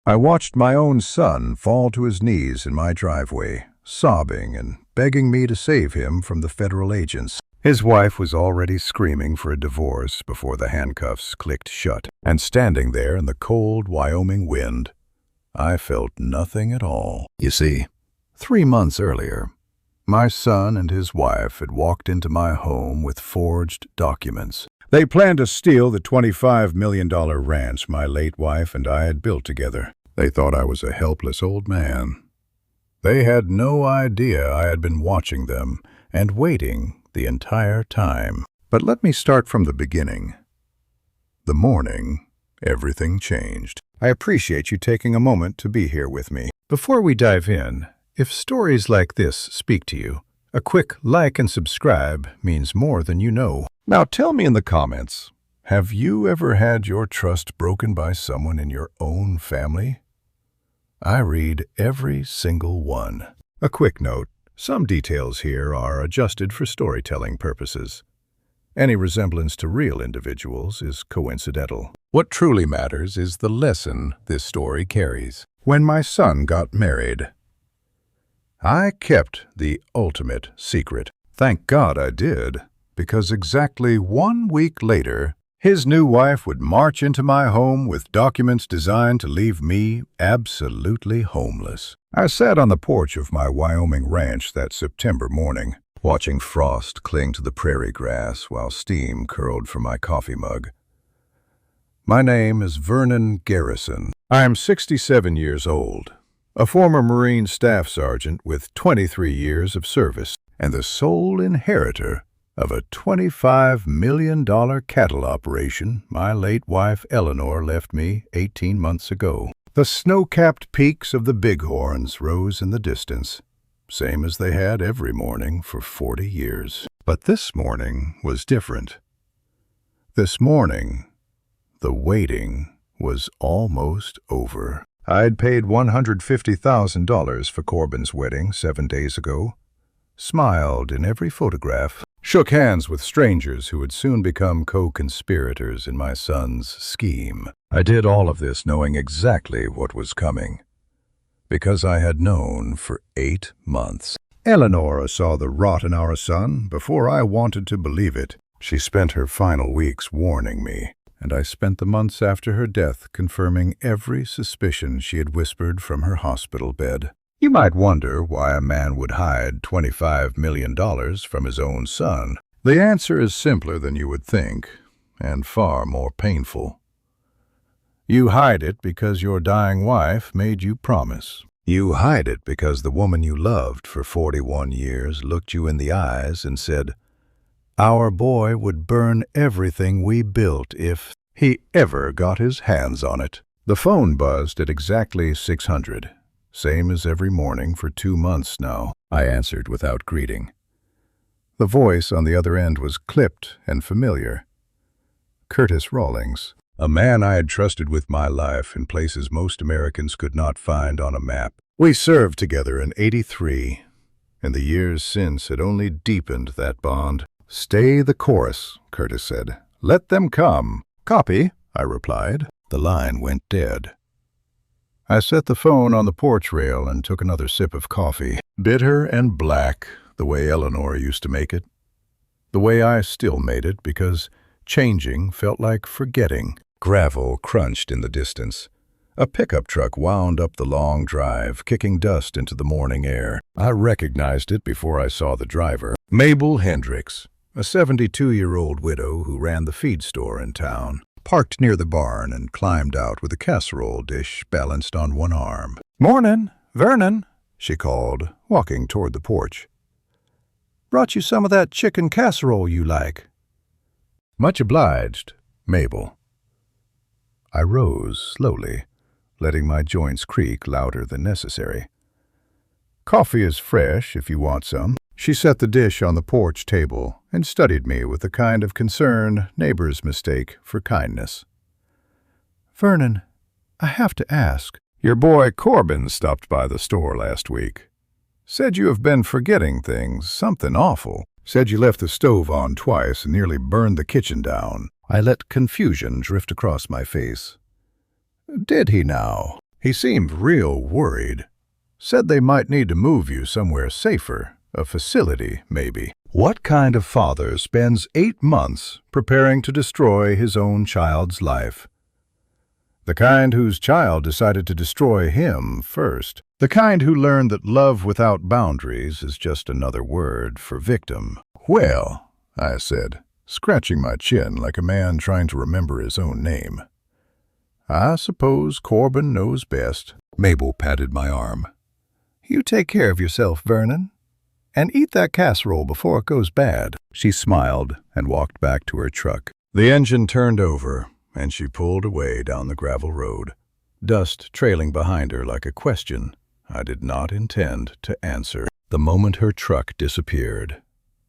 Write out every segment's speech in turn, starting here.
I watched my own son fall to his knees in my driveway, sobbing and begging me to save him from the federal agents. His wife was already screaming for a divorce before the handcuffs clicked shut. And standing there in the cold Wyoming wind, I felt nothing at all. You see, 3 months earlier, my son and his wife had walked into my home with forged documents. They planned to steal the $25 million ranch my late wife and I had built together. They thought I was a helpless old man. They had no idea I had been watching them and waiting the entire time. But let me start from the beginning. The morning, everything changed. I appreciate you taking a moment to be here with me. Before we dive in, if stories like this speak to you, a quick like and subscribe means more than you know. Now tell me in the comments, have you ever had your trust broken by someone in your own family? I read every single one. A quick note, some details here are adjusted for storytelling purposes. Any resemblance to real individuals is coincidental. What truly matters is the lesson this story carries. When my son got married, I kept the ultimate secret. Thank God I did, because exactly 1 week later, his new wife would march into my home with documents designed to leave me absolutely homeless. I sat on the porch of my Wyoming ranch that September morning, watching frost cling to the prairie grass while steam curled from my coffee mug. My name is Vernon Garrison. I am 67 years old, a former Marine Staff Sergeant with 23 years of service, and the sole inheritor of a $25 million cattle operation my late wife Eleanor left me 18 months ago. The snow-capped peaks of the Bighorns rose in the distance, same as they had every morning for 40 years. But this morning was different. This morning, the waiting was almost over. I'd paid $150,000 for Corbin's wedding 7 days ago, smiled in every photograph, shook hands with strangers who would soon become co-conspirators in my son's scheme. I did all of this knowing exactly what was coming, because I had known for 8 months. Eleanor saw the rot in our son before I wanted to believe it. She spent her final weeks warning me, and I spent the months after her death confirming every suspicion she had whispered from her hospital bed. You might wonder why a man would hide $25 million from his own son. The answer is simpler than you would think, and far more painful. You hide it because your dying wife made you promise. You hide it because the woman you loved for 41 years looked you in the eyes and said, "Our boy would burn everything we built if he ever got his hands on it." The phone buzzed at exactly 600. Same as every morning for 2 months now. I answered without greeting. The voice on the other end was clipped and familiar. Curtis Rawlings, a man I had trusted with my life in places most Americans could not find on a map. We served together in '83, and the years since had only deepened that bond. "Stay the course," Curtis said. "Let them come." "Copy," I replied. The line went dead. I set the phone on the porch rail and took another sip of coffee. Bitter and black, the way Eleanor used to make it. The way I still made it, because changing felt like forgetting. Gravel crunched in the distance. A pickup truck wound up the long drive, kicking dust into the morning air. I recognized it before I saw the driver. Mabel Hendricks, a 72-year-old widow who ran the feed store in town, parked near the barn and climbed out with a casserole dish balanced on one arm. "Mornin', Vernon," she called, walking toward the porch. "Brought you some of that chicken casserole you like." "Much obliged, Mabel." I rose slowly, letting my joints creak louder than necessary. "Coffee is fresh if you want some." She set the dish on the porch table and studied me with the kind of concern neighbors mistake for kindness. "Vernon, I have to ask. Your boy Corbin stopped by the store last week. Said you have been forgetting things, something awful. Said you left the stove on twice and nearly burned the kitchen down." I let confusion drift across my face. "Did he now?" He seemed real worried. Said they might need to move you somewhere safer, a facility, maybe. What kind of father spends 8 months preparing to destroy his own child's life? The kind whose child decided to destroy him first. The kind who learned that love without boundaries is just another word for victim. Well, I said, scratching my chin like a man trying to remember his own name. I suppose Corbin knows best. Mabel patted my arm. You take care of yourself, Vernon, and eat that casserole before it goes bad. She smiled and walked back to her truck. The engine turned over, and she pulled away down the gravel road, dust trailing behind her like a question I did not intend to answer. The moment her truck disappeared,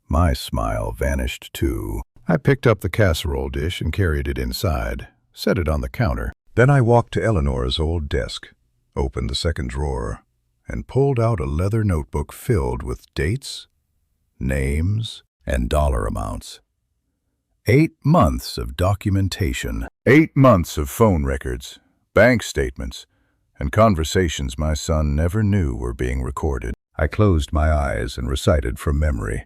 my smile vanished too. I picked up the casserole dish and carried it inside, set it on the counter. Then I walked to Eleanor's old desk, opened the second drawer, and pulled out a leather notebook filled with dates, names, and dollar amounts. 8 months of documentation. 8 months of phone records, bank statements, and conversations my son never knew were being recorded. I closed my eyes and recited from memory.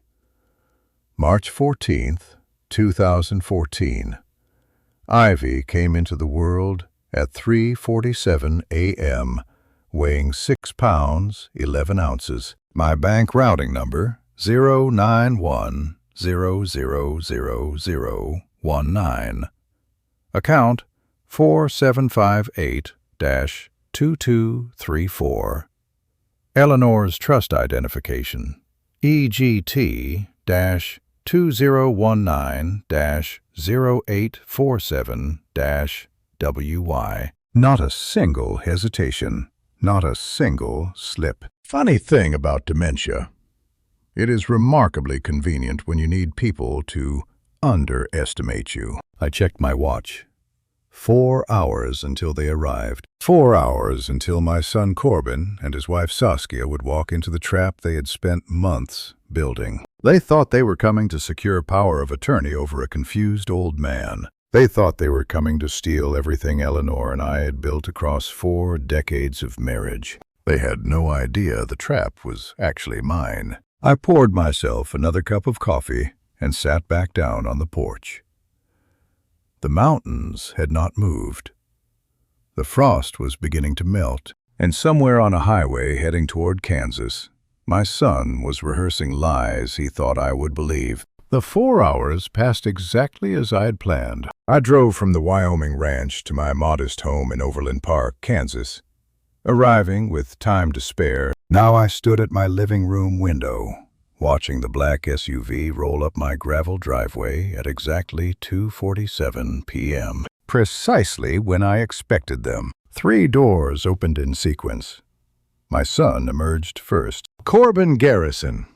March 14th, 2014. Ivy came into the world at 3:47 a.m., weighing 6 pounds, 11 ounces. My bank routing number, 091000019. Account 4758-2234. Eleanor's trust identification, EGT-2019-0847-WY. Not a single hesitation. Not a single slip. Funny thing about dementia. It is remarkably convenient when you need people to underestimate you. I checked my watch. 4 hours until they arrived. 4 hours until my son Corbin and his wife Saskia would walk into the trap they had spent months building. They thought they were coming to secure power of attorney over a confused old man. They thought they were coming to steal everything Eleanor and I had built across 4 decades of marriage. They had no idea the trap was actually mine. I poured myself another cup of coffee and sat back down on the porch. The mountains had not moved. The frost was beginning to melt, and somewhere on a highway heading toward Kansas, my son was rehearsing lies he thought I would believe. The 4 hours passed exactly as I had planned. I drove from the Wyoming ranch to my modest home in Overland Park, Kansas, arriving with time to spare. Now I stood at my living room window, watching the black SUV roll up my gravel driveway at exactly 2:47 p.m., precisely when I expected them. 3 doors opened in sequence. My son emerged first. Corbin Garrison,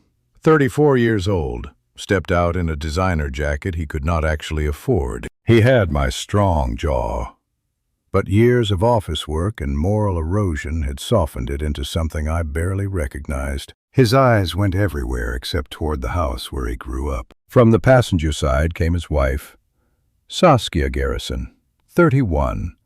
34 years old, stepped out in a designer jacket he could not actually afford. He had my strong jaw, but years of office work and moral erosion had softened it into something I barely recognized. His eyes went everywhere except toward the house where he grew up. From the passenger side came his wife, Saskia Garrison, 31,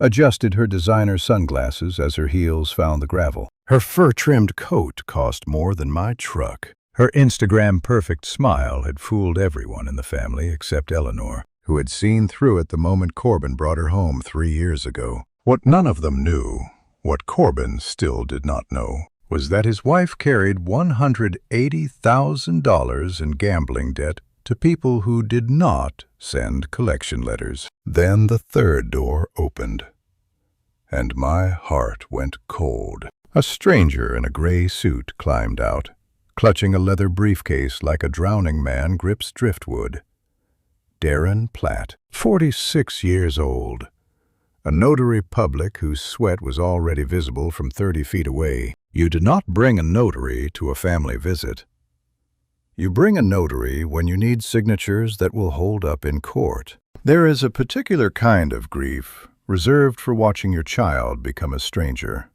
adjusted her designer sunglasses as her heels found the gravel. Her fur-trimmed coat cost more than my truck. Her Instagram-perfect smile had fooled everyone in the family except Eleanor, who had seen through it the moment Corbin brought her home 3 years ago. What none of them knew, what Corbin still did not know, was that his wife carried $180,000 in gambling debt to people who did not send collection letters. Then the third door opened, and my heart went cold. A stranger in a gray suit climbed out, clutching a leather briefcase like a drowning man grips driftwood. Darren Platt, 46 years old, a notary public whose sweat was already visible from 30 feet away. You do not bring a notary to a family visit. You bring a notary when you need signatures that will hold up in court. There is a particular kind of grief reserved for watching your child become a stranger.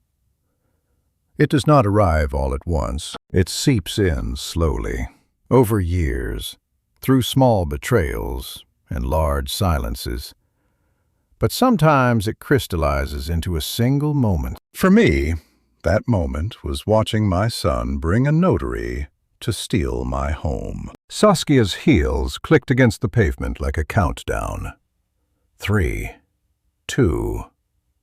It does not arrive all at once. It seeps in slowly, over years, through small betrayals and large silences. but sometimes it crystallizes into a single moment. For me, that moment was watching my son bring a notary to steal my home. Saskia's heels clicked against the pavement like a countdown. 3, 2,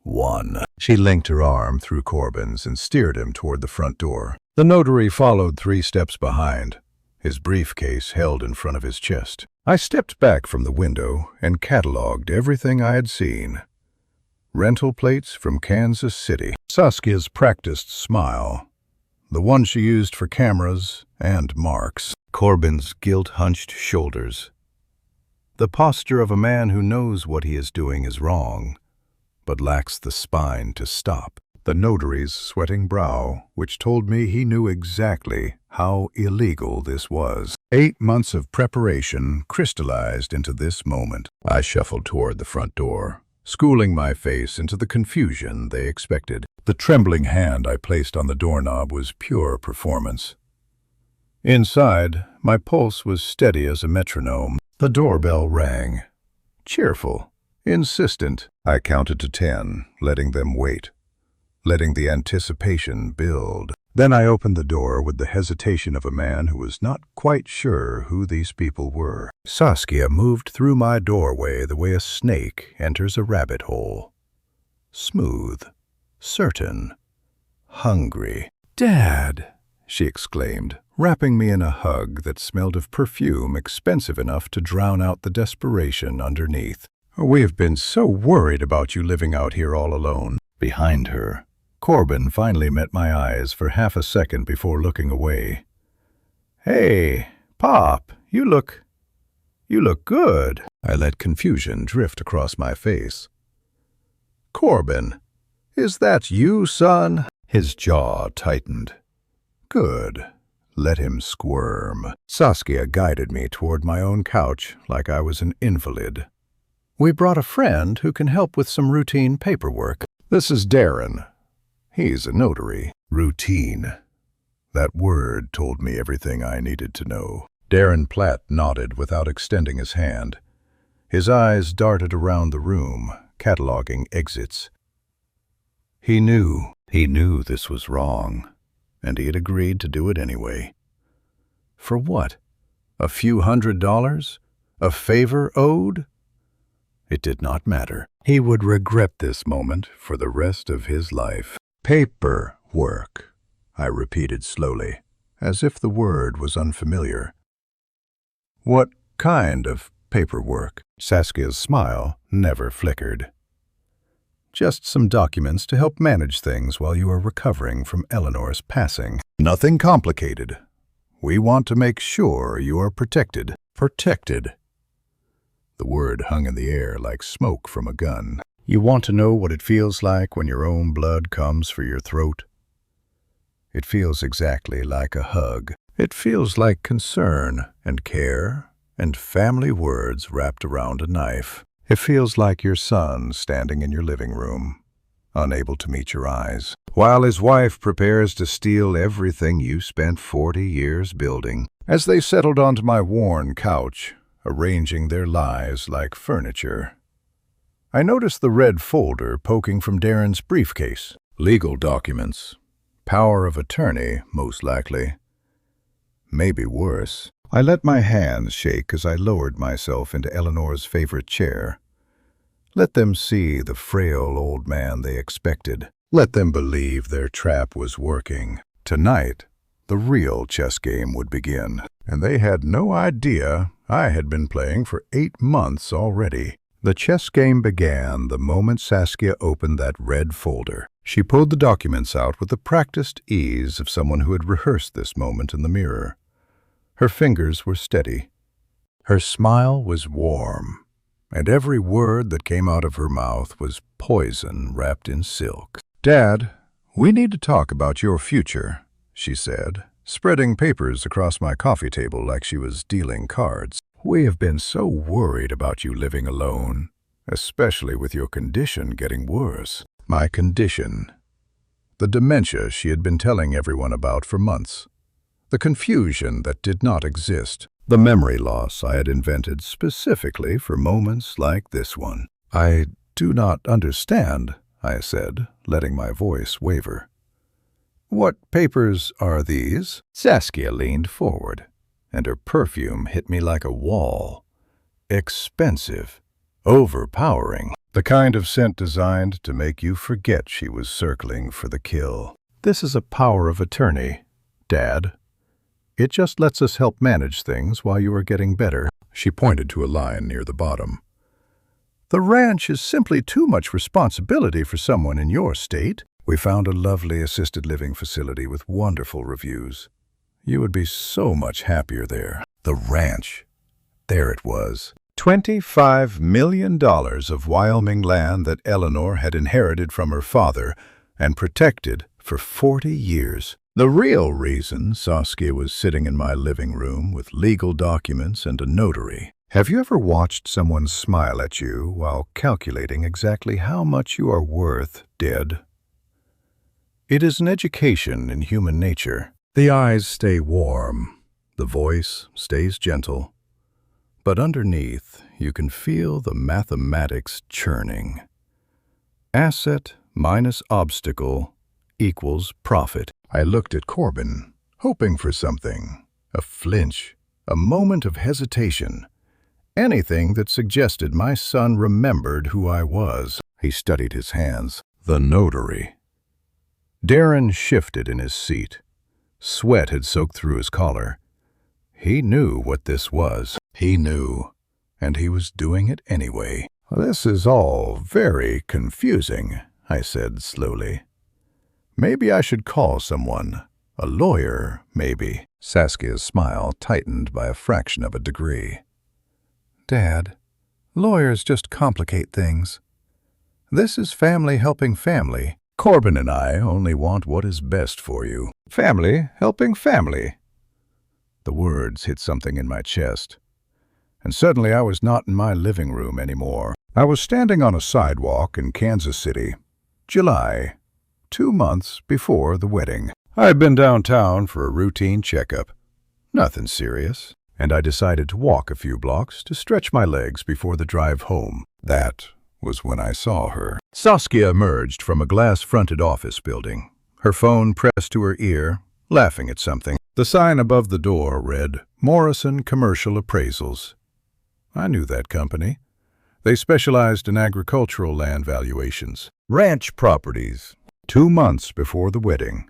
1. She linked her arm through Corbin's and steered him toward the front door. The notary followed 3 steps behind, his briefcase held in front of his chest. I stepped back from the window and cataloged everything I had seen. Rental plates from Kansas City. Saskia's practiced smile, the one she used for cameras and marks. Corbin's guilt-hunched shoulders. The posture of a man who knows what he is doing is wrong, but lacks the spine to stop. The notary's sweating brow, which told me he knew exactly how illegal this was. 8 months of preparation crystallized into this moment. I shuffled toward the front door, schooling my face into the confusion they expected. The trembling hand I placed on the doorknob was pure performance. Inside, my pulse was steady as a metronome. The doorbell rang. Cheerful, insistent. I counted to 10, letting them wait, letting the anticipation build. Then I opened the door with the hesitation of a man who was not quite sure who these people were. Saskia moved through my doorway the way a snake enters a rabbit hole. Smooth, certain, hungry. "Dad!" she exclaimed, wrapping me in a hug that smelled of perfume expensive enough to drown out the desperation underneath. "We have been so worried about you living out here all alone." Behind her, Corbin finally met my eyes for half a second before looking away. "Hey, Pop, you look good." I let confusion drift across my face. "Corbin, is that you, son?" His jaw tightened. "Good. Let him squirm." Saskia guided me toward my own couch like I was an invalid. "We brought a friend who can help with some routine paperwork. This is Darren. He's a notary." Routine. That word told me everything I needed to know. Darren Platt nodded without extending his hand. His eyes darted around the room, cataloging exits. He knew this was wrong, and he had agreed to do it anyway. For what? A few $100? A favor owed? It did not matter. He would regret this moment for the rest of his life. "Paperwork," I repeated slowly, as if the word was unfamiliar. "What kind of paperwork?" Saskia's smile never flickered. "Just some documents to help manage things while you are recovering from Eleanor's passing. Nothing complicated. We want to make sure you are protected." Protected. The word hung in the air like smoke from a gun. You want to know what it feels like when your own blood comes for your throat? It feels exactly like a hug. It feels like concern and care and family words wrapped around a knife. It feels like your son standing in your living room, unable to meet your eyes, while his wife prepares to steal everything you spent 40 years building. As they settled onto my worn couch, arranging their lives like furniture, I noticed the red folder poking from Darren's briefcase. Legal documents. Power of attorney, most likely. Maybe worse. I let my hands shake as I lowered myself into Eleanor's favorite chair. Let them see the frail old man they expected. Let them believe their trap was working. Tonight, the real chess game would begin. And they had no idea I had been playing for 8 months already. The chess game began the moment Saskia opened that red folder. She pulled the documents out with the practiced ease of someone who had rehearsed this moment in the mirror. Her fingers were steady. Her smile was warm, and every word that came out of her mouth was poison wrapped in silk. "Dad, we need to talk about your future," she said, spreading papers across my coffee table like she was dealing cards. "We have been so worried about you living alone, especially with your condition getting worse." My condition. The dementia she had been telling everyone about for months. The confusion that did not exist. The memory loss I had invented specifically for moments like this one. I do not understand, I said, letting my voice waver. What papers are these? Saskia leaned forward, and her perfume hit me like a wall. Expensive, overpowering, the kind of scent designed to make you forget she was circling for the kill. This is a power of attorney, Dad. It just lets us help manage things while you are getting better. She pointed to a line near the bottom. The ranch is simply too much responsibility for someone in your state. We found a lovely assisted living facility with wonderful reviews. You would be so much happier there. The ranch. There it was. $25 million of Wyoming land that Eleanor had inherited from her father and protected for 40 years. The real reason Saskia was sitting in my living room with legal documents and a notary. Have you ever watched someone smile at you while calculating exactly how much you are worth dead? It is an education in human nature. The eyes stay warm, the voice stays gentle, but underneath you can feel the mathematics churning. Asset minus obstacle equals profit. I looked at Corbin, hoping for something, a flinch, a moment of hesitation, anything that suggested my son remembered who I was. He studied his hands. The notary. Darren shifted in his seat. Sweat had soaked through his collar. He knew what this was. He knew, and he was doing it anyway. This is all very confusing, I said slowly. Maybe I should call someone. A lawyer, maybe. Saskia's smile tightened by a fraction of a degree. Dad, lawyers just complicate things. This is family helping family. Corbin and I only want what is best for you. Family helping family. The words hit something in my chest. And suddenly I was not in my living room anymore. I was standing on a sidewalk in Kansas City, July, 2 months before the wedding. I had been downtown for a routine checkup. Nothing serious. And I decided to walk a few blocks to stretch my legs before the drive home. That was when I saw her. Saskia emerged from a glass-fronted office building, her phone pressed to her ear, laughing at something. The sign above the door read, Morrison Commercial Appraisals. I knew that company. They specialized in agricultural land valuations, ranch properties. 2 months before the wedding.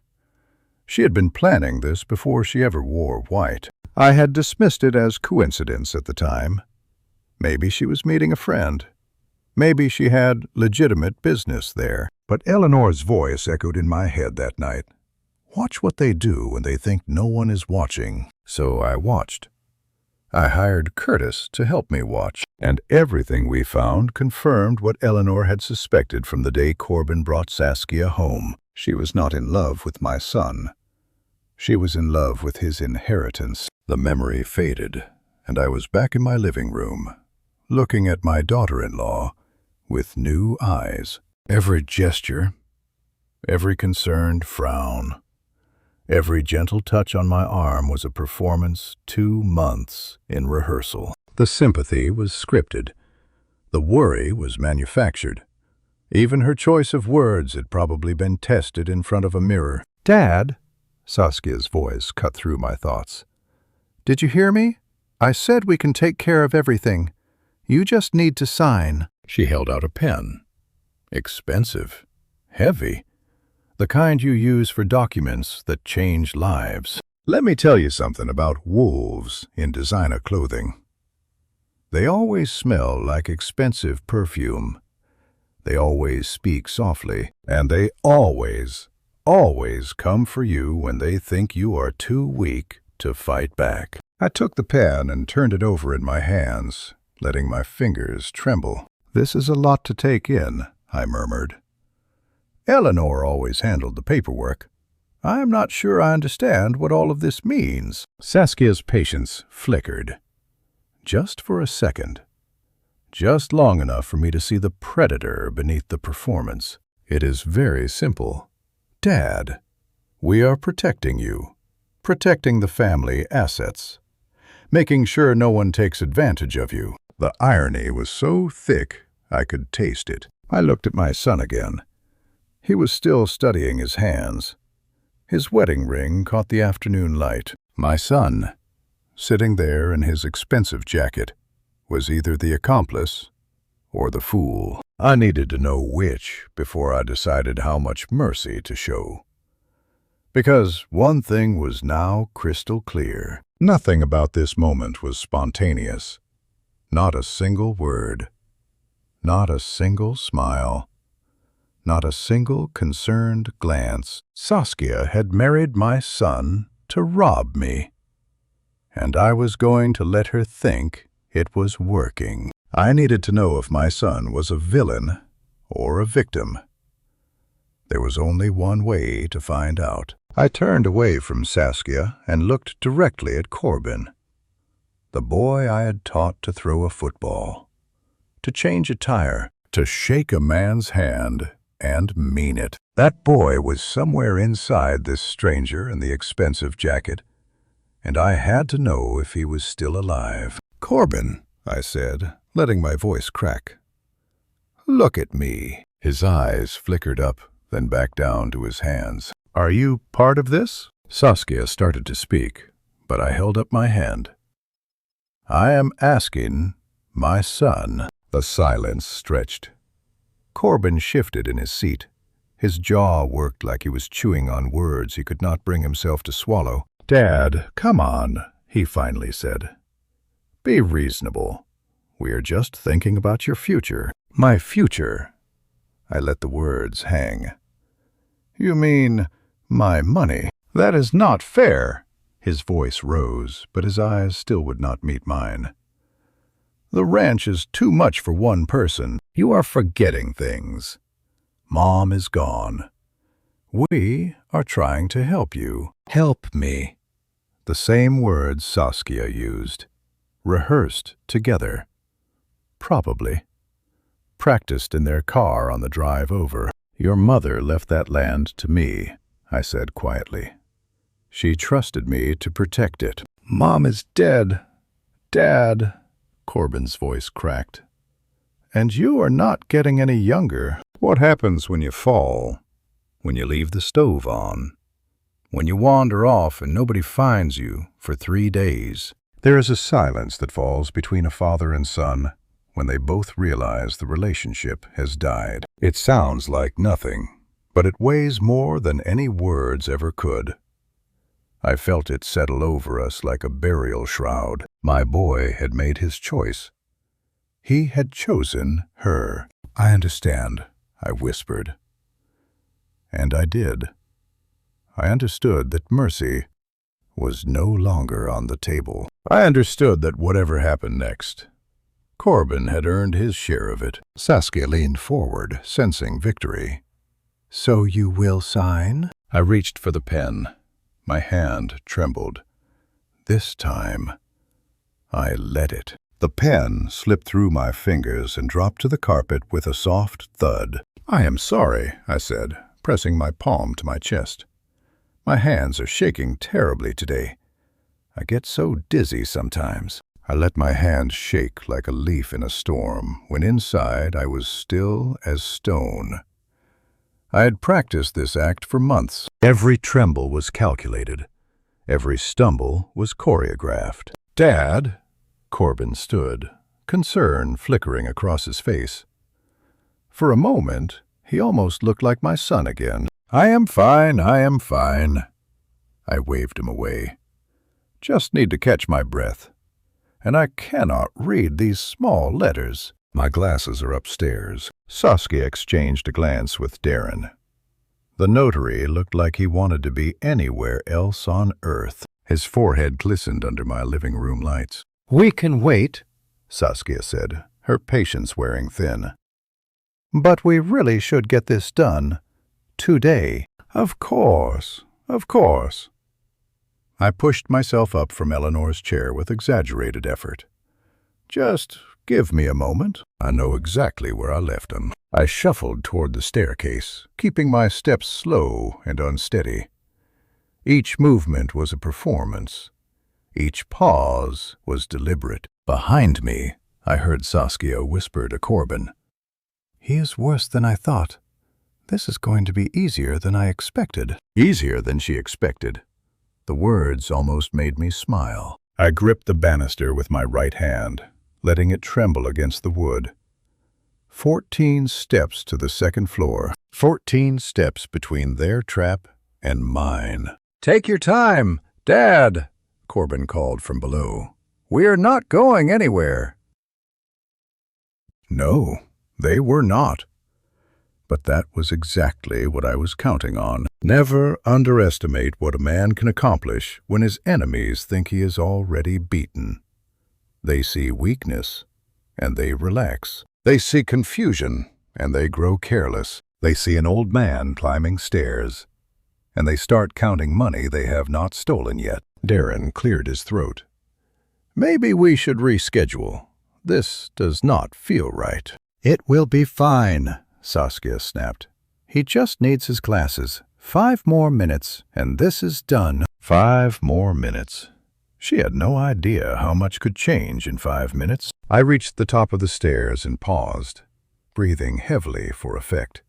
She had been planning this before she ever wore white. I had dismissed it as coincidence at the time. Maybe she was meeting a friend. Maybe she had legitimate business there. But Eleanor's voice echoed in my head that night. Watch what they do when they think no one is watching. So I watched. I hired Curtis to help me watch, and everything we found confirmed what Eleanor had suspected from the day Corbin brought Saskia home. She was not in love with my son. She was in love with his inheritance. The memory faded, and I was back in my living room, looking at my daughter-in-law with new eyes. Every gesture, every concerned frown, every gentle touch on my arm was a performance 2 months in rehearsal. The sympathy was scripted. The worry was manufactured. Even her choice of words had probably been tested in front of a mirror. Dad, Saskia's voice cut through my thoughts. Did you hear me? I said we can take care of everything. You just need to sign. She held out a pen. Expensive. Heavy. The kind you use for documents that change lives. Let me tell you something about wolves in designer clothing. They always smell like expensive perfume. They always speak softly, and they always come for you when they think you are too weak to fight back. I took the pen and turned it over in my hands, letting my fingers tremble. This is a lot to take in, I murmured. Eleanor always handled the paperwork. I am not sure I understand what all of this means. Saskia's patience flickered. Just for a second. Just long enough for me to see the predator beneath the performance. It is very simple. Dad, we are protecting you. Protecting the family assets. Making sure no one takes advantage of you. The irony was so thick I could taste it. I looked at my son again. He was still studying his hands. His wedding ring caught the afternoon light. My son, sitting there in his expensive jacket, was either the accomplice or the fool. I needed to know which before I decided how much mercy to show. Because one thing was now crystal clear. Nothing about this moment was spontaneous. Not a single word. Not a single smile. Not a single concerned glance. Saskia had married my son to rob me. And I was going to let her think it was working. I needed to know if my son was a villain or a victim. There was only one way to find out. I turned away from Saskia and looked directly at Corbin, the boy I had taught to throw a football, to change a tire, to shake a man's hand and mean it. That boy was somewhere inside this stranger in the expensive jacket, and I had to know if he was still alive. "Corbin," I said, letting my voice crack. "Look at me." His eyes flickered up, then back down to his hands. "Are you part of this?" Saskia started to speak, but I held up my hand. "I am asking my son." The silence stretched. Corbin shifted in his seat. His jaw worked like he was chewing on words he could not bring himself to swallow. "Dad, come on," he finally said. "Be reasonable. We are just thinking about your future." "My future?" I let the words hang. "You mean my money?" "That is not fair." His voice rose, but his eyes still would not meet mine. "The ranch is too much for one person. You are forgetting things. Mom is gone. We are trying to help you." "Help me." The same words Saskia used. Rehearsed together. Probably. Practiced in their car on the drive over. "Your mother left that land to me," I said quietly. "She trusted me to protect it." "Mom is dead. Dad," Corbin's voice cracked. "And you are not getting any younger." "What happens when you fall? When you leave the stove on? When you wander off and nobody finds you for 3 days?" There is a silence that falls between a father and son when they both realize the relationship has died. It sounds like nothing, but it weighs more than any words ever could. I felt it settle over us like a burial shroud. My boy had made his choice. He had chosen her. "I understand," I whispered. And I did. I understood that mercy was no longer on the table. I understood that whatever happened next, Corbin had earned his share of it. Saskia leaned forward, sensing victory. "So you will sign?" I reached for the pen. My hand trembled. This time, I let it. The pen slipped through my fingers and dropped to the carpet with a soft thud. "I am sorry," I said, pressing my palm to my chest. "My hands are shaking terribly today. I get so dizzy sometimes." I let my hand shake like a leaf in a storm, when inside I was still as stone. I had practiced this act for months. Every tremble was calculated. Every stumble was choreographed. "Dad," Corbin stood, concern flickering across his face. For a moment, he almost looked like my son again. I am fine. I waved him away. "Just need to catch my breath. And I cannot read these small letters." "My glasses are upstairs." Saskia exchanged a glance with Darren. The notary looked like he wanted to be anywhere else on earth. His forehead glistened under my living room lights. "We can wait," Saskia said, her patience wearing thin. "But we really should get this done today." Of course. I pushed myself up from Eleanor's chair with exaggerated effort. "Just give me a moment. I know exactly where I left them." I shuffled toward the staircase, keeping my steps slow and unsteady. Each movement was a performance. Each pause was deliberate. Behind me, I heard Saskia whisper to Corbin, He is worse than I thought. This is going to be easier than I expected. Easier than she expected. The words almost made me smile. I gripped the banister with my right hand, letting it tremble against the wood. 14 steps to the second floor. 14 steps between their trap and mine. "Take your time, Dad," Corbin called from below. "We're not going anywhere." No, they were not. But that was exactly what I was counting on. Never underestimate what a man can accomplish when his enemies think he is already beaten. They see weakness, and they relax. They see confusion, and they grow careless. They see an old man climbing stairs, and they start counting money they have not stolen yet. Darren cleared his throat. "Maybe we should reschedule. This does not feel right." "It will be fine," Saskia snapped. "He just needs his glasses. 5 more minutes, and this is done." 5 more minutes. She had no idea how much could change in 5 minutes. I reached the top of the stairs and paused, breathing heavily for effect.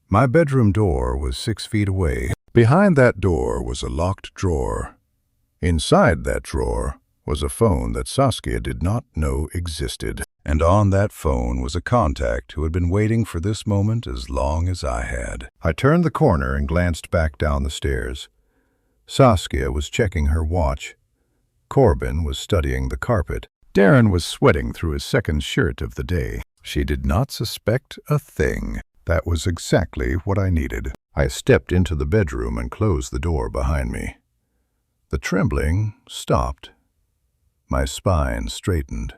My bedroom door was 6 feet away. Behind that door was a locked drawer. Inside that drawer was a phone that Saskia did not know existed. And on that phone was a contact who had been waiting for this moment as long as I had. I turned the corner and glanced back down the stairs. Saskia was checking her watch. Corbin was studying the carpet. Darren was sweating through his second shirt of the day. She did not suspect a thing. That was exactly what I needed. I stepped into the bedroom and closed the door behind me. The trembling stopped. My spine straightened.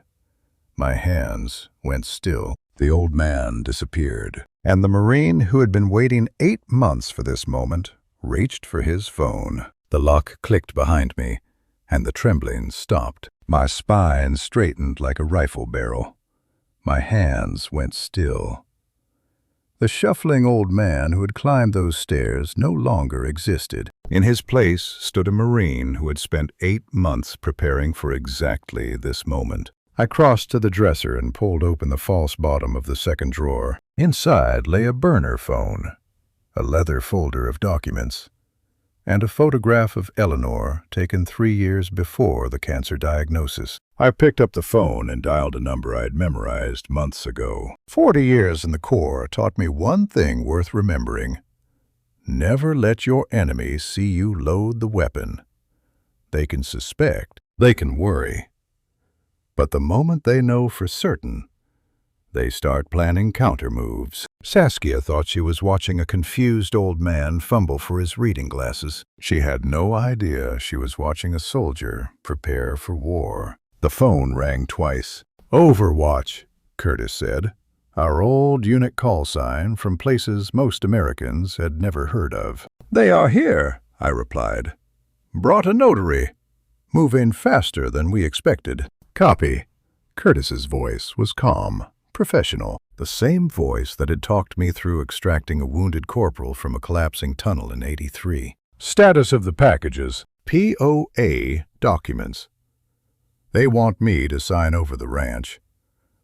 My hands went still. The old man disappeared, and the Marine who had been waiting 8 months for this moment reached for his phone. The lock clicked behind me, and the trembling stopped. My spine straightened like a rifle barrel. My hands went still. The shuffling old man who had climbed those stairs no longer existed. In his place stood a Marine who had spent 8 months preparing for exactly this moment. I crossed to the dresser and pulled open the false bottom of the second drawer. Inside lay a burner phone, a leather folder of documents, and a photograph of Eleanor taken 3 years before the cancer diagnosis. I picked up the phone and dialed a number I had memorized months ago. 40 years in the Corps taught me one thing worth remembering. Never let your enemy see you load the weapon. They can suspect, they can worry. But the moment they know for certain, they start planning counter-moves. Saskia thought she was watching a confused old man fumble for his reading glasses. She had no idea she was watching a soldier prepare for war. The phone rang twice. "Overwatch," Curtis said, our old unit call sign from places most Americans had never heard of. "They are here," I replied. "Brought a notary. Moving faster than we expected." "Copy." Curtis's voice was calm, professional, the same voice that had talked me through extracting a wounded corporal from a collapsing tunnel in '83. "Status of the packages. POA documents. They want me to sign over the ranch.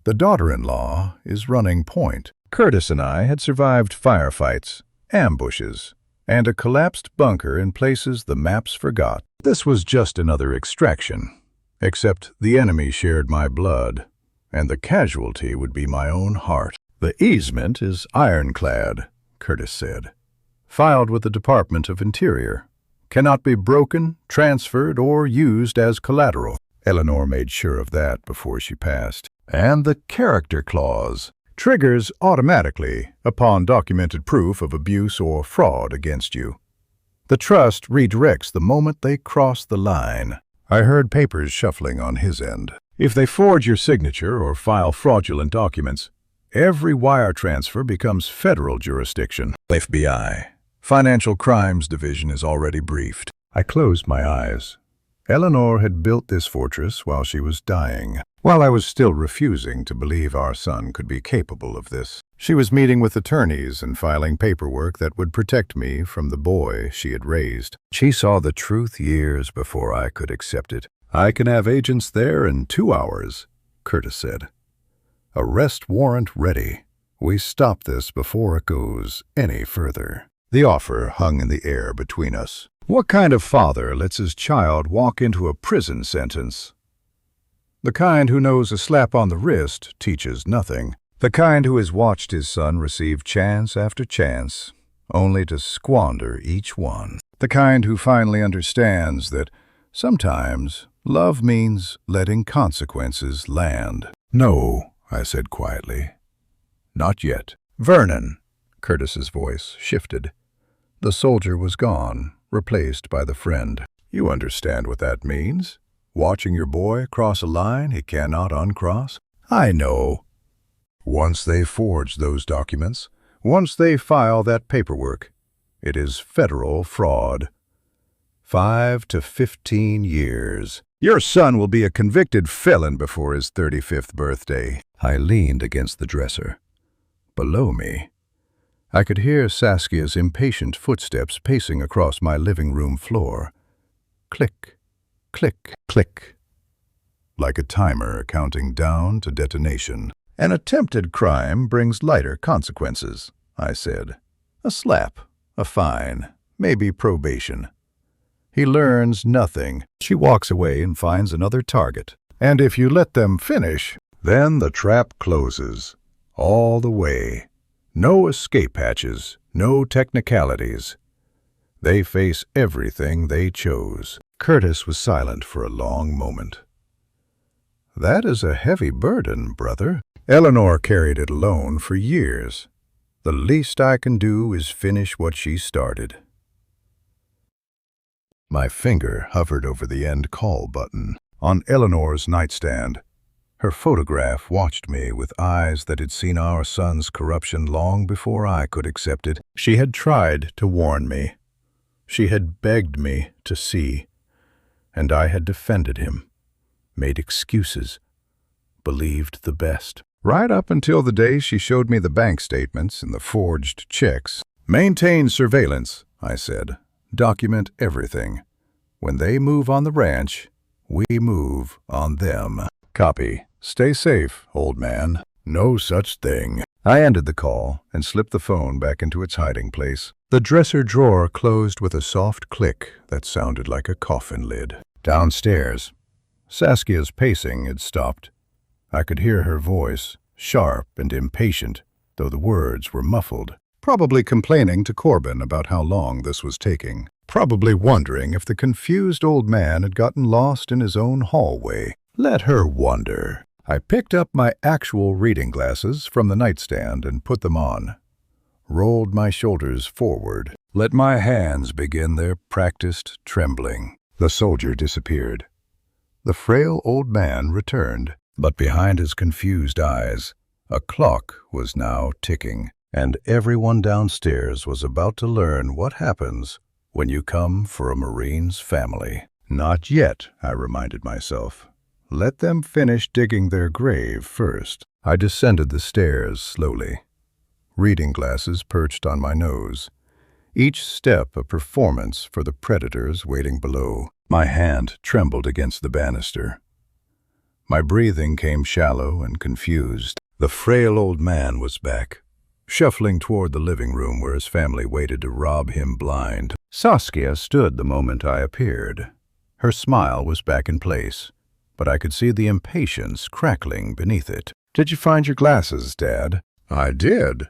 The daughter-in-law is running point." Curtis and I had survived firefights, ambushes, and a collapsed bunker in places the maps forgot. This was just another extraction. Except the enemy shared my blood, and the casualty would be my own heart. "The easement is ironclad," Curtis said. "Filed with the Department of Interior. Cannot be broken, transferred, or used as collateral." Eleanor made sure of that before she passed. "And the character clause triggers automatically upon documented proof of abuse or fraud against you. The trust redirects the moment they cross the line." I heard papers shuffling on his end. "If they forge your signature or file fraudulent documents, every wire transfer becomes federal jurisdiction." FBI. Financial Crimes Division is already briefed. I closed my eyes. Eleanor had built this fortress while she was dying, while I was still refusing to believe our son could be capable of this. She was meeting with attorneys and filing paperwork that would protect me from the boy she had raised. She saw the truth years before I could accept it. "I can have agents there in 2 hours," Curtis said. "Arrest warrant ready. We stop this before it goes any further. The offer hung in the air between us. What kind of father lets his child walk into a prison sentence? The kind who knows a slap on the wrist teaches nothing. The kind who has watched his son receive chance after chance, only to squander each one. The kind who finally understands that sometimes love means letting consequences land. "No," I said quietly. "Not yet." "Vernon," Curtis's voice shifted. The soldier was gone, replaced by the friend. "You understand what that means? Watching your boy cross a line he cannot uncross?" "I know." "Once they forge those documents, once they file that paperwork, it is federal fraud. 5 to 15 years. Your son will be a convicted felon before his 35th birthday." I leaned against the dresser. Below me, I could hear Saskia's impatient footsteps pacing across my living room floor. Click, click, click. Like a timer counting down to detonation. "An attempted crime brings lighter consequences," I said. "A slap, a fine, maybe probation. He learns nothing." She walks away and finds another target. "And if you let them finish, then the trap closes. All the way. No escape hatches, no technicalities. They face everything they chose." Curtis was silent for a long moment. "That is a heavy burden, brother. Eleanor carried it alone for years. The least I can do is finish what she started." My finger hovered over the end call button. On Eleanor's nightstand, her photograph watched me with eyes that had seen our son's corruption long before I could accept it. She had tried to warn me. She had begged me to see. And I had defended him, made excuses, believed the best. Right up until the day she showed me the bank statements and the forged checks. "Maintain surveillance," I said. "Document everything. When they move on the ranch, we move on them." "Copy. Stay safe, old man." "No such thing." I ended the call and slipped the phone back into its hiding place. The dresser drawer closed with a soft click that sounded like a coffin lid. Downstairs, Saskia's pacing had stopped. I could hear her voice, sharp and impatient, though the words were muffled. Probably complaining to Corbin about how long this was taking. Probably wondering if the confused old man had gotten lost in his own hallway. Let her wonder. I picked up my actual reading glasses from the nightstand and put them on. Rolled my shoulders forward. Let my hands begin their practiced trembling. The soldier disappeared. The frail old man returned, but behind his confused eyes, a clock was now ticking, and everyone downstairs was about to learn what happens when you come for a Marine's family. Not yet, I reminded myself. Let them finish digging their grave first. I descended the stairs slowly, reading glasses perched on my nose. Each step a performance for the predators waiting below. My hand trembled against the banister. My breathing came shallow and confused. The frail old man was back, shuffling toward the living room where his family waited to rob him blind. Saskia stood the moment I appeared. Her smile was back in place, but I could see the impatience crackling beneath it. "Did you find your glasses, Dad?" "I did."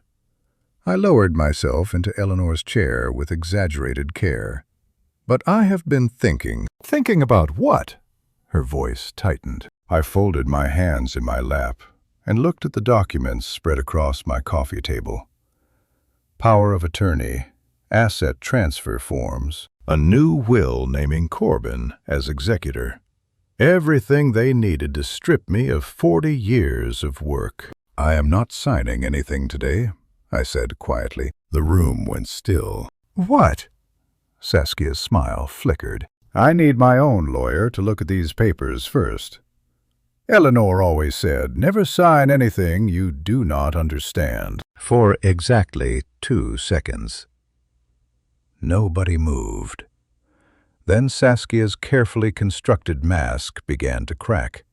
I lowered myself into Eleanor's chair with exaggerated care. "But I have been thinking." "Thinking about what?" Her voice tightened. I folded my hands in my lap and looked at the documents spread across my coffee table. Power of attorney, asset transfer forms, a new will naming Corbin as executor. Everything they needed to strip me of 40 years of work. "I am not signing anything today," I said quietly. The room went still. "What?" Saskia's smile flickered. "I need my own lawyer to look at these papers first. Eleanor always said, never sign anything you do not understand." For exactly 2 seconds, nobody moved. Then Saskia's carefully constructed mask began to crack.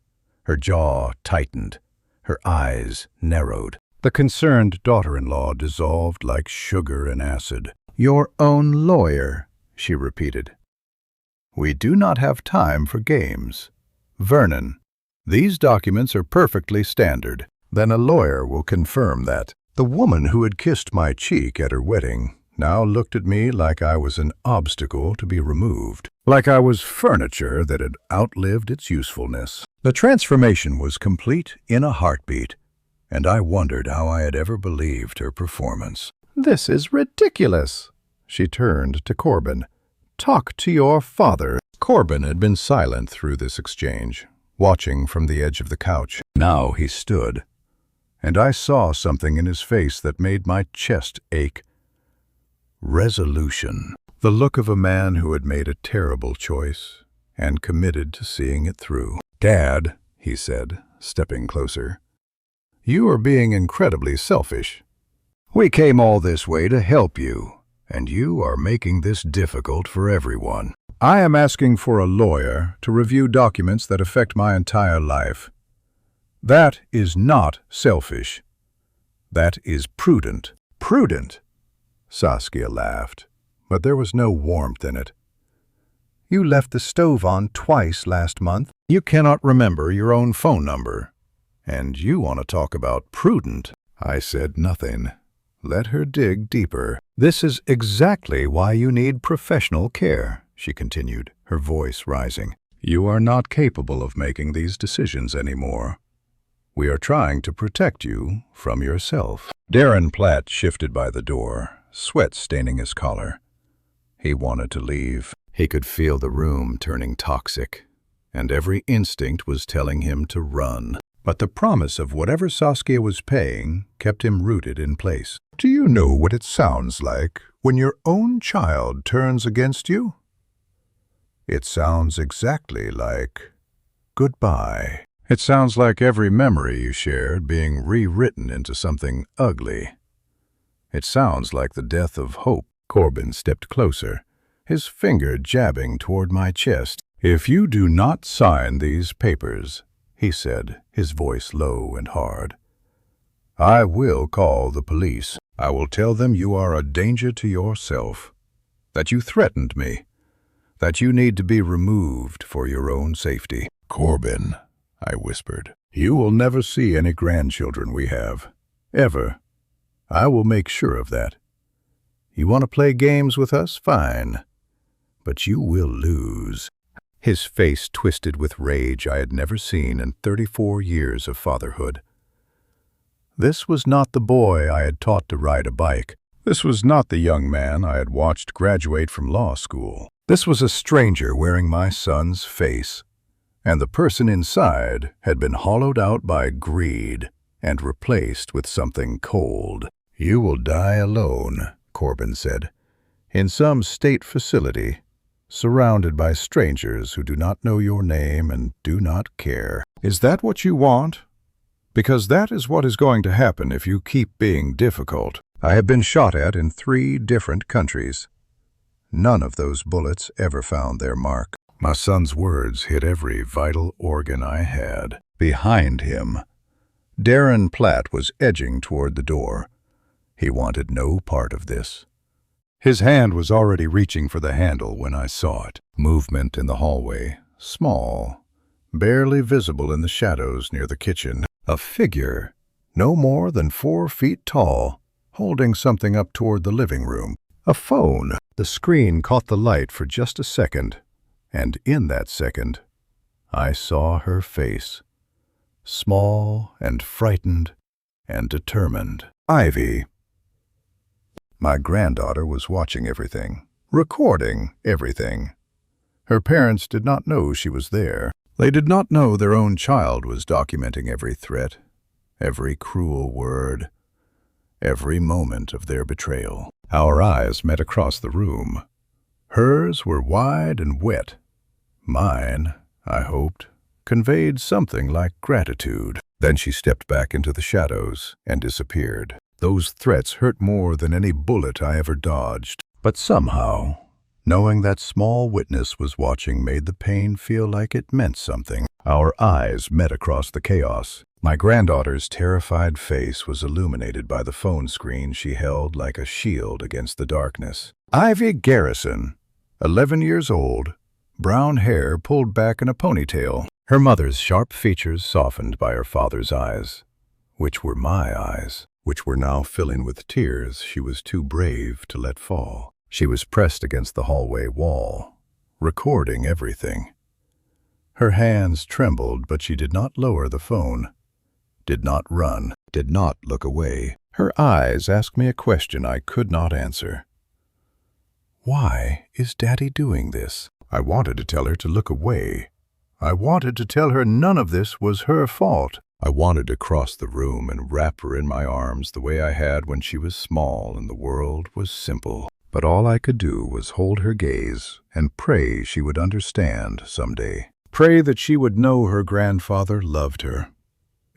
Her jaw tightened. Her eyes narrowed. The concerned daughter-in-law dissolved like sugar in acid. "Your own lawyer," she repeated. "We do not have time for games. Vernon, these documents are perfectly standard." Then a lawyer will confirm that. The woman who had kissed my cheek at her wedding now looked at me like I was an obstacle to be removed, like I was furniture that had outlived its usefulness. The transformation was complete in a heartbeat, and I wondered how I had ever believed her performance. "This is ridiculous." She turned to Corbin. "Talk to your father." Corbin had been silent through this exchange, watching from the edge of the couch. Now he stood, and I saw something in his face that made my chest ache. Resolution. The look of a man who had made a terrible choice and committed to seeing it through. "Dad," he said, stepping closer, "you are being incredibly selfish. We came all this way to help you, and you are making this difficult for everyone. I am asking for a lawyer to review documents that affect my entire life. That is not selfish. That is prudent." "Prudent?" Saskia laughed, but there was no warmth in it. "You left the stove on twice last month. You cannot remember your own phone number. And you want to talk about prudent?" I said nothing. Let her dig deeper. "This is exactly why you need professional care," she continued, her voice rising. "You are not capable of making these decisions anymore. We are trying to protect you from yourself." Darren Platt shifted by the door, sweat staining his collar. He wanted to leave. He could feel the room turning toxic, and every instinct was telling him to run. But the promise of whatever Saskia was paying kept him rooted in place. "Do you know what it sounds like when your own child turns against you? It sounds exactly like goodbye. It sounds like every memory you shared being rewritten into something ugly. It sounds like the death of hope." Corbin stepped closer, his finger jabbing toward my chest. "If you do not sign these papers," he said, his voice low and hard, "I will call the police. I will tell them you are a danger to yourself, that you threatened me, that you need to be removed for your own safety." "Corbin," I whispered, "you will never see any grandchildren we have. Ever. I will make sure of that. You want to play games with us? Fine. But you will lose." His face twisted with rage I had never seen in 34 years of fatherhood. This was not the boy I had taught to ride a bike. This was not the young man I had watched graduate from law school. This was a stranger wearing my son's face, and the person inside had been hollowed out by greed and replaced with something cold. "You will die alone," Corbin said, "in some state facility, surrounded by strangers who do not know your name and do not care. Is that what you want? Because that is what is going to happen if you keep being difficult." I have been shot at in 3 different countries. None of those bullets ever found their mark. My son's words hit every vital organ I had. Behind him, Darren Platt was edging toward the door. He wanted no part of this. His hand was already reaching for the handle when I saw it. Movement in the hallway, small, barely visible in the shadows near the kitchen. A figure, no more than 4 feet tall, holding something up toward the living room. A phone. The screen caught the light for just a second, and in that second, I saw her face. Small and frightened and determined. Ivy. My granddaughter was watching everything, recording everything. Her parents did not know she was there. They did not know their own child was documenting every threat, every cruel word, every moment of their betrayal. Our eyes met across the room. Hers were wide and wet. Mine, I hoped, conveyed something like gratitude. Then she stepped back into the shadows and disappeared. Those threats hurt more than any bullet I ever dodged. But somehow, knowing that small witness was watching made the pain feel like it meant something. Our eyes met across the chaos. My granddaughter's terrified face was illuminated by the phone screen she held like a shield against the darkness. Ivy Garrison, 11 years old, brown hair pulled back in a ponytail. Her mother's sharp features softened by her father's eyes, which were my eyes, which were now filling with tears she was too brave to let fall. She was pressed against the hallway wall, recording everything. Her hands trembled, but she did not lower the phone, did not run, did not look away. Her eyes asked me a question I could not answer. Why is Daddy doing this? I wanted to tell her to look away. I wanted to tell her none of this was her fault. I wanted to cross the room and wrap her in my arms the way I had when she was small and the world was simple. But all I could do was hold her gaze and pray she would understand someday. Pray that she would know her grandfather loved her,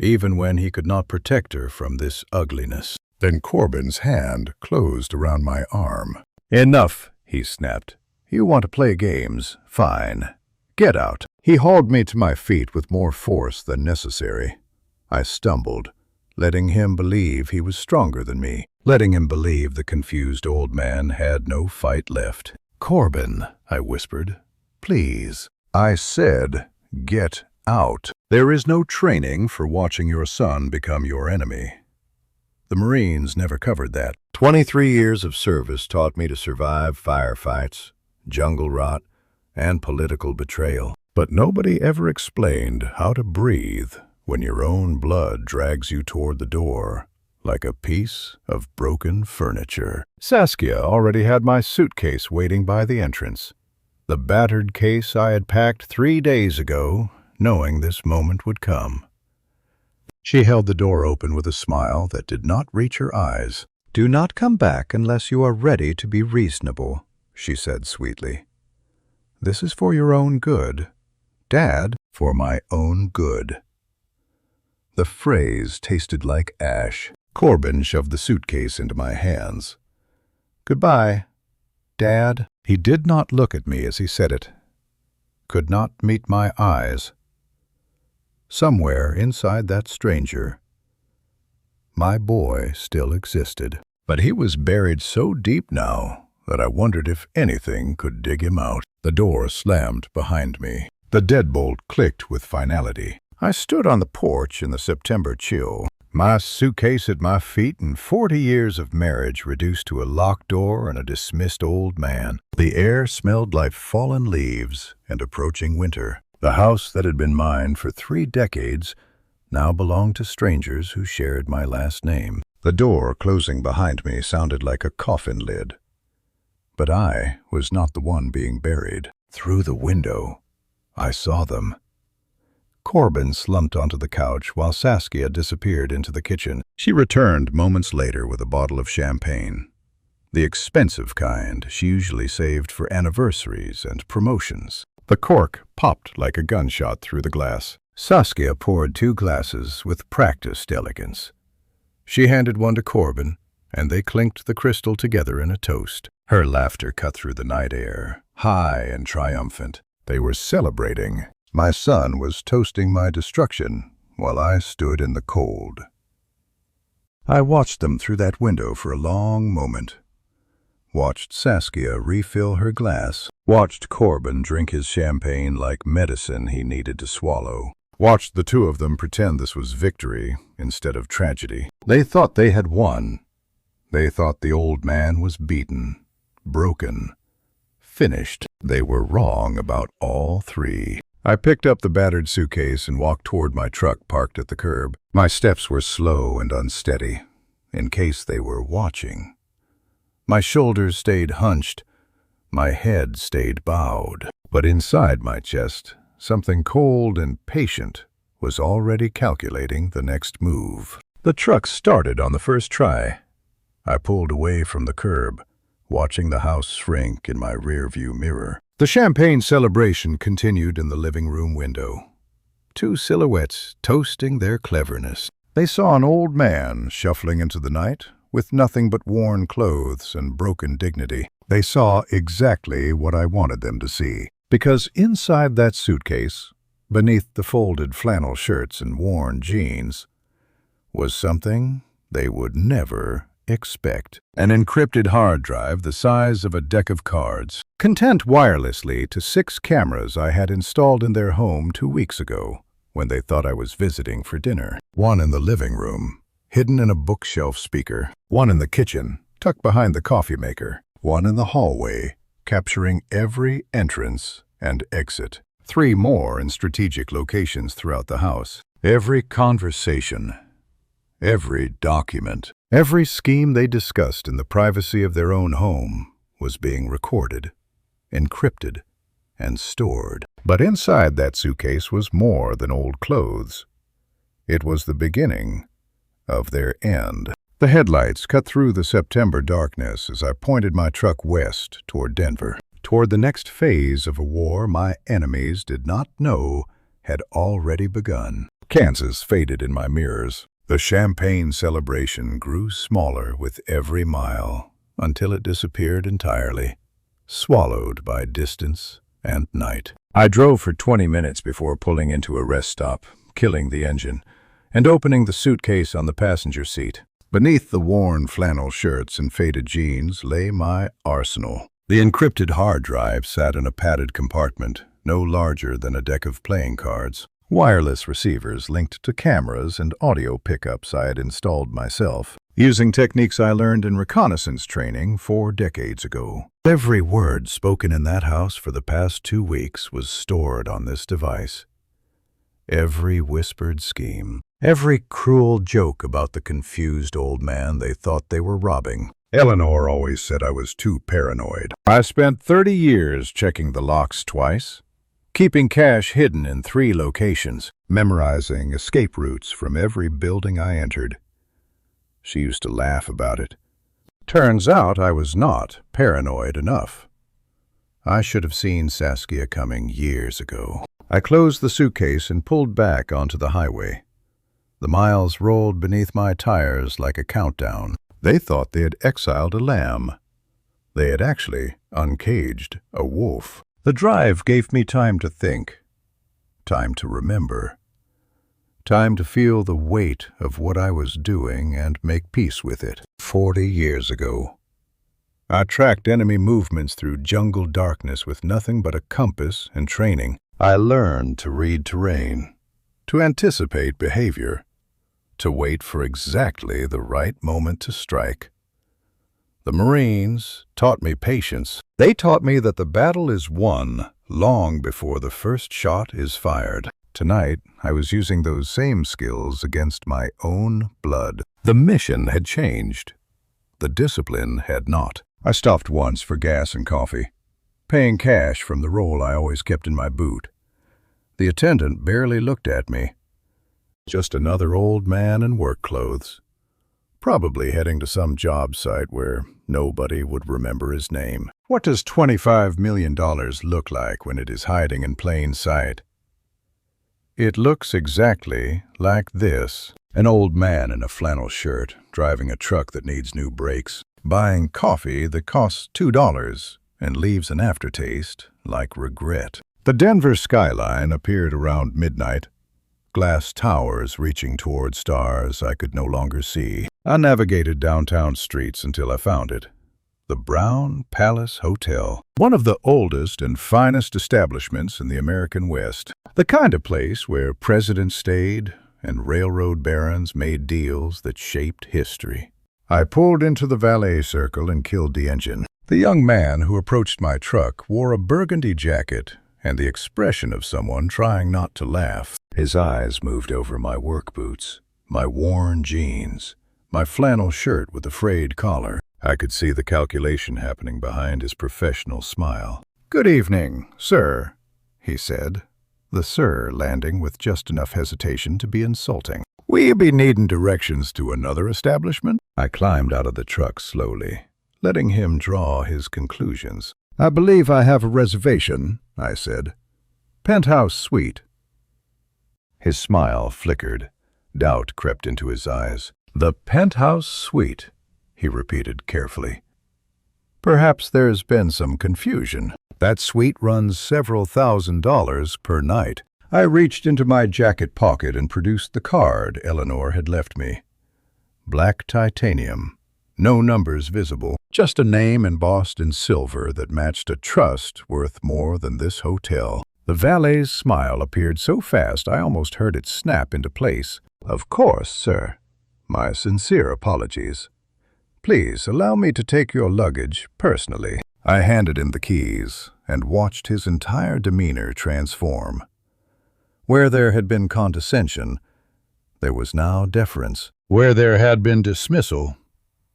even when he could not protect her from this ugliness. Then Corbin's hand closed around my arm. "Enough," he snapped. "You want to play games? Fine. Get out." He hauled me to my feet with more force than necessary. I stumbled, letting him believe he was stronger than me, letting him believe the confused old man had no fight left. "Corbin," I whispered, "please." I said, "Get out. There is no training for watching your son become your enemy." The Marines never covered that. 23 years of service taught me to survive firefights, jungle rot, and political betrayal. But nobody ever explained how to breathe when your own blood drags you toward the door like a piece of broken furniture. Saskia already had my suitcase waiting by the entrance, the battered case I had packed 3 days ago, knowing this moment would come. She held the door open with a smile that did not reach her eyes. "Do not come back unless you are ready to be reasonable," she said sweetly. "This is for your own good. Dad, for my own good." The phrase tasted like ash. Corbin shoved the suitcase into my hands. "Goodbye, Dad." He did not look at me as he said it, could not meet my eyes. Somewhere inside that stranger, my boy still existed. But he was buried so deep now that I wondered if anything could dig him out. The door slammed behind me. The deadbolt clicked with finality. I stood on the porch in the September chill, my suitcase at my feet and 40 years of marriage reduced to a locked door and a dismissed old man. The air smelled like fallen leaves and approaching winter. The house that had been mine for 3 decades now belonged to strangers who shared my last name. The door closing behind me sounded like a coffin lid. But I was not the one being buried. Through the window, I saw them. Corbin slumped onto the couch while Saskia disappeared into the kitchen. She returned moments later with a bottle of champagne, the expensive kind she usually saved for anniversaries and promotions. The cork popped like a gunshot through the glass. Saskia poured 2 glasses with practiced elegance. She handed one to Corbin, and they clinked the crystal together in a toast. Her laughter cut through the night air, high and triumphant. They were celebrating. My son was toasting my destruction while I stood in the cold. I watched them through that window for a long moment. Watched Saskia refill her glass. Watched Corbin drink his champagne like medicine he needed to swallow. Watched the 2 of them pretend this was victory instead of tragedy. They thought they had won. They thought the old man was beaten, broken, finished. They were wrong about all 3. I picked up the battered suitcase and walked toward my truck parked at the curb. My steps were slow and unsteady, in case they were watching. My shoulders stayed hunched. My head stayed bowed. But inside my chest, something cold and patient was already calculating the next move. The truck started on the first try. I pulled away from the curb, watching the house shrink in my rearview mirror. The champagne celebration continued in the living room window. 2 silhouettes toasting their cleverness. They saw an old man shuffling into the night with nothing but worn clothes and broken dignity. They saw exactly what I wanted them to see, because inside that suitcase Beneath the folded flannel shirts and worn jeans was something they would never expect. An encrypted hard drive the size of a deck of cards, content wirelessly to 6 cameras I had installed in their home 2 weeks ago when they thought I was visiting for dinner. One in the living room, hidden in a bookshelf speaker. One in the kitchen, tucked behind the coffee maker. One in the hallway, capturing every entrance and exit. 3 more in strategic locations throughout the house. Every conversation, every document, every scheme they discussed in the privacy of their own home was being recorded, encrypted, and stored. But inside that suitcase was more than old clothes. It was the beginning of their end. The headlights cut through the September darkness as I pointed my truck west toward Denver, toward the next phase of a war my enemies did not know had already begun. Kansas faded in my mirrors. The champagne celebration grew smaller with every mile until it disappeared entirely, swallowed by distance and night. I drove for 20 minutes before pulling into a rest stop, killing the engine, and opening the suitcase on the passenger seat. Beneath the worn flannel shirts and faded jeans lay my arsenal. The encrypted hard drive sat in a padded compartment, no larger than a deck of playing cards. Wireless receivers linked to cameras and audio pickups I had installed myself, using techniques I learned in reconnaissance training 4 decades ago. Every word spoken in that house for the past 2 weeks was stored on this device. Every whispered scheme, every cruel joke about the confused old man they thought they were robbing. Eleanor always said I was too paranoid. I spent 30 years checking the locks twice, keeping cash hidden in 3 locations, memorizing escape routes from every building I entered. She used to laugh about it. Turns out I was not paranoid enough. I should have seen Saskia coming years ago. I closed the suitcase and pulled back onto the highway. The miles rolled beneath my tires like a countdown. They thought they had exiled a lamb. They had actually uncaged a wolf. The drive gave me time to think, time to remember, time to feel the weight of what I was doing and make peace with it. 40 years ago, I tracked enemy movements through jungle darkness with nothing but a compass and training. I learned to read terrain, to anticipate behavior, to wait for exactly the right moment to strike. The Marines taught me patience. They taught me that the battle is won long before the first shot is fired. Tonight, I was using those same skills against my own blood. The mission had changed. The discipline had not. I stopped once for gas and coffee, paying cash from the roll I always kept in my boot. The attendant barely looked at me. Just another old man in work clothes, probably heading to some job site where nobody would remember his name. What does $25 million look like when it is hiding in plain sight? It looks exactly like this. An old man in a flannel shirt, driving a truck that needs new brakes, buying coffee that costs $2 and leaves an aftertaste like regret. The Denver skyline appeared around midnight, glass towers reaching toward stars I could no longer see. I navigated downtown streets until I found it. The Brown Palace Hotel, one of the oldest and finest establishments in the American West. The kind of place where presidents stayed and railroad barons made deals that shaped history. I pulled into the valet circle and killed the engine. The young man who approached my truck wore a burgundy jacket and the expression of someone trying not to laugh. His eyes moved over my work boots, my worn jeans, my flannel shirt with a frayed collar. I could see the calculation happening behind his professional smile. "Good evening, sir," he said, the sir landing with just enough hesitation to be insulting. "Will you be needing directions to another establishment?" I climbed out of the truck slowly, letting him draw his conclusions. "I believe I have a reservation," I said. "Penthouse suite." His smile flickered. Doubt crept into his eyes. "The penthouse suite," he repeated carefully. "Perhaps there's been some confusion. That suite runs several $1,000s per night." I reached into my jacket pocket and produced the card Eleanor had left me. Black titanium. No numbers visible, just a name embossed in silver that matched a trust worth more than this hotel. The valet's smile appeared so fast I almost heard it snap into place. "Of course, sir. My sincere apologies. Please allow me to take your luggage personally." I handed him the keys and watched his entire demeanor transform. Where there had been condescension, there was now deference. Where there had been dismissal,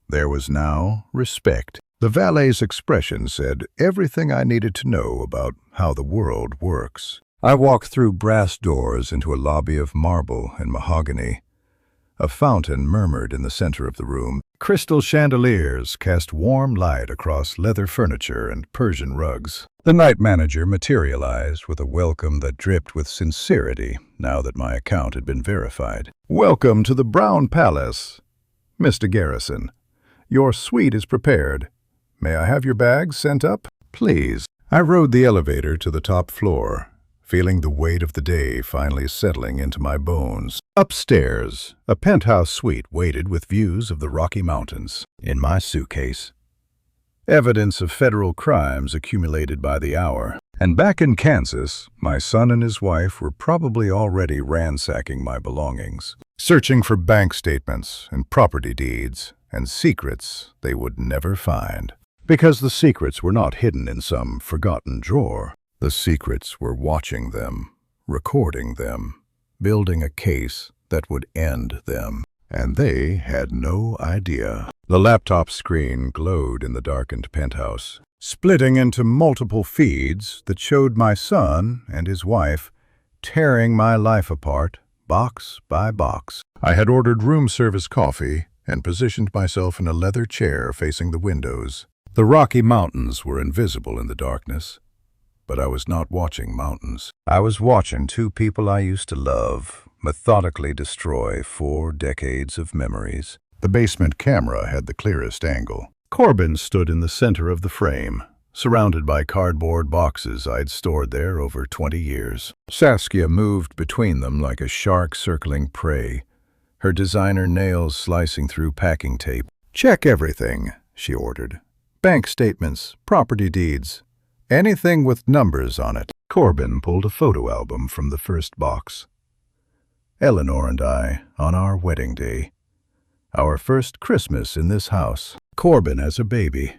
there was now respect. The valet's expression said everything I needed to know about how the world works. I walked through brass doors into a lobby of marble and mahogany. A fountain murmured in the center of the room. Crystal chandeliers cast warm light across leather furniture and Persian rugs. The night manager materialized with a welcome that dripped with sincerity now that my account had been verified. "Welcome to the Brown Palace, Mr. Garrison. Your suite is prepared. May I have your bags sent up?" "Please." I rode the elevator to the top floor, feeling the weight of the day finally settling into my bones. Upstairs, a penthouse suite waited with views of the Rocky Mountains. In my suitcase, evidence of federal crimes accumulated by the hour. And back in Kansas, my son and his wife were probably already ransacking my belongings, searching for bank statements and property deeds and secrets they would never find. Because the secrets were not hidden in some forgotten drawer. The secrets were watching them, recording them, building a case that would end them. And they had no idea. The laptop screen glowed in the darkened penthouse, splitting into multiple feeds that showed my son and his wife tearing my life apart, box by box. I had ordered room service coffee and positioned myself in a leather chair facing the windows. The Rocky Mountains were invisible in the darkness. But I was not watching mountains. I was watching two people I used to love methodically destroy 4 decades of memories. The basement camera had the clearest angle. Corbin stood in the center of the frame, surrounded by cardboard boxes I'd stored there over 20 years. Saskia moved between them like a shark circling prey, her designer nails slicing through packing tape. "Check everything," she ordered. "Bank statements, property deeds, anything with numbers on it." Corbin pulled a photo album from the first box. Eleanor and I, on our wedding day. Our first Christmas in this house. Corbin as a baby,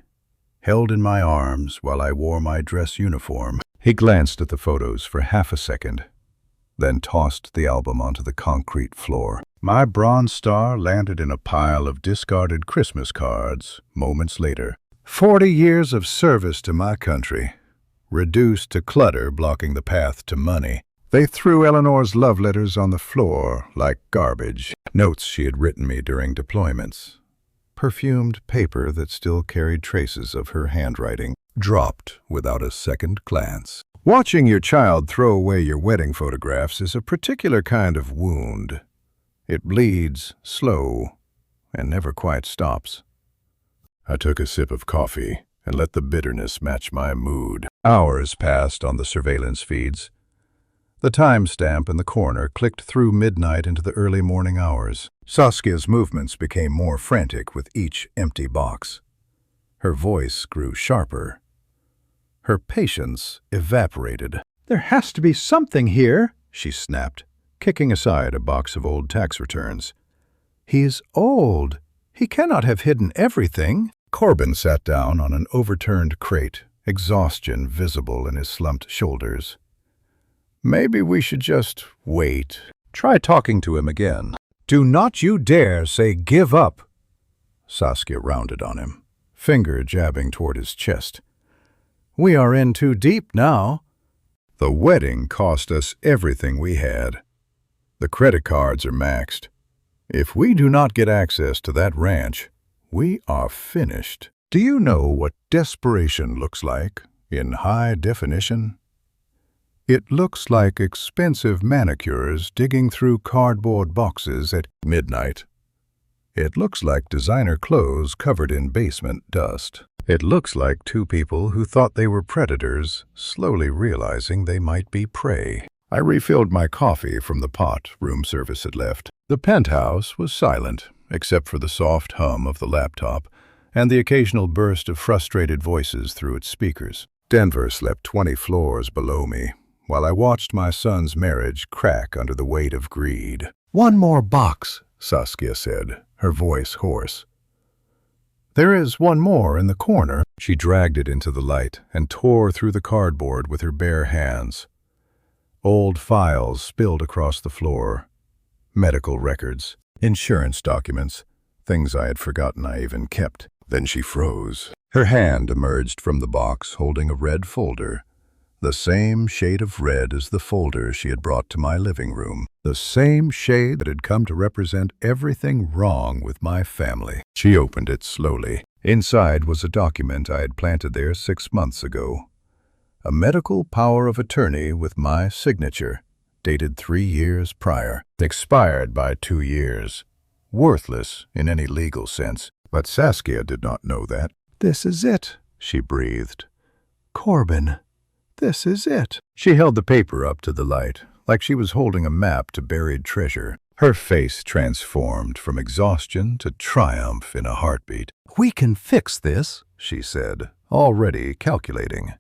held in my arms while I wore my dress uniform. He glanced at the photos for half a second, then tossed the album onto the concrete floor. My Bronze Star landed in a pile of discarded Christmas cards moments later. 40 years of service to my country, reduced to clutter blocking the path to money. They threw Eleanor's love letters on the floor like garbage, notes she had written me during deployments. Perfumed paper that still carried traces of her handwriting, dropped without a second glance. Watching your child throw away your wedding photographs is a particular kind of wound. It bleeds slow and never quite stops. I took a sip of coffee and let the bitterness match my mood. Hours passed on the surveillance feeds. The timestamp in the corner clicked through midnight into the early morning hours. Saskia's movements became more frantic with each empty box. Her voice grew sharper. Her patience evaporated. "There has to be something here," she snapped, kicking aside a box of old tax returns. "He's old. He cannot have hidden everything." Corbin sat down on an overturned crate, exhaustion visible in his slumped shoulders. "Maybe we should just wait. Try talking to him again." "Do not you dare say give up," Saskia rounded on him, finger jabbing toward his chest. "We are in too deep now." "The wedding cost us everything we had. The credit cards are maxed. If we do not get access to that ranch, we are finished. Do you know what desperation looks like in high definition? It looks like expensive manicures digging through cardboard boxes at midnight. It looks like designer clothes covered in basement dust. It looks like two people who thought they were predators slowly realizing they might be prey. I refilled my coffee from the pot room service had left. The penthouse was silent, except for the soft hum of the laptop and the occasional burst of frustrated voices through its speakers. Denver slept 20 floors below me, while I watched my son's marriage crack under the weight of greed. "One more box," Saskia said, her voice hoarse. "There is one more in the corner." She dragged it into the light and tore through the cardboard with her bare hands. Old files spilled across the floor. Medical records, insurance documents, things I had forgotten I even kept. Then she froze. Her hand emerged from the box holding a red folder, the same shade of red as the folder she had brought to my living room, the same shade that had come to represent everything wrong with my family. She opened it slowly. Inside was a document I had planted there 6 months ago. A medical power of attorney with my signature, dated 3 years prior, expired by 2 years, worthless in any legal sense. But Saskia did not know that. "This is it," she breathed. "Corbin, this is it." She held the paper up to the light, like she was holding a map to buried treasure. Her face transformed from exhaustion to triumph in a heartbeat. "We can fix this," she said, already calculating.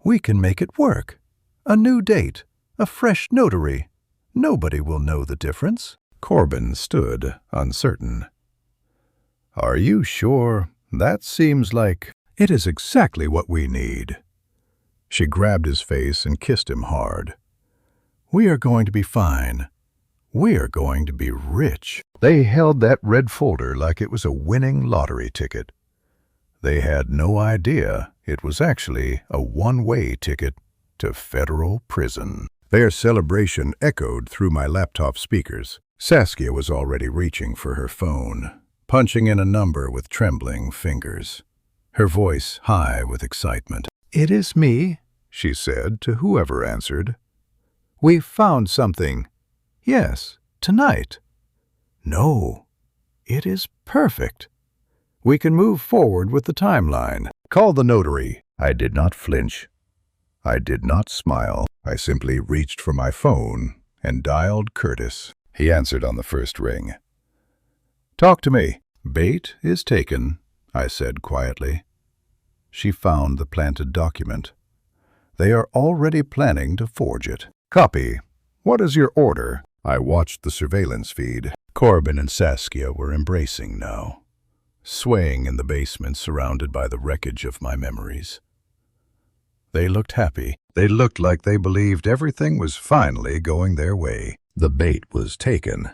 "We can make it work. A new date, a fresh notary. Nobody will know the difference." Corbin stood, uncertain. "Are you sure? That seems like—" "It is exactly what we need." She grabbed his face and kissed him hard. "We are going to be fine. We are going to be rich." They held that red folder like it was a winning lottery ticket. They had no idea it was actually a one-way ticket to federal prison. Their celebration echoed through my laptop speakers. Saskia was already reaching for her phone, punching in a number with trembling fingers, her voice high with excitement. "It is me," she said to whoever answered. "We've found something. Yes, tonight." "No, it is perfect. We can move forward with the timeline. Call the notary." I did not flinch. I did not smile. I simply reached for my phone and dialed Curtis. He answered on the first ring. "Talk to me." "Bait is taken," I said quietly. She found the planted document. "They are already planning to forge it." "Copy. What is your order?" I watched the surveillance feed. Corbin and Saskia were embracing now, swaying in the basement surrounded by the wreckage of my memories. They looked happy. They looked like they believed everything was finally going their way. The bait was taken.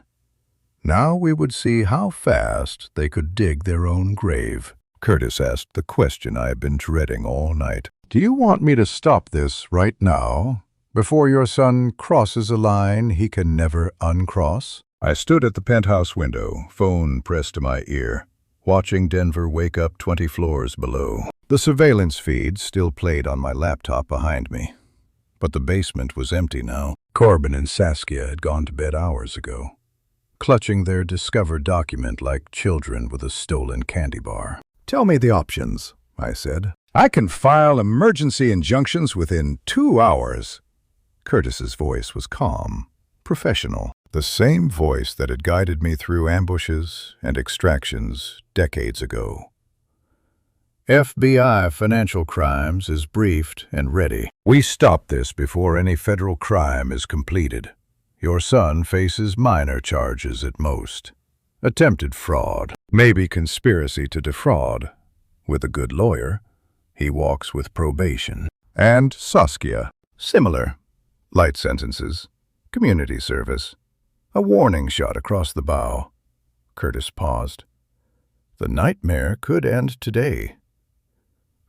Now we would see how fast they could dig their own grave. Curtis asked the question I had been dreading all night. "Do you want me to stop this right now, before your son crosses a line he can never uncross?" I stood at the penthouse window, phone pressed to my ear, watching Denver wake up 20 floors below. The surveillance feed still played on my laptop behind me, but the basement was empty now. Corbin and Saskia had gone to bed hours ago, clutching their discovered document like children with a stolen candy bar. "Tell me the options," I said. "I can file emergency injunctions within 2 hours. Curtis's voice was calm, professional, the same voice that had guided me through ambushes and extractions decades ago. "FBI Financial Crimes is briefed and ready. We stop this before any federal crime is completed. Your son faces minor charges at most. Attempted fraud, maybe conspiracy to defraud. With a good lawyer, he walks with probation." And Saskia, similar. Light sentences, community service, a warning shot across the bow. Curtis paused. The nightmare could end today.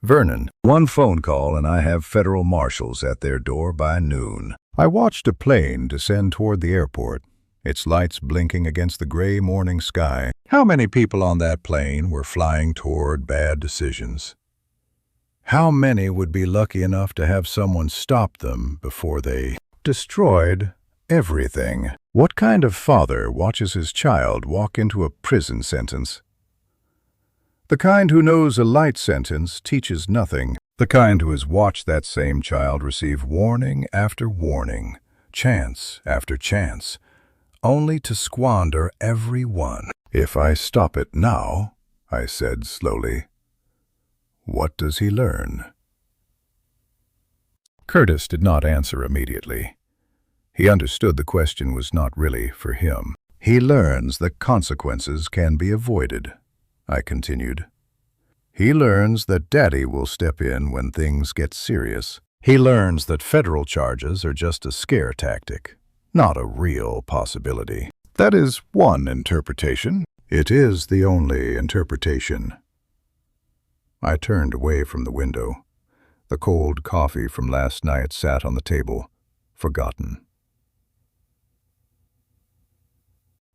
"Vernon, one phone call and I have federal marshals at their door by noon." I watched a plane descend toward the airport, its lights blinking against the gray morning sky. How many people on that plane were flying toward bad decisions? How many would be lucky enough to have someone stop them before they destroyed everything? What kind of father watches his child walk into a prison sentence? The kind who knows a light sentence teaches nothing. The kind who has watched that same child receive warning after warning, chance after chance, only to squander every one. "If I stop it now," I said slowly, "what does he learn?" Curtis did not answer immediately. He understood the question was not really for him. "He learns that consequences can be avoided," I continued. "He learns that Daddy will step in when things get serious. He learns that federal charges are just a scare tactic, not a real possibility." "That is one interpretation." "It is the only interpretation." I turned away from the window. The cold coffee from last night sat on the table, forgotten.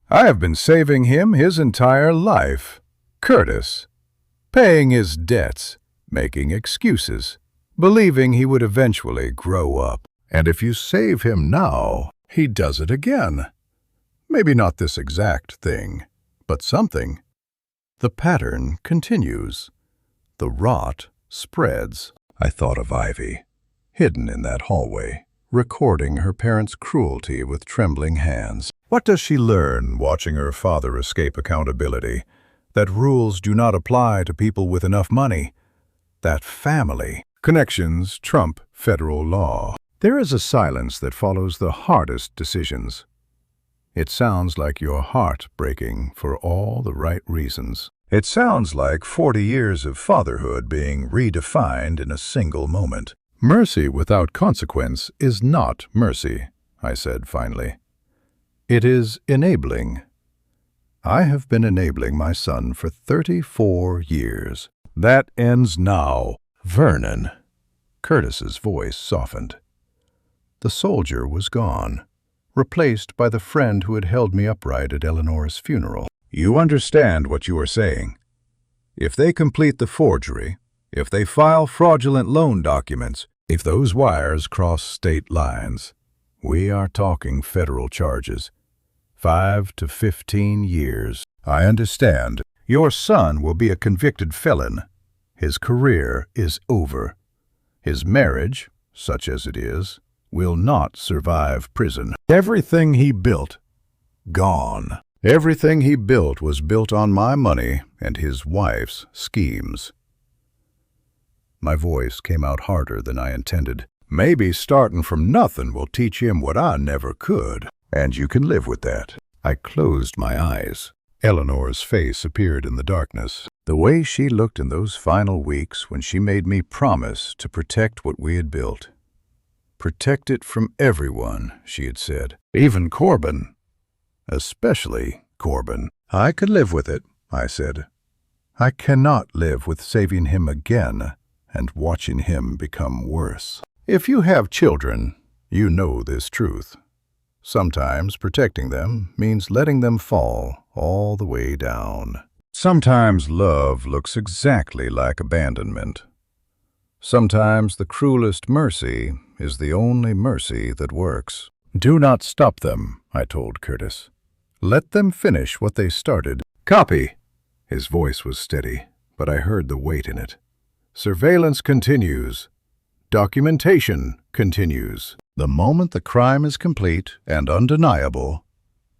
"I have been saving him his entire life. Curtis. Paying his debts, making excuses, believing he would eventually grow up. And if you save him now, he does it again. Maybe not this exact thing, but something. The pattern continues. The rot spreads." I thought of Ivy, hidden in that hallway, recording her parents' cruelty with trembling hands. What does she learn watching her father escape accountability? That rules do not apply to people with enough money. That family connections trump federal law. There is a silence that follows the hardest decisions. It sounds like your heart breaking for all the right reasons. It sounds like 40 years of fatherhood being redefined in a single moment. "Mercy without consequence is not mercy," I said finally. "It is enabling. I have been enabling my son for 34 years. That ends now, Vernon." Curtis's voice softened. The soldier was gone, replaced by the friend who had held me upright at Eleanor's funeral. "You understand what you are saying. If they complete the forgery, if they file fraudulent loan documents, if those wires cross state lines, we are talking federal charges. 5 to 15 years. I understand. Your son will be a convicted felon. His career is over. His marriage, such as it is, will not survive prison. Everything he built, gone. Everything he built was built on my money and his wife's schemes." My voice came out harder than I intended. "Maybe starting from nothing will teach him what I never could, and you can live with that." I closed my eyes. Eleanor's face appeared in the darkness. The way she looked in those final weeks when she made me promise to protect what we had built. "Protect it from everyone," she had said. "Even Corbin. Especially Corbin." "I could live with it," I said. "I cannot live with saving him again and watching him become worse." If you have children, you know this truth. Sometimes protecting them means letting them fall all the way down. Sometimes love looks exactly like abandonment. Sometimes the cruelest mercy is the only mercy that works. "Do not stop them," I told Curtis. "Let them finish what they started." "Copy." His voice was steady, but I heard the weight in it. "Surveillance continues. Documentation continues. The moment the crime is complete and undeniable,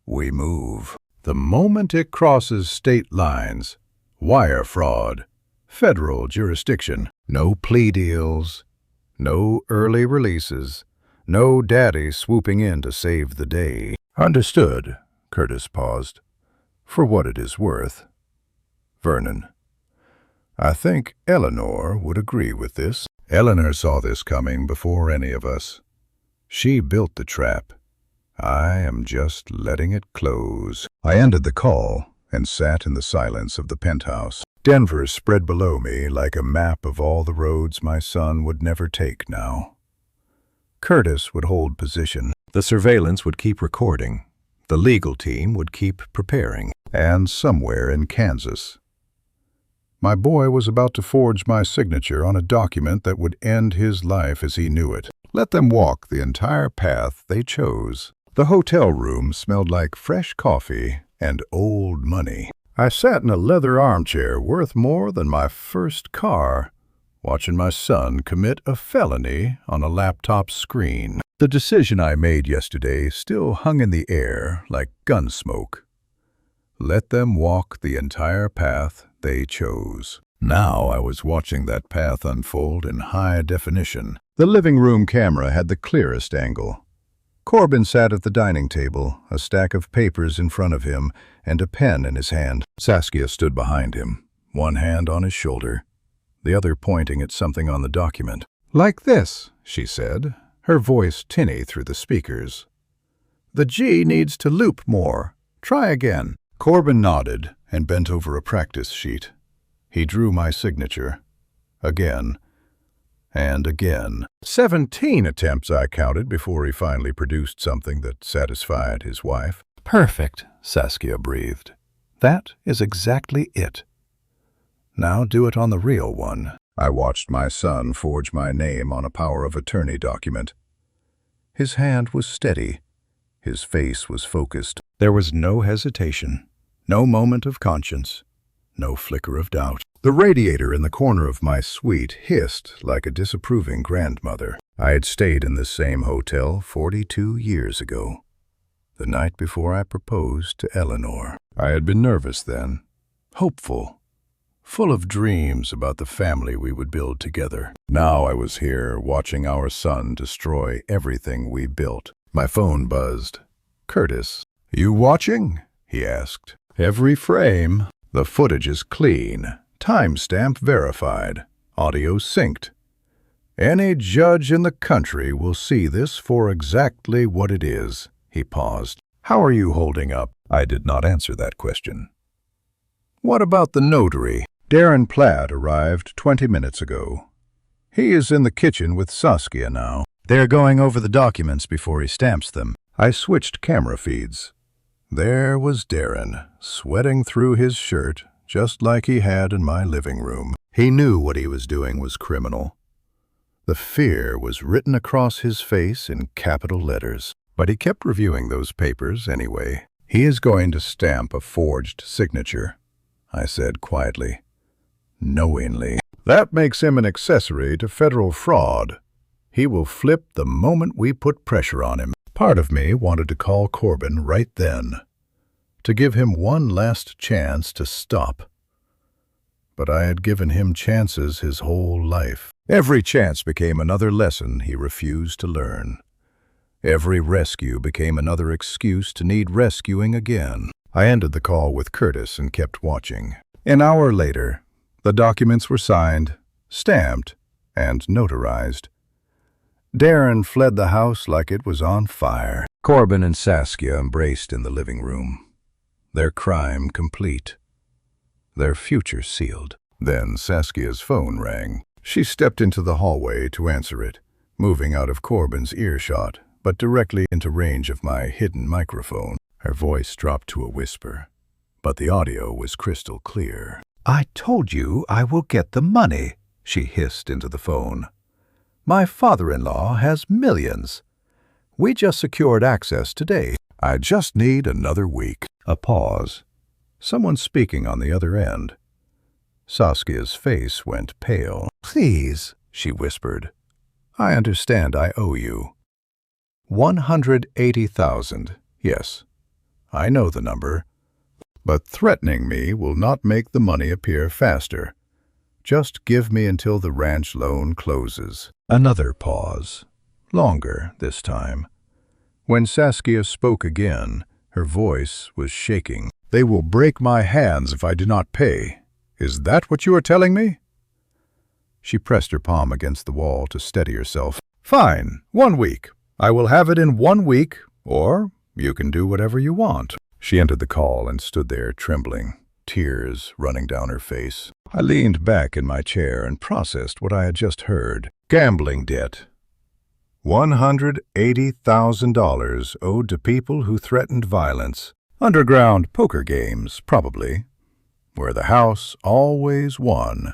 we move. The moment it crosses state lines, wire fraud, federal jurisdiction, no plea deals, no early releases, no daddy swooping in to save the day." "Understood." Curtis paused. "For what it is worth, Vernon, I think Eleanor would agree with this." Eleanor saw this coming before any of us. She built the trap. I am just letting it close. I ended the call and sat in the silence of the penthouse. Denver spread below me like a map of all the roads my son would never take now. Curtis would hold position. The surveillance would keep recording. The legal team would keep preparing. And somewhere in Kansas, my boy was about to forge my signature on a document that would end his life as he knew it. Let them walk the entire path they chose. The hotel room smelled like fresh coffee and old money. I sat in a leather armchair worth more than my first car, watching my son commit a felony on a laptop screen. The decision I made yesterday still hung in the air like gun smoke. Let them walk the entire path they chose. Now I was watching that path unfold in high definition. The living room camera had the clearest angle. Corbin sat at the dining table, a stack of papers in front of him and a pen in his hand. Saskia stood behind him, one hand on his shoulder, the other pointing at something on the document. "Like this," she said, her voice tinny through the speakers. "The G needs to loop more. Try again." Corbin nodded and bent over a practice sheet. He drew my signature. Again. And again. 17 attempts I counted before he finally produced something that satisfied his wife. "Perfect," Saskia breathed. "That is exactly it. Now do it on the real one." I watched my son forge my name on a power of attorney document. His hand was steady. His face was focused. There was no hesitation, no moment of conscience, no flicker of doubt. The radiator in the corner of my suite hissed like a disapproving grandmother. I had stayed in this same hotel 42 years ago, the night before I proposed to Eleanor. I had been nervous then, hopeful, full of dreams about the family we would build together. Now I was here, watching our son destroy everything we built. My phone buzzed. "Curtis, you watching?" he asked. "Every frame. The footage is clean. Timestamp verified. Audio synced. Any judge in the country will see this for exactly what it is." He paused. "How are you holding up?" I did not answer that question. "What about the notary?" Darren Platt arrived 20 minutes ago. He is in the kitchen with Saskia now. They're going over the documents before he stamps them. I switched camera feeds. There was Darren, sweating through his shirt, just like he had in my living room. He knew what he was doing was criminal. The fear was written across his face in capital letters. But he kept reviewing those papers anyway. "He is going to stamp a forged signature," I said quietly, knowingly. "That makes him an accessory to federal fraud. He will flip the moment we put pressure on him." Part of me wanted to call Corbin right then, to give him one last chance to stop. But I had given him chances his whole life. Every chance became another lesson he refused to learn. Every rescue became another excuse to need rescuing again. I ended the call with Curtis and kept watching. An hour later, the documents were signed, stamped, and notarized. Darren fled the house like it was on fire. Corbin and Saskia embraced in the living room. Their crime complete. Their future sealed. Then Saskia's phone rang. She stepped into the hallway to answer it, moving out of Corbin's earshot, but directly into range of my hidden microphone. Her voice dropped to a whisper, but the audio was crystal clear. "I told you I will get the money," she hissed into the phone. "My father-in-law has millions. We just secured access today. I just need another week." A pause. Someone speaking on the other end. Saskia's face went pale. "Please," she whispered. "I understand I owe you." 180,000. Yes, I know the number. But threatening me will not make the money appear faster. Just give me until the ranch loan closes. Another pause. Longer this time. When Saskia spoke again, her voice was shaking. "They will break my hands if I do not pay. Is that what you are telling me?" She pressed her palm against the wall to steady herself. "Fine, 1 week. I will have it in 1 week, or you can do whatever you want." She ended the call and stood there trembling, tears running down her face. I leaned back in my chair and processed what I had just heard. Gambling debt. $180,000 owed to people who threatened violence. Underground poker games, probably, where the house always won,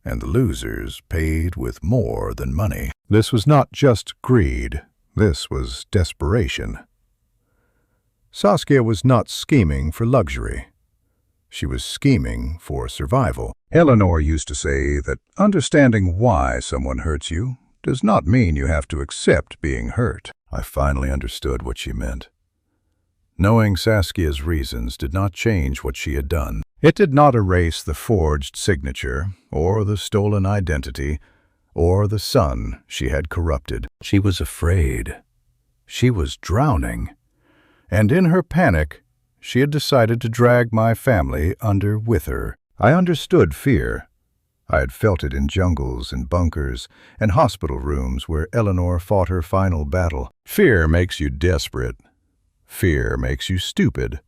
and the losers paid with more than money. This was not just greed. This was desperation. Saskia was not scheming for luxury. She was scheming for survival. Eleanor used to say that understanding why someone hurts you does not mean you have to accept being hurt. I finally understood what she meant. Knowing Saskia's reasons did not change what she had done. It did not erase the forged signature, or the stolen identity, or the son she had corrupted. She was afraid. She was drowning. And in her panic, she had decided to drag my family under with her. I understood fear. I had felt it in jungles and bunkers and hospital rooms where Eleanor fought her final battle. Fear makes you desperate. Fear makes you stupid.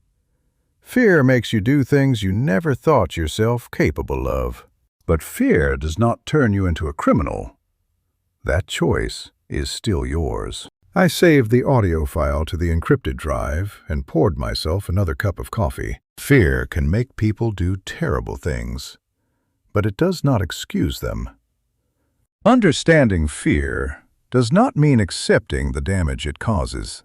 Fear makes you do things you never thought yourself capable of. But fear does not turn you into a criminal. That choice is still yours. I saved the audio file to the encrypted drive and poured myself another cup of coffee. Fear can make people do terrible things, but it does not excuse them. Understanding fear does not mean accepting the damage it causes.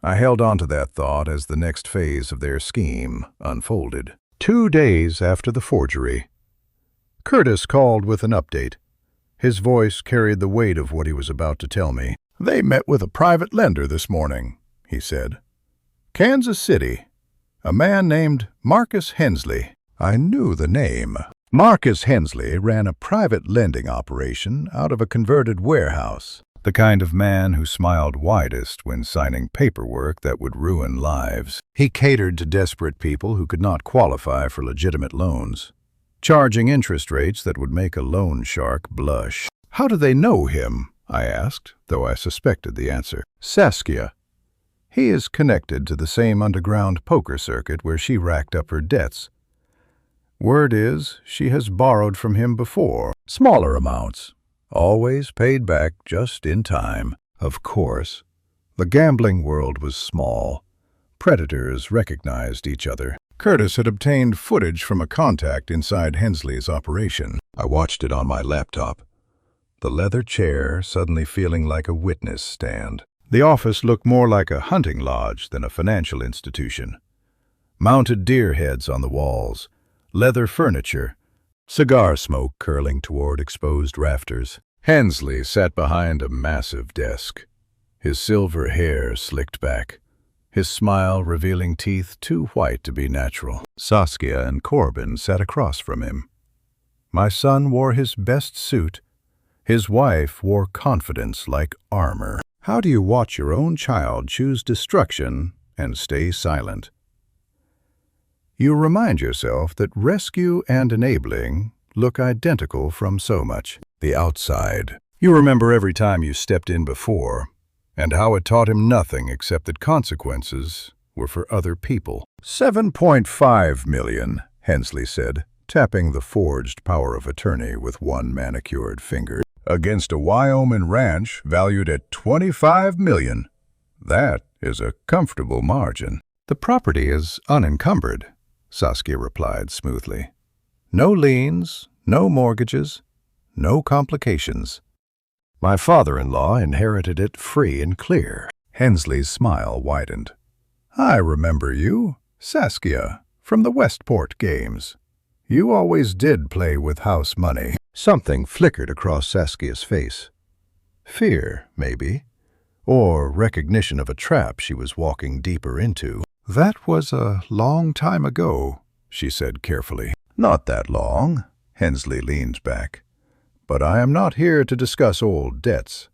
I held on to that thought as the next phase of their scheme unfolded. 2 days after the forgery, Curtis called with an update. His voice carried the weight of what he was about to tell me. "They met with a private lender this morning," he said. "Kansas City. A man named Marcus Hensley." I knew the name. Marcus Hensley ran a private lending operation out of a converted warehouse. The kind of man who smiled widest when signing paperwork that would ruin lives. He catered to desperate people who could not qualify for legitimate loans, charging interest rates that would make a loan shark blush. "How do they know him?" I asked, though I suspected the answer. "Saskia. He is connected to the same underground poker circuit where she racked up her debts. Word is she has borrowed from him before, smaller amounts, always paid back just in time." Of course, the gambling world was small. Predators recognized each other. Curtis had obtained footage from a contact inside Hensley's operation. I watched it on my laptop, the leather chair suddenly feeling like a witness stand. The office looked more like a hunting lodge than a financial institution. Mounted deer heads on the walls, leather furniture, cigar smoke curling toward exposed rafters. Hensley sat behind a massive desk, his silver hair slicked back, his smile revealing teeth too white to be natural. Saskia and Corbin sat across from him. My son wore his best suit. His wife wore confidence like armor. How do you watch your own child choose destruction and stay silent? You remind yourself that rescue and enabling look identical from so much. The outside. You remember every time you stepped in before, and how it taught him nothing except that consequences were for other people. $7.5 million, Hensley said, tapping the forged power of attorney with one manicured finger. Against a Wyoming ranch valued at $25 million. That is a comfortable margin. The property is unencumbered, Saskia replied smoothly. No liens, no mortgages, no complications. My father-in-law inherited it free and clear. Hensley's smile widened. I remember you, Saskia, from the Westport games. You always did play with house money. Something flickered across Saskia's face. Fear, maybe, or recognition of a trap she was walking deeper into. That was a long time ago, she said carefully. Not that long, Hensley leaned back. But I am not here to discuss old debts.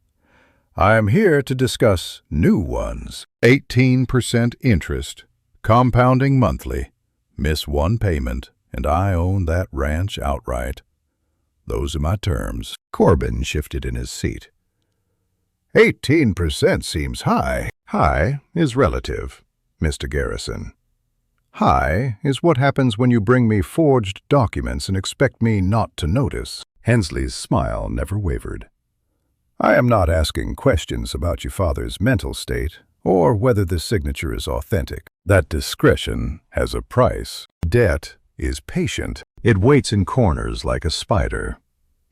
I am here to discuss new ones. 18% interest, compounding monthly. Miss one payment, and I own that ranch outright. Those are my terms. Corbin shifted in his seat. 18% seems high. High is relative, Mr. Garrison. High is what happens when you bring me forged documents and expect me not to notice. Hensley's smile never wavered. I am not asking questions about your father's mental state or whether the signature is authentic. That discretion has a price. Debt is patient. It waits in corners like a spider,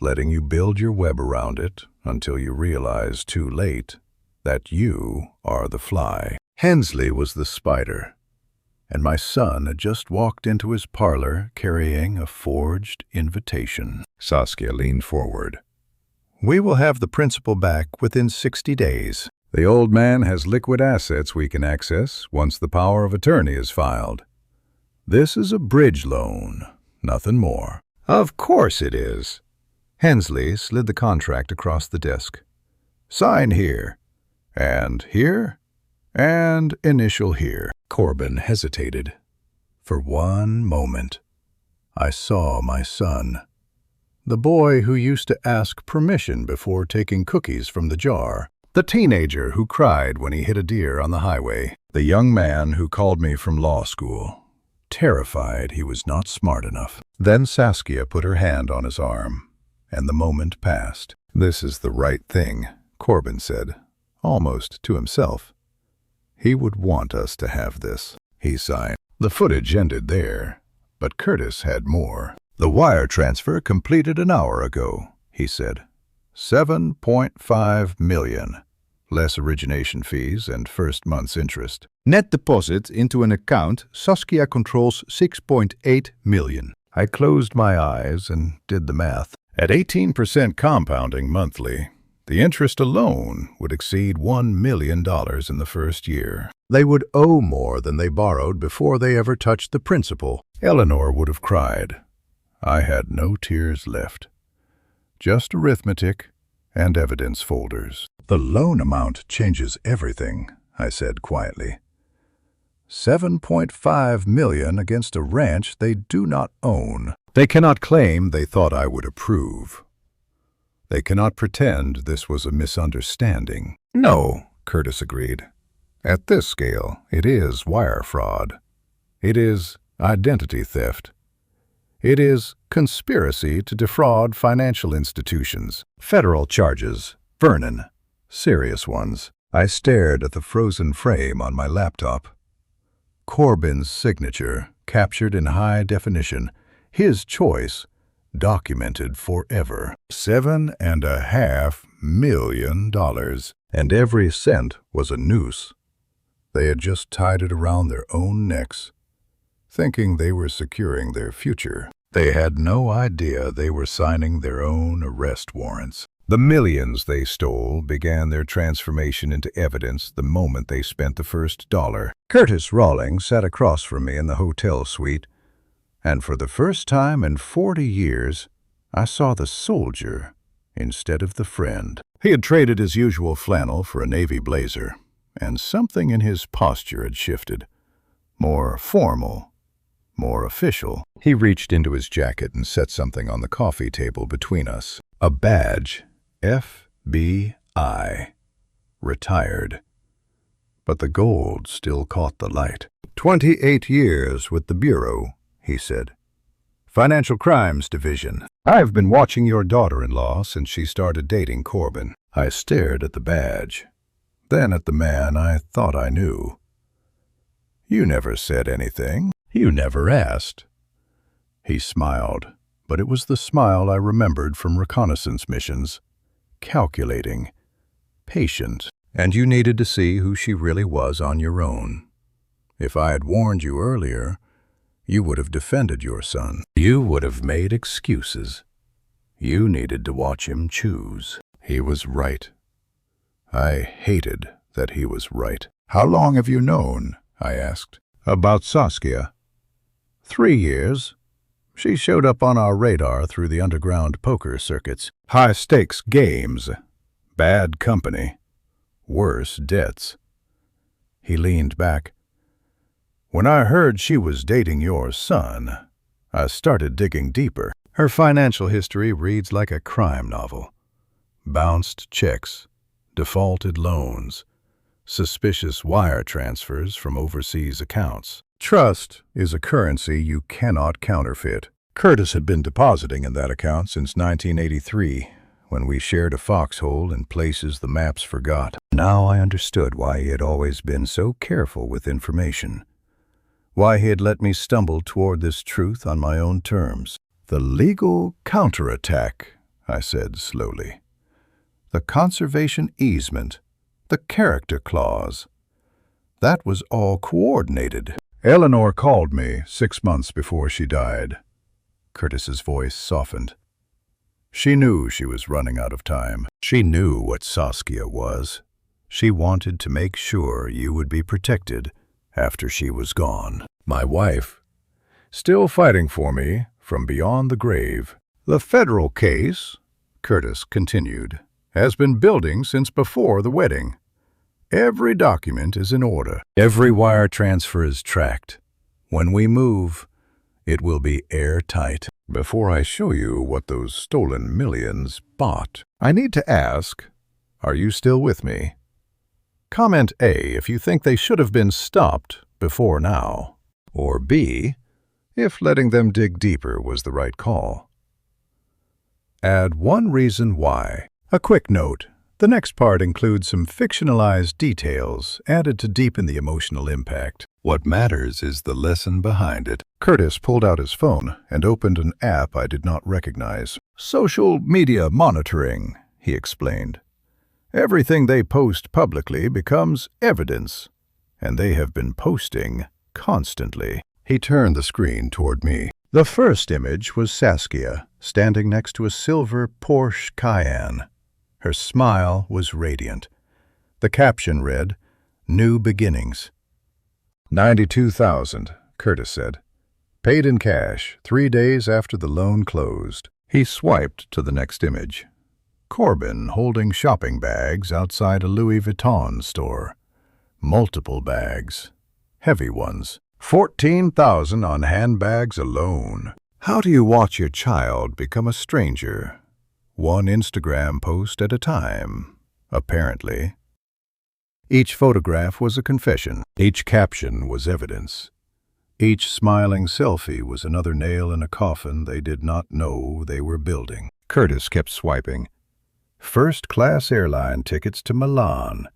letting you build your web around it until you realize too late that you are the fly. Hensley was the spider. and my son had just walked into his parlor carrying a forged invitation. Saskia leaned forward. "We will have the principal back within 60 days. The old man has liquid assets we can access once the power of attorney is filed. This is a bridge loan, nothing more." "Of course it is." Hensley slid the contract across the desk. "Sign here, and initial here." Corbin hesitated. For one moment, I saw my son, the boy who used to ask permission before taking cookies from the jar, the teenager who cried when he hit a deer on the highway, the young man who called me from law school, terrified he was not smart enough. Then Saskia put her hand on his arm, and the moment passed. "This is the right thing," Corbin said, almost to himself. "He would want us to have this." He sighed. The footage ended there, but Curtis had more. "The wire transfer completed an hour ago," he said. $7.5 million, less origination fees and first month's interest. Net deposit into an account Saskia controls $6.8 million. I closed my eyes and did the math. At 18% compounding monthly, the interest alone would exceed $1 million in the first year. They would owe more than they borrowed before they ever touched the principal. Eleanor would have cried. I had no tears left. Just arithmetic and evidence folders. "The loan amount changes everything," I said quietly. $7.5 million against a ranch they do not own. They cannot claim they thought I would approve. They cannot pretend this was a misunderstanding. "No," Curtis agreed. "At this scale, it is wire fraud. It is identity theft. It is conspiracy to defraud financial institutions. Federal charges. Vernon. Serious ones." I stared at the frozen frame on my laptop. Corbin's signature, captured in high definition. His choice, documented forever. $7.5 million. And every cent was a noose. They had just tied it around their own necks, thinking they were securing their future. They had no idea they were signing their own arrest warrants. The millions they stole began their transformation into evidence the moment they spent the first dollar. Curtis Rawlings sat across from me in the hotel suite, and for the first time in 40 years, I saw the soldier instead of the friend. He had traded his usual flannel for a navy blazer, and something in his posture had shifted. More formal, more official. He reached into his jacket and set something on the coffee table between us. A badge, FBI, retired. But the gold still caught the light. 28 years with the Bureau, he said. Financial Crimes Division. I've been watching your daughter-in-law since she started dating Corbin. I stared at the badge, then at the man I thought I knew. You never said anything. You never asked. He smiled, but it was the smile I remembered from reconnaissance missions. Calculating, patient, and you needed to see who she really was on your own. If I had warned you earlier, you would have defended your son. You would have made excuses. You needed to watch him choose. He was right. I hated that he was right. How long have you known? I asked. About Saskia. 3 years. She showed up on our radar through the underground poker circuits. High-stakes games. Bad company. Worse debts. He leaned back. When I heard she was dating your son, I started digging deeper. Her financial history reads like a crime novel. Bounced checks, defaulted loans, suspicious wire transfers from overseas accounts. Trust is a currency you cannot counterfeit. Curtis had been depositing in that account since 1983, when we shared a foxhole in places the maps forgot. Now I understood why he had always been so careful with information, why he had let me stumble toward this truth on my own terms. The legal counterattack, I said slowly. The conservation easement, the character clause. That was all coordinated. Eleanor called me 6 months before she died. Curtis's voice softened. She knew she was running out of time. She knew what Saskia was. She wanted to make sure you would be protected after she was gone. My wife, still fighting for me from beyond the grave. The federal case, Curtis continued, has been building since before the wedding. Every document is in order. Every wire transfer is tracked. When we move, it will be airtight. Before I show you what those stolen millions bought, I need to ask, are you still with me? Comment A if you think they should have been stopped before now. Or B, if letting them dig deeper was the right call. Add one reason why. A quick note. The next part includes some fictionalized details added to deepen the emotional impact. What matters is the lesson behind it. Curtis pulled out his phone and opened an app I did not recognize. Social media monitoring, he explained. Everything they post publicly becomes evidence, and they have been posting constantly. He turned the screen toward me. The first image was Saskia, standing next to a silver Porsche Cayenne. Her smile was radiant. The caption read, "New Beginnings." 92,000, Curtis said. Paid in cash 3 days after the loan closed. He swiped to the next image. Corbin holding shopping bags outside a Louis Vuitton store. Multiple bags. Heavy ones. 14,000 on handbags alone. How do you watch your child become a stranger? One Instagram post at a time, apparently. Each photograph was a confession. Each caption was evidence. Each smiling selfie was another nail in a coffin they did not know they were building. Curtis kept swiping. First-class airline tickets to Milan.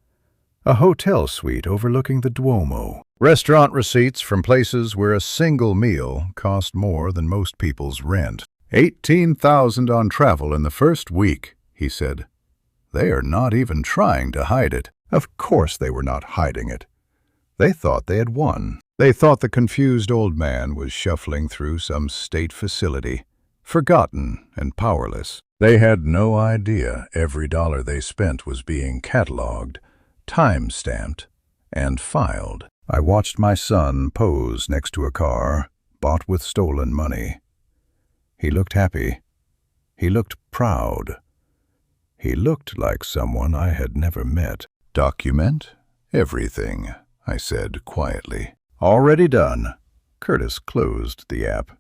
A hotel suite overlooking the Duomo. Restaurant receipts from places where a single meal cost more than most people's rent. 18,000 on travel in the first week, he said. They are not even trying to hide it. Of course they were not hiding it. They thought they had won. They thought the confused old man was shuffling through some state facility, forgotten and powerless. They had no idea every dollar they spent was being cataloged, time-stamped, and filed. I watched my son pose next to a car bought with stolen money. He looked happy. He looked proud. He looked like someone I had never met. Document everything, I said quietly. Already done. Curtis closed the app.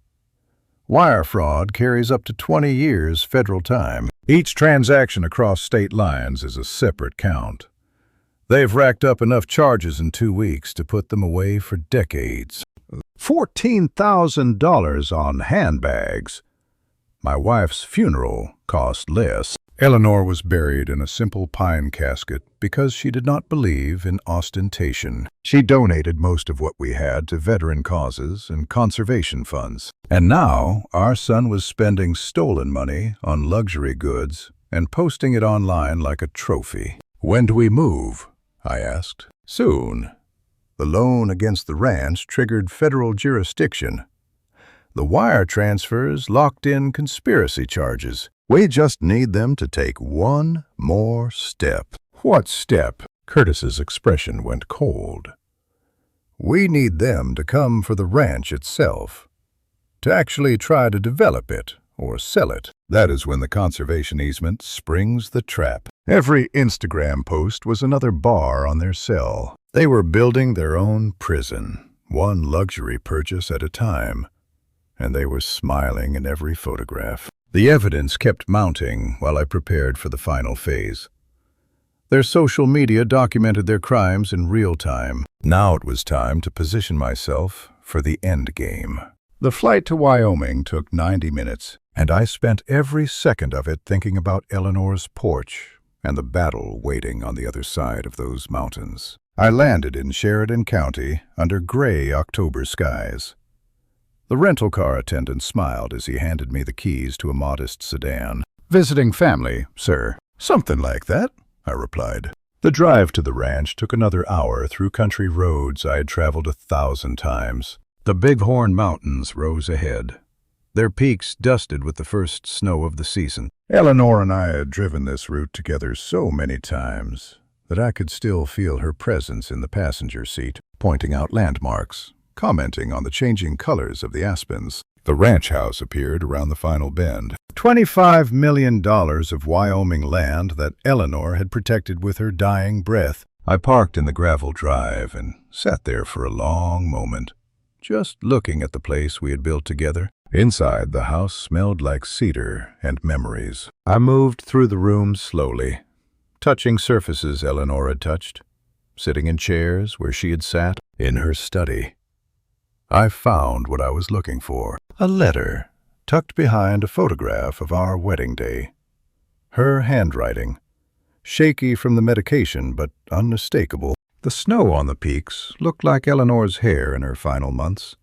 Wire fraud carries up to 20 years federal time. Each transaction across state lines is a separate count. They've racked up enough charges in 2 weeks to put them away for decades. $14,000 on handbags. My wife's funeral cost less. Eleanor was buried in a simple pine casket because she did not believe in ostentation. She donated most of what we had to veteran causes and conservation funds. And now our son was spending stolen money on luxury goods and posting it online like a trophy. When do we move? I asked. Soon. The loan against the ranch triggered federal jurisdiction. The wire transfers locked in conspiracy charges. We just need them to take one more step. What step? Curtis's expression went cold. We need them to come for the ranch itself, to actually try to develop it or sell it. That is when the conservation easement springs the trap. Every Instagram post was another bar on their cell. They were building their own prison, one luxury purchase at a time, and they were smiling in every photograph. The evidence kept mounting while I prepared for the final phase. Their social media documented their crimes in real time. Now it was time to position myself for the end game. The flight to Wyoming took 90 minutes, and I spent every second of it thinking about Eleanor's porch and the battle waiting on the other side of those mountains. I landed in Sheridan County under gray October skies. The rental car attendant smiled as he handed me the keys to a modest sedan. Visiting family, sir. Something like that, I replied. The drive to the ranch took another hour through country roads I had traveled 1,000 times. The Bighorn Mountains rose ahead, their peaks dusted with the first snow of the season. Eleanor and I had driven this route together so many times that I could still feel her presence in the passenger seat, pointing out landmarks, commenting on the changing colors of the aspens. The ranch house appeared around the final bend. $25 million of Wyoming land that Eleanor had protected with her dying breath. I parked in the gravel drive and sat there for a long moment, just looking at the place we had built together. Inside, the house smelled like cedar and memories. I moved through the rooms slowly, touching surfaces Eleanor had touched, sitting in chairs where she had sat. In her study, I found what I was looking for. A letter tucked behind a photograph of our wedding day. Her handwriting, shaky from the medication but unmistakable. The snow on the peaks looked like Eleanor's hair in her final months,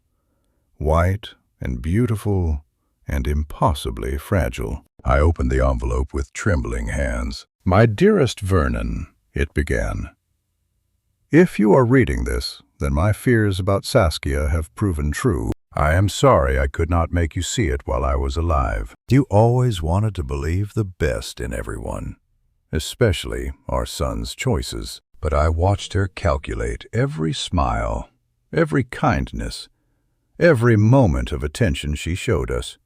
white and beautiful and impossibly fragile. I opened the envelope with trembling hands. "My dearest Vernon," it began. "If you are reading this, then my fears about Saskia have proven true. I am sorry I could not make you see it while I was alive. You always wanted to believe the best in everyone, especially our son's choices. But I watched her calculate every smile, every kindness, every moment of attention she showed us.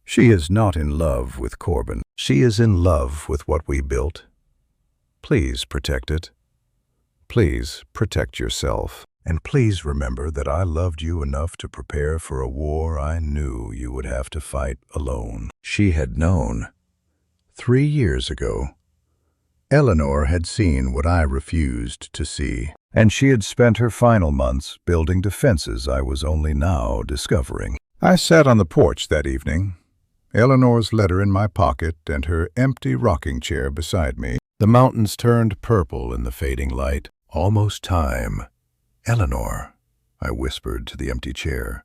She is not in love with Corbin. She is in love with what we built. Please protect it. Please protect yourself. And please remember that I loved you enough to prepare for a war I knew you would have to fight alone." She had known. 3 years ago, Eleanor had seen what I refused to see, and she had spent her final months building defenses I was only now discovering. I sat on the porch that evening, Eleanor's letter in my pocket and her empty rocking chair beside me. The mountains turned purple in the fading light. "Almost time. Eleanor," I whispered to the empty chair.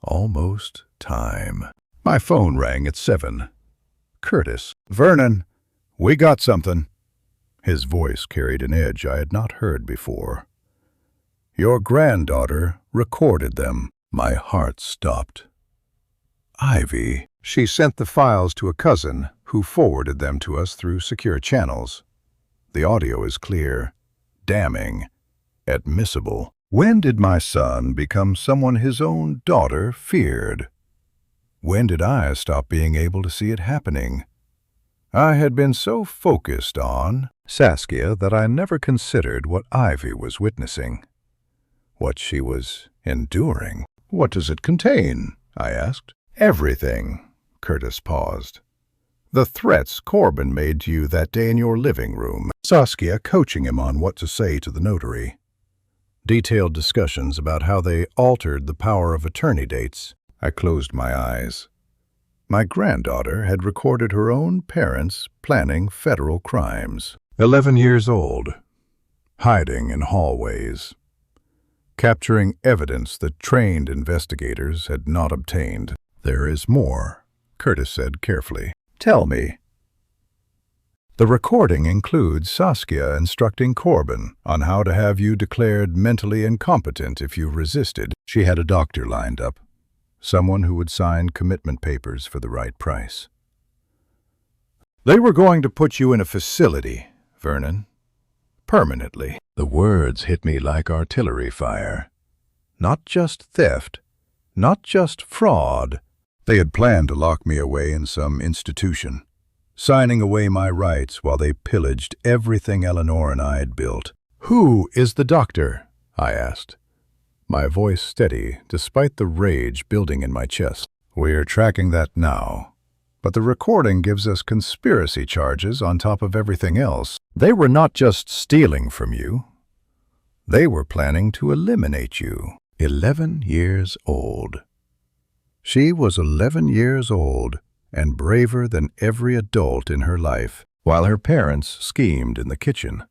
"Almost time." My phone rang at 7. Curtis. "Vernon, we got something." His voice carried an edge I had not heard before. "Your granddaughter recorded them." My heart stopped. "Ivy." She sent the files to a cousin who forwarded them to us through secure channels. The audio is clear, damning, admissible. When did my son become someone his own daughter feared? When did I stop being able to see it happening? I had been so focused on Saskia that I never considered what Ivy was witnessing, what she was enduring. "What does it contain?" I asked. "Everything." Curtis paused. "The threats Corbin made to you that day in your living room, Saskia coaching him on what to say to the notary, detailed discussions about how they altered the power of attorney dates." I closed my eyes. My granddaughter had recorded her own parents planning federal crimes. 11 years old, hiding in hallways, capturing evidence that trained investigators had not obtained. "There is more," Curtis said carefully. "Tell me." "The recording includes Saskia instructing Corbin on how to have you declared mentally incompetent if you resisted. She had a doctor lined up, someone who would sign commitment papers for the right price. They were going to put you in a facility, Vernon, permanently." The words hit me like artillery fire. Not just theft, not just fraud. They had planned to lock me away in some institution, signing away my rights while they pillaged everything Eleanor and I had built. "Who is the doctor?" I asked, my voice steady despite the rage building in my chest. "We're tracking that now, but the recording gives us conspiracy charges on top of everything else. They were not just stealing from you. They were planning to eliminate you." 11 years old. She was 11 years old and braver than every adult in her life. While her parents schemed in the kitchen,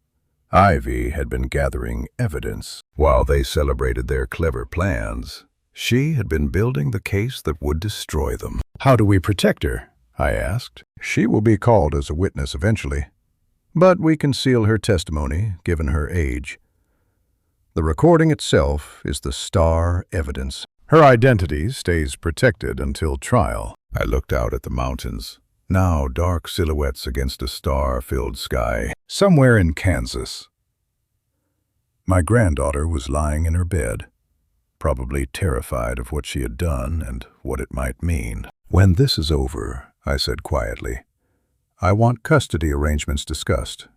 Ivy had been gathering evidence. While they celebrated their clever plans, she had been building the case that would destroy them. "How do we protect her?" I asked. "She will be called as a witness eventually. but we conceal her testimony given her age. The recording itself is the star evidence. Her identity stays protected until trial. I looked out at the mountains, now dark silhouettes against a star-filled sky. Somewhere in Kansas, my granddaughter was lying in her bed, probably terrified of what she had done and what it might mean. "When this is over," I said quietly, "I want custody arrangements discussed.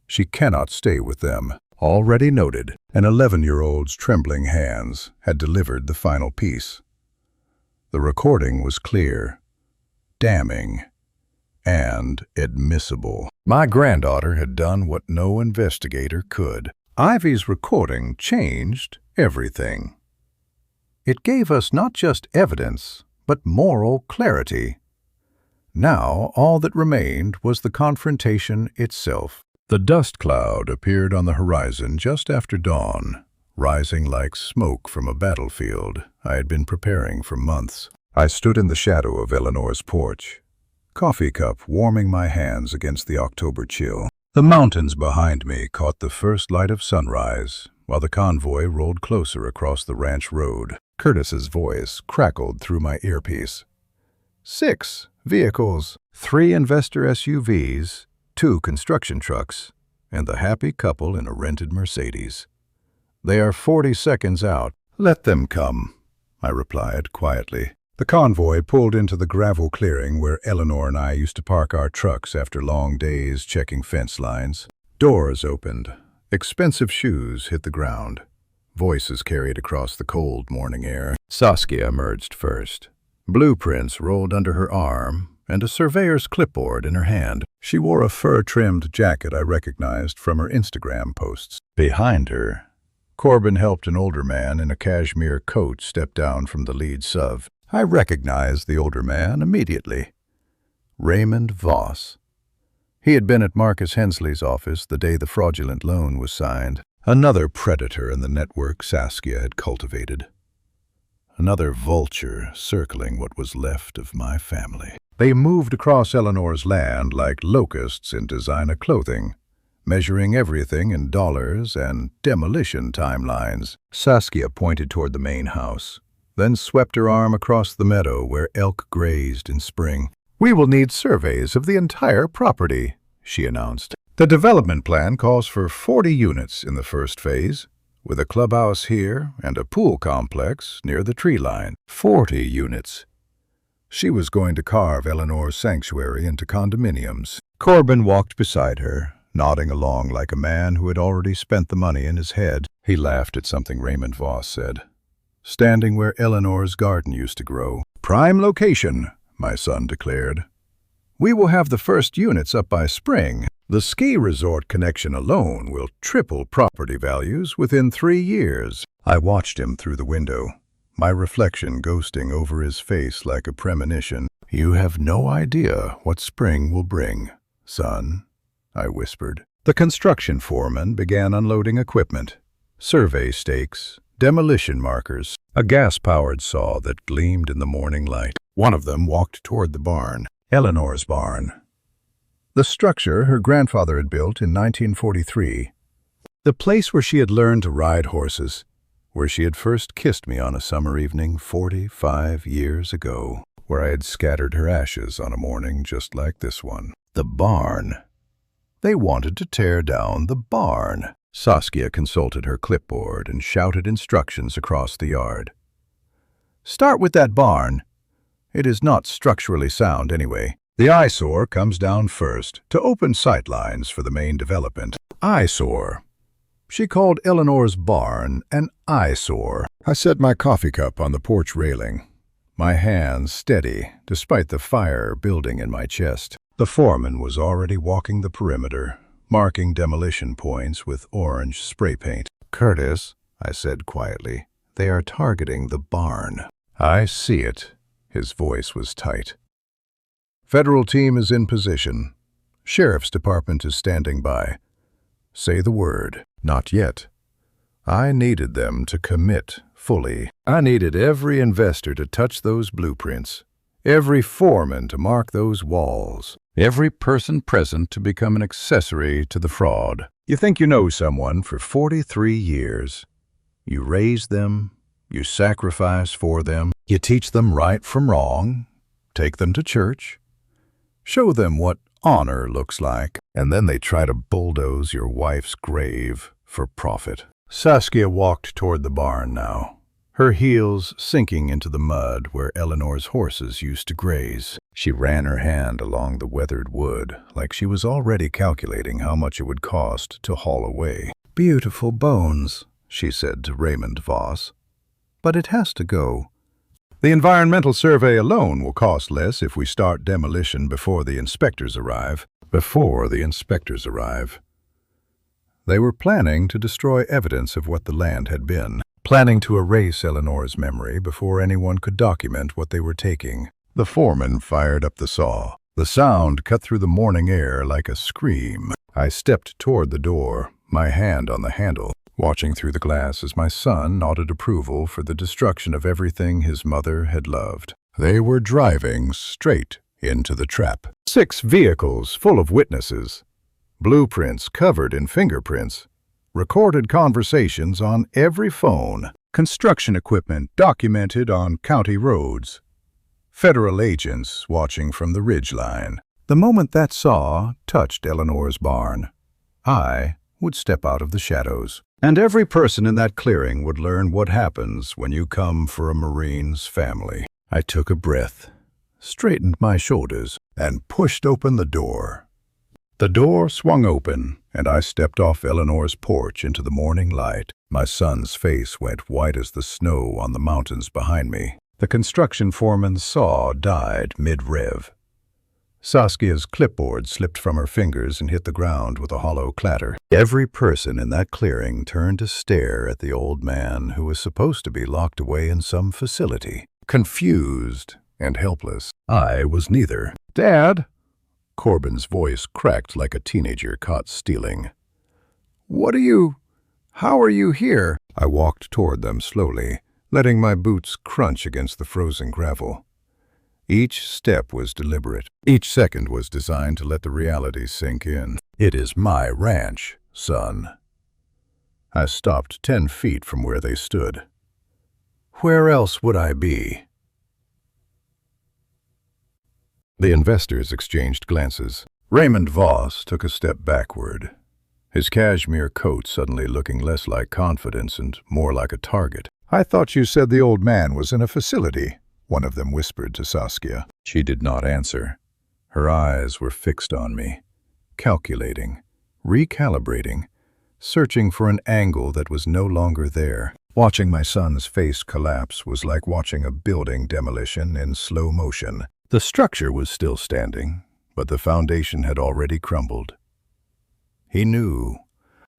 She cannot stay with them." Already noted, an 11-year-old's trembling hands had delivered the final piece. The recording was clear, damning, and admissible. My granddaughter had done what no investigator could. Ivy's recording changed everything. It gave us not just evidence, but moral clarity. Now all that remained was the confrontation itself. The dust cloud appeared on the horizon just after dawn, rising like smoke from a battlefield I had been preparing for months. I stood in the shadow of Eleanor's porch, coffee cup warming my hands against the October chill. The mountains behind me caught the first light of sunrise, while the convoy rolled closer across the ranch road. Curtis's voice crackled through my earpiece. 6 vehicles, 3 investor SUVs, 2 construction trucks, and the happy couple in a rented Mercedes. They are 40 seconds out. "Let them come," I replied quietly. The convoy pulled into the gravel clearing where Eleanor and I used to park our trucks after long days checking fence lines. Doors opened. Expensive shoes hit the ground. Voices carried across the cold morning air. Saskia emerged first. Blueprints rolled under her arm, and a surveyor's clipboard in her hand. She wore a fur-trimmed jacket I recognized from her Instagram posts. Behind her, Corbin helped an older man in a cashmere coat step down from the lead SUV. I recognized the older man immediately. Raymond Voss. He had been at Marcus Hensley's office the day the fraudulent loan was signed. Another predator in the network Saskia had cultivated. Another vulture circling what was left of my family. They moved across Eleanor's land like locusts in designer clothing, measuring everything in dollars and demolition timelines. Saskia pointed toward the main house, then swept her arm across the meadow where elk grazed in spring. "We will need surveys of the entire property," she announced. "The development plan calls for 40 units in the first phase, with a clubhouse here and a pool complex near the tree line." 40 units. She was going to carve Eleanor's sanctuary into condominiums. Corbin walked beside her, nodding along like a man who had already spent the money in his head. He laughed at something Raymond Voss said. "Standing where Eleanor's garden used to grow." "Prime location," my son declared. "We will have the first units up by spring. The ski resort connection alone will triple property values within 3 years." I watched him through the window, my reflection ghosting over his face like a premonition. "You have no idea what spring will bring, son," I whispered. The construction foreman began unloading equipment, survey stakes, demolition markers, a gas-powered saw that gleamed in the morning light. One of them walked toward the barn, Eleanor's barn. The structure her grandfather had built in 1943. The place where she had learned to ride horses, where she had first kissed me on a summer evening 45 years ago, where I had scattered her ashes on a morning just like this one. The barn. They wanted to tear down the barn. Saskia consulted her clipboard and shouted instructions across the yard. "Start with that barn. It is not structurally sound anyway. The eyesore comes down first to open sight lines for the main development." Eyesore. She called Eleanor's barn an eyesore. I set my coffee cup on the porch railing, my hands steady despite the fire building in my chest. The foreman was already walking the perimeter, marking demolition points with orange spray paint. "Curtis," I said quietly, "they are targeting the barn." "I see it." His voice was tight. "Federal team is in position. Sheriff's department is standing by. Say the word." Not yet. I needed them to commit fully. I needed every investor to touch those blueprints, every foreman to mark those walls, every person present to become an accessory to the fraud. You think you know someone for 43 years. You raise them, you sacrifice for them, you teach them right from wrong, take them to church, show them what honor looks like, and then they try to bulldoze your wife's grave for profit. Saskia walked toward the barn now, her heels sinking into the mud where Eleanor's horses used to graze. She ran her hand along the weathered wood like she was already calculating how much it would cost to haul away. "Beautiful bones," she said to Raymond Voss. "But it has to go. The environmental survey alone will cost less if we start demolition before the inspectors arrive." Before the inspectors arrive. They were planning to destroy evidence of what the land had been, planning to erase Eleanor's memory before anyone could document what they were taking. The foreman fired up the saw. The sound cut through the morning air like a scream. I stepped toward the door, my hand on the handle, watching through the glass as my son nodded approval for the destruction of everything his mother had loved. They were driving straight into the trap. 6 vehicles full of witnesses, blueprints covered in fingerprints, recorded conversations on every phone, construction equipment documented on county roads, federal agents watching from the ridgeline. The moment that saw touched Eleanor's barn, I would step out of the shadows, and every person in that clearing would learn what happens when you come for a Marine's family. I took a breath, straightened my shoulders, and pushed open the door. The door swung open, and I stepped off Eleanor's porch into the morning light. My son's face went white as the snow on the mountains behind me. The construction foreman's saw died mid-rev. Saskia's clipboard slipped from her fingers and hit the ground with a hollow clatter. Every person in that clearing turned to stare at the old man who was supposed to be locked away in some facility. Confused and helpless. I was neither. "Dad?" Corbin's voice cracked like a teenager caught stealing. How are you here?" I walked toward them slowly, letting my boots crunch against the frozen gravel. Each step was deliberate. Each second was designed to let the reality sink in. "It is my ranch, son." I stopped 10 feet from where they stood. Where else would I be? The investors exchanged glances. Raymond Voss took a step backward, his cashmere coat suddenly looking less like confidence and more like a target. "I thought you said the old man was in a facility," one of them whispered to Saskia. She did not answer. Her eyes were fixed on me, calculating, recalibrating, searching for an angle that was no longer there. Watching my son's face collapse was like watching a building demolition in slow motion. The structure was still standing, but the foundation had already crumbled. He knew.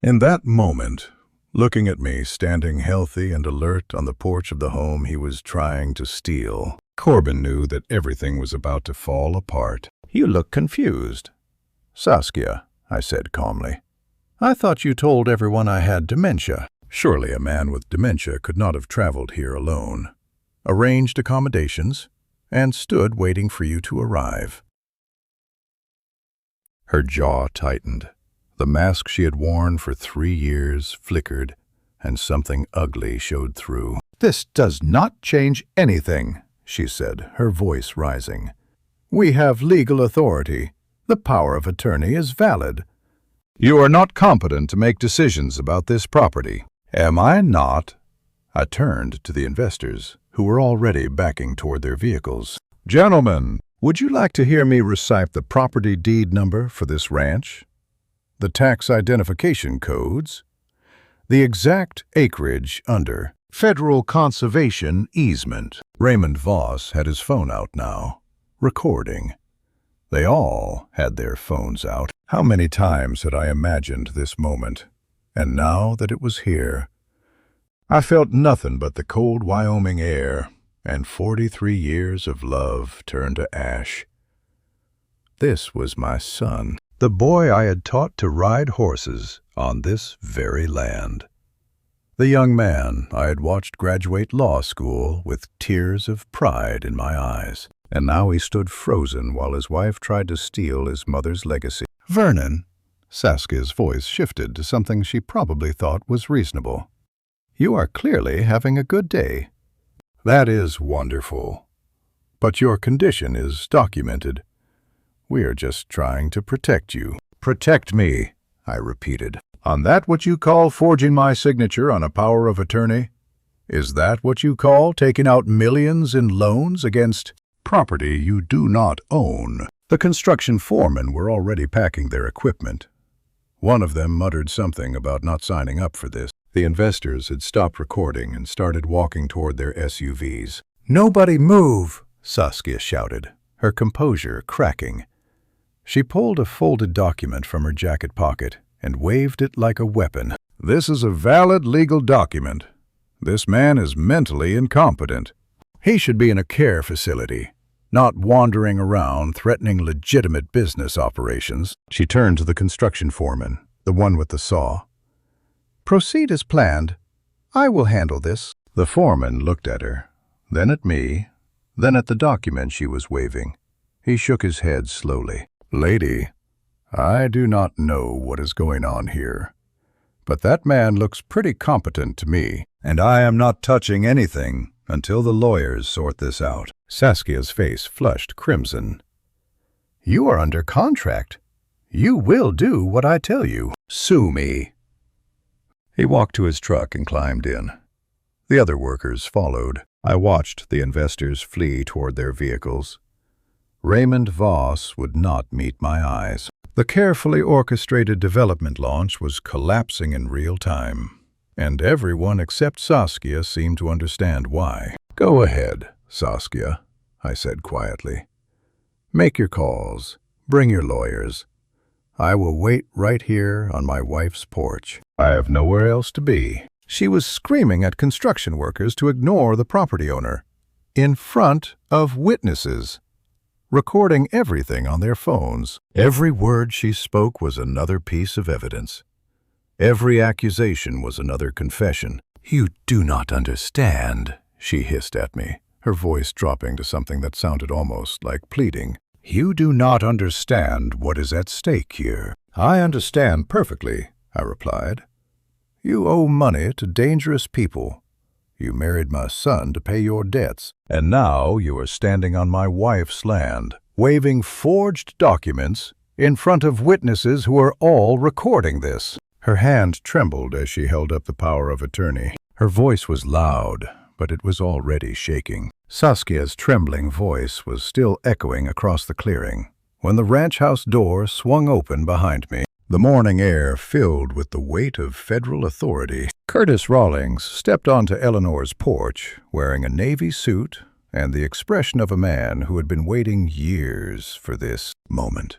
In that moment, looking at me standing healthy and alert on the porch of the home he was trying to steal, Corbin knew that everything was about to fall apart. "You look confused." "Saskia," I said calmly, "I thought you told everyone I had dementia." Surely a man with dementia could not have traveled here alone, arranged accommodations, and stood waiting for you to arrive. Her jaw tightened. The mask she had worn for 3 years flickered, and something ugly showed through. "This does not change anything," she said, her voice rising. "We have legal authority. The power of attorney is valid. You are not competent to make decisions about this property." "Am I not?" I turned to the investors, who were already backing toward their vehicles. "Gentlemen, would you like to hear me recite the property deed number for this ranch? The tax identification codes? The exact acreage under federal conservation easement?" Raymond Voss had his phone out now, recording. They all had their phones out. How many times had I imagined this moment? And now that it was here, I felt nothing but the cold Wyoming air, and 43 years of love turned to ash. This was my son, the boy I had taught to ride horses on this very land. The young man I had watched graduate law school with tears of pride in my eyes. and now he stood frozen while his wife tried to steal his mother's legacy. "Vernon," Saskia's voice shifted to something she probably thought was reasonable. "You are clearly having a good day." "That is wonderful. But your condition is documented. We are just trying to protect you." "Protect me," I repeated. "On that what you call forging my signature on a power of attorney? Is that what you call taking out millions in loans against property you do not own?" The construction foremen were already packing their equipment. One of them muttered something about not signing up for this. The investors had stopped recording and started walking toward their SUVs. "Nobody move!" Saskia shouted, her composure cracking. She pulled a folded document from her jacket pocket and waved it like a weapon. "This is a valid legal document. This man is mentally incompetent. He should be in a care facility, not wandering around threatening legitimate business operations." She turned to the construction foreman, the one with the saw. "Proceed as planned. I will handle this." The foreman looked at her, then at me, then at the document she was waving. He shook his head slowly. "Lady, I do not know what is going on here, but that man looks pretty competent to me, and I am not touching anything until the lawyers sort this out." Saskia's face flushed crimson. "You are under contract. You will do what I tell you. Sue me." He walked to his truck and climbed in. The other workers followed. I watched the investors flee toward their vehicles. Raymond Voss would not meet my eyes. The carefully orchestrated development launch was collapsing in real time, and everyone except Saskia seemed to understand why. "Go ahead, Saskia," I said quietly. "Make your calls. Bring your lawyers. I will wait right here on my wife's porch. I have nowhere else to be." She was screaming at construction workers to ignore the property owner, in front of witnesses, recording everything on their phones. Every word she spoke was another piece of evidence. Every accusation was another confession. "You do not understand," she hissed at me, her voice dropping to something that sounded almost like pleading. "You do not understand what is at stake here." "I understand perfectly," I replied. "You owe money to dangerous people. You married my son to pay your debts, and now you are standing on my wife's land, waving forged documents in front of witnesses who are all recording this." Her hand trembled as she held up the power of attorney. Her voice was loud, but it was already shaking. Saskia's trembling voice was still echoing across the clearing when the ranch house door swung open behind me. The morning air filled with the weight of federal authority. Curtis Rawlings stepped onto Eleanor's porch wearing a navy suit and the expression of a man who had been waiting years for this moment.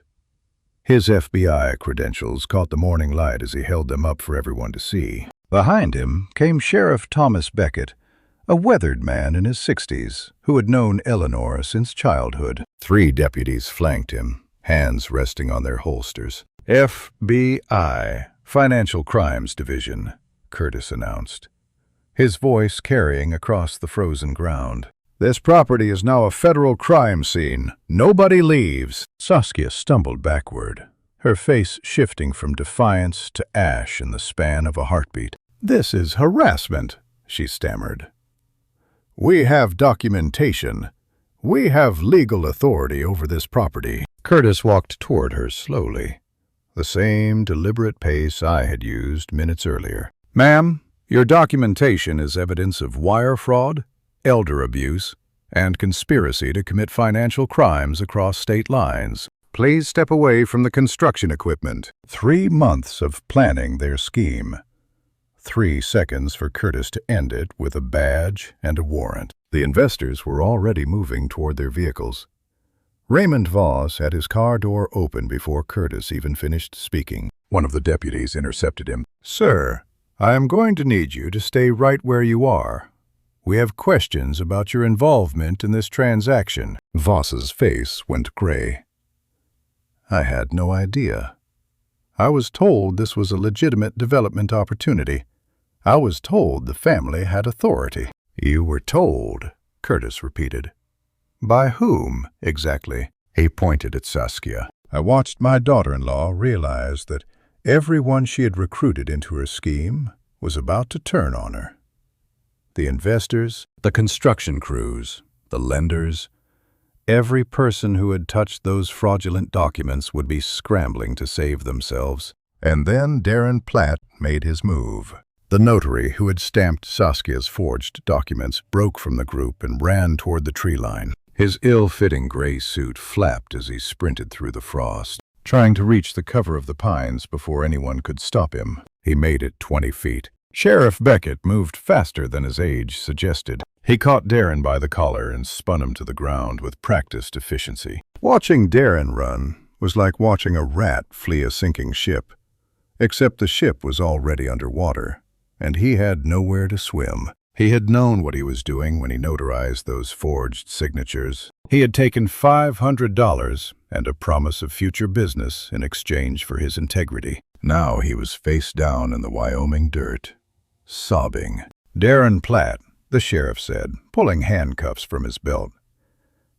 His FBI credentials caught the morning light as he held them up for everyone to see. Behind him came Sheriff Thomas Beckett, a weathered man in his 60s who had known Eleanor since childhood. 3 deputies flanked him, hands resting on their holsters. "FBI, Financial Crimes Division," Curtis announced, his voice carrying across the frozen ground. "This property is now a federal crime scene. Nobody leaves." Saskia stumbled backward, her face shifting from defiance to ash in the span of a heartbeat. "This is harassment," she stammered. "We have documentation. We have legal authority over this property." Curtis walked toward her slowly, the same deliberate pace I had used minutes earlier. "Ma'am, your documentation is evidence of wire fraud, elder abuse, and conspiracy to commit financial crimes across state lines. Please step away from the construction equipment." 3 months of planning their scheme. 3 seconds for Curtis to end it with a badge and a warrant. The investors were already moving toward their vehicles. Raymond Voss had his car door open before Curtis even finished speaking. One of the deputies intercepted him. "Sir, I am going to need you to stay right where you are. We have questions about your involvement in this transaction." Voss's face went gray. I had no idea. I was told this was a legitimate development opportunity. I was told the family had authority. "You were told," Curtis repeated. By whom, exactly? He pointed at Saskia. I watched my daughter-in-law realize that everyone she had recruited into her scheme was about to turn on her. The investors, the construction crews, the lenders, every person who had touched those fraudulent documents would be scrambling to save themselves. And then Darren Platt made his move. The notary who had stamped Saskia's forged documents broke from the group and ran toward the tree line. His ill-fitting gray suit flapped as he sprinted through the frost, trying to reach the cover of the pines before anyone could stop him. He made it 20 feet. Sheriff Beckett moved faster than his age suggested. He caught Darren by the collar and spun him to the ground with practiced efficiency. Watching Darren run was like watching a rat flee a sinking ship, except the ship was already underwater, and he had nowhere to swim. He had known what he was doing when he notarized those forged signatures. He had taken $500 and a promise of future business in exchange for his integrity. Now he was face down in the Wyoming dirt, sobbing. Darren Platt, the sheriff said, pulling handcuffs from his belt.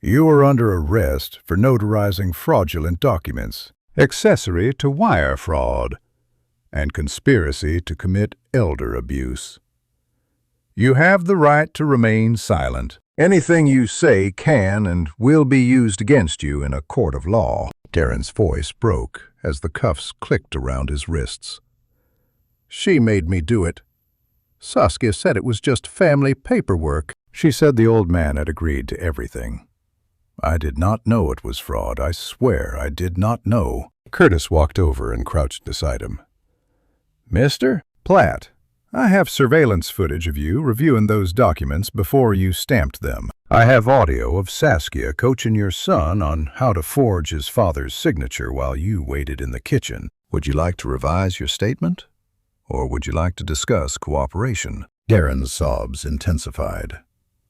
You are under arrest for notarizing fraudulent documents, accessory to wire fraud, and conspiracy to commit elder abuse. You have the right to remain silent. Anything you say can and will be used against you in a court of law. Darren's voice broke as the cuffs clicked around his wrists. She made me do it. Saskia said it was just family paperwork. She said the old man had agreed to everything. I did not know it was fraud. I swear I did not know. Curtis walked over and crouched beside him. Mr. Platt, I have surveillance footage of you reviewing those documents before you stamped them. I have audio of Saskia coaching your son on how to forge his father's signature while you waited in the kitchen. Would you like to revise your statement? Or would you like to discuss cooperation? Darren's sobs intensified.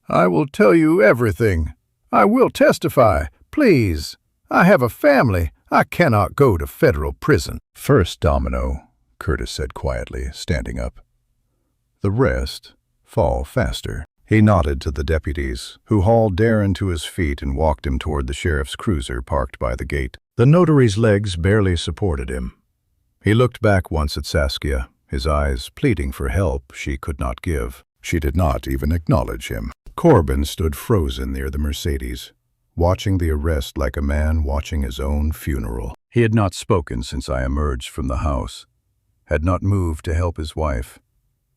I will tell you everything. I will testify. Please. I have a family. I cannot go to federal prison. First domino, Curtis said quietly, standing up. The rest fall faster. He nodded to the deputies, who hauled Darren to his feet and walked him toward the sheriff's cruiser parked by the gate. The notary's legs barely supported him. He looked back once at Saskia, his eyes pleading for help she could not give. She did not even acknowledge him. Corbin stood frozen near the Mercedes, watching the arrest like a man watching his own funeral. He had not spoken since I emerged from the house, had not moved to help his wife,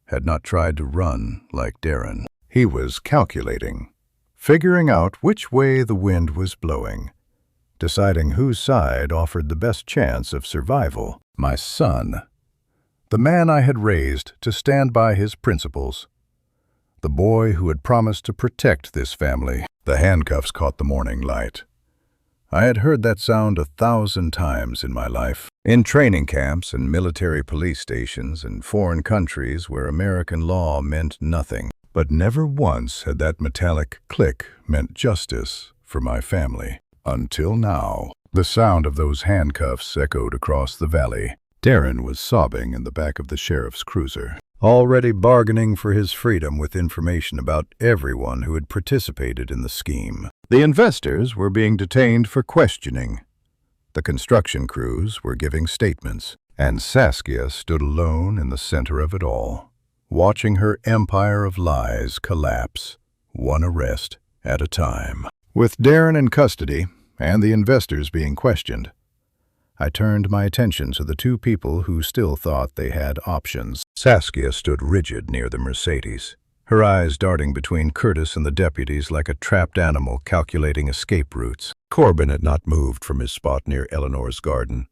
had not tried to run like Darren. He was calculating, figuring out which way the wind was blowing, deciding whose side offered the best chance of survival. My son, the man I had raised to stand by his principles, the boy who had promised to protect this family. The handcuffs caught the morning light. I had heard that sound 1,000 times in my life. In training camps and military police stations in foreign countries where American law meant nothing. But never once had that metallic click meant justice for my family. Until now. The sound of those handcuffs echoed across the valley. Darren was sobbing in the back of the sheriff's cruiser, already bargaining for his freedom with information about everyone who had participated in the scheme. The investors were being detained for questioning. The construction crews were giving statements, and Saskia stood alone in the center of it all, watching her empire of lies collapse, one arrest at a time. With Darren in custody and the investors being questioned, I turned my attention to the two people who still thought they had options. Saskia stood rigid near the Mercedes, her eyes darting between Curtis and the deputies like a trapped animal calculating escape routes. Corbin had not moved from his spot near Eleanor's garden.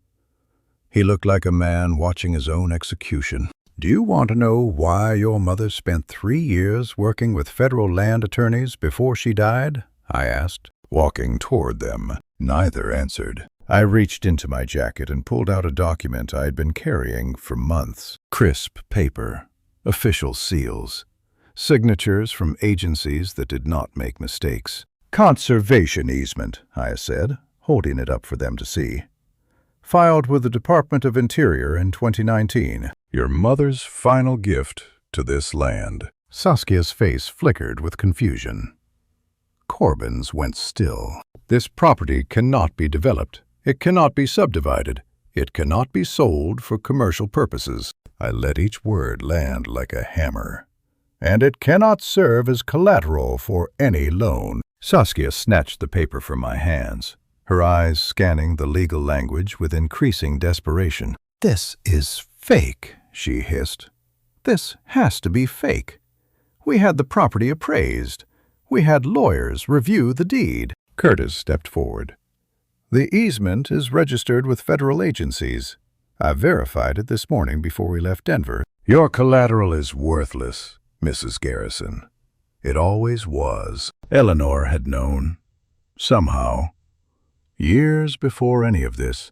He looked like a man watching his own execution. Do you want to know why your mother spent 3 years working with federal land attorneys before she died? I asked, walking toward them. Neither answered. I reached into my jacket and pulled out a document I had been carrying for months. Crisp paper, official seals, signatures from agencies that did not make mistakes. Conservation easement, I said, holding it up for them to see. Filed with the Department of Interior in 2019. Your mother's final gift to this land. Saskia's face flickered with confusion. Corbin's went still. This property cannot be developed. It cannot be subdivided. It cannot be sold for commercial purposes. I let each word land like a hammer. And it cannot serve as collateral for any loan. Saskia snatched the paper from my hands, her eyes scanning the legal language with increasing desperation. "This is fake," she hissed. "This has to be fake. We had the property appraised. We had lawyers review the deed." Curtis stepped forward. "The easement is registered with federal agencies. I verified it this morning before we left Denver. Your collateral is worthless, Mrs. Garrison. It always was." Eleanor had known. Somehow, years before any of this,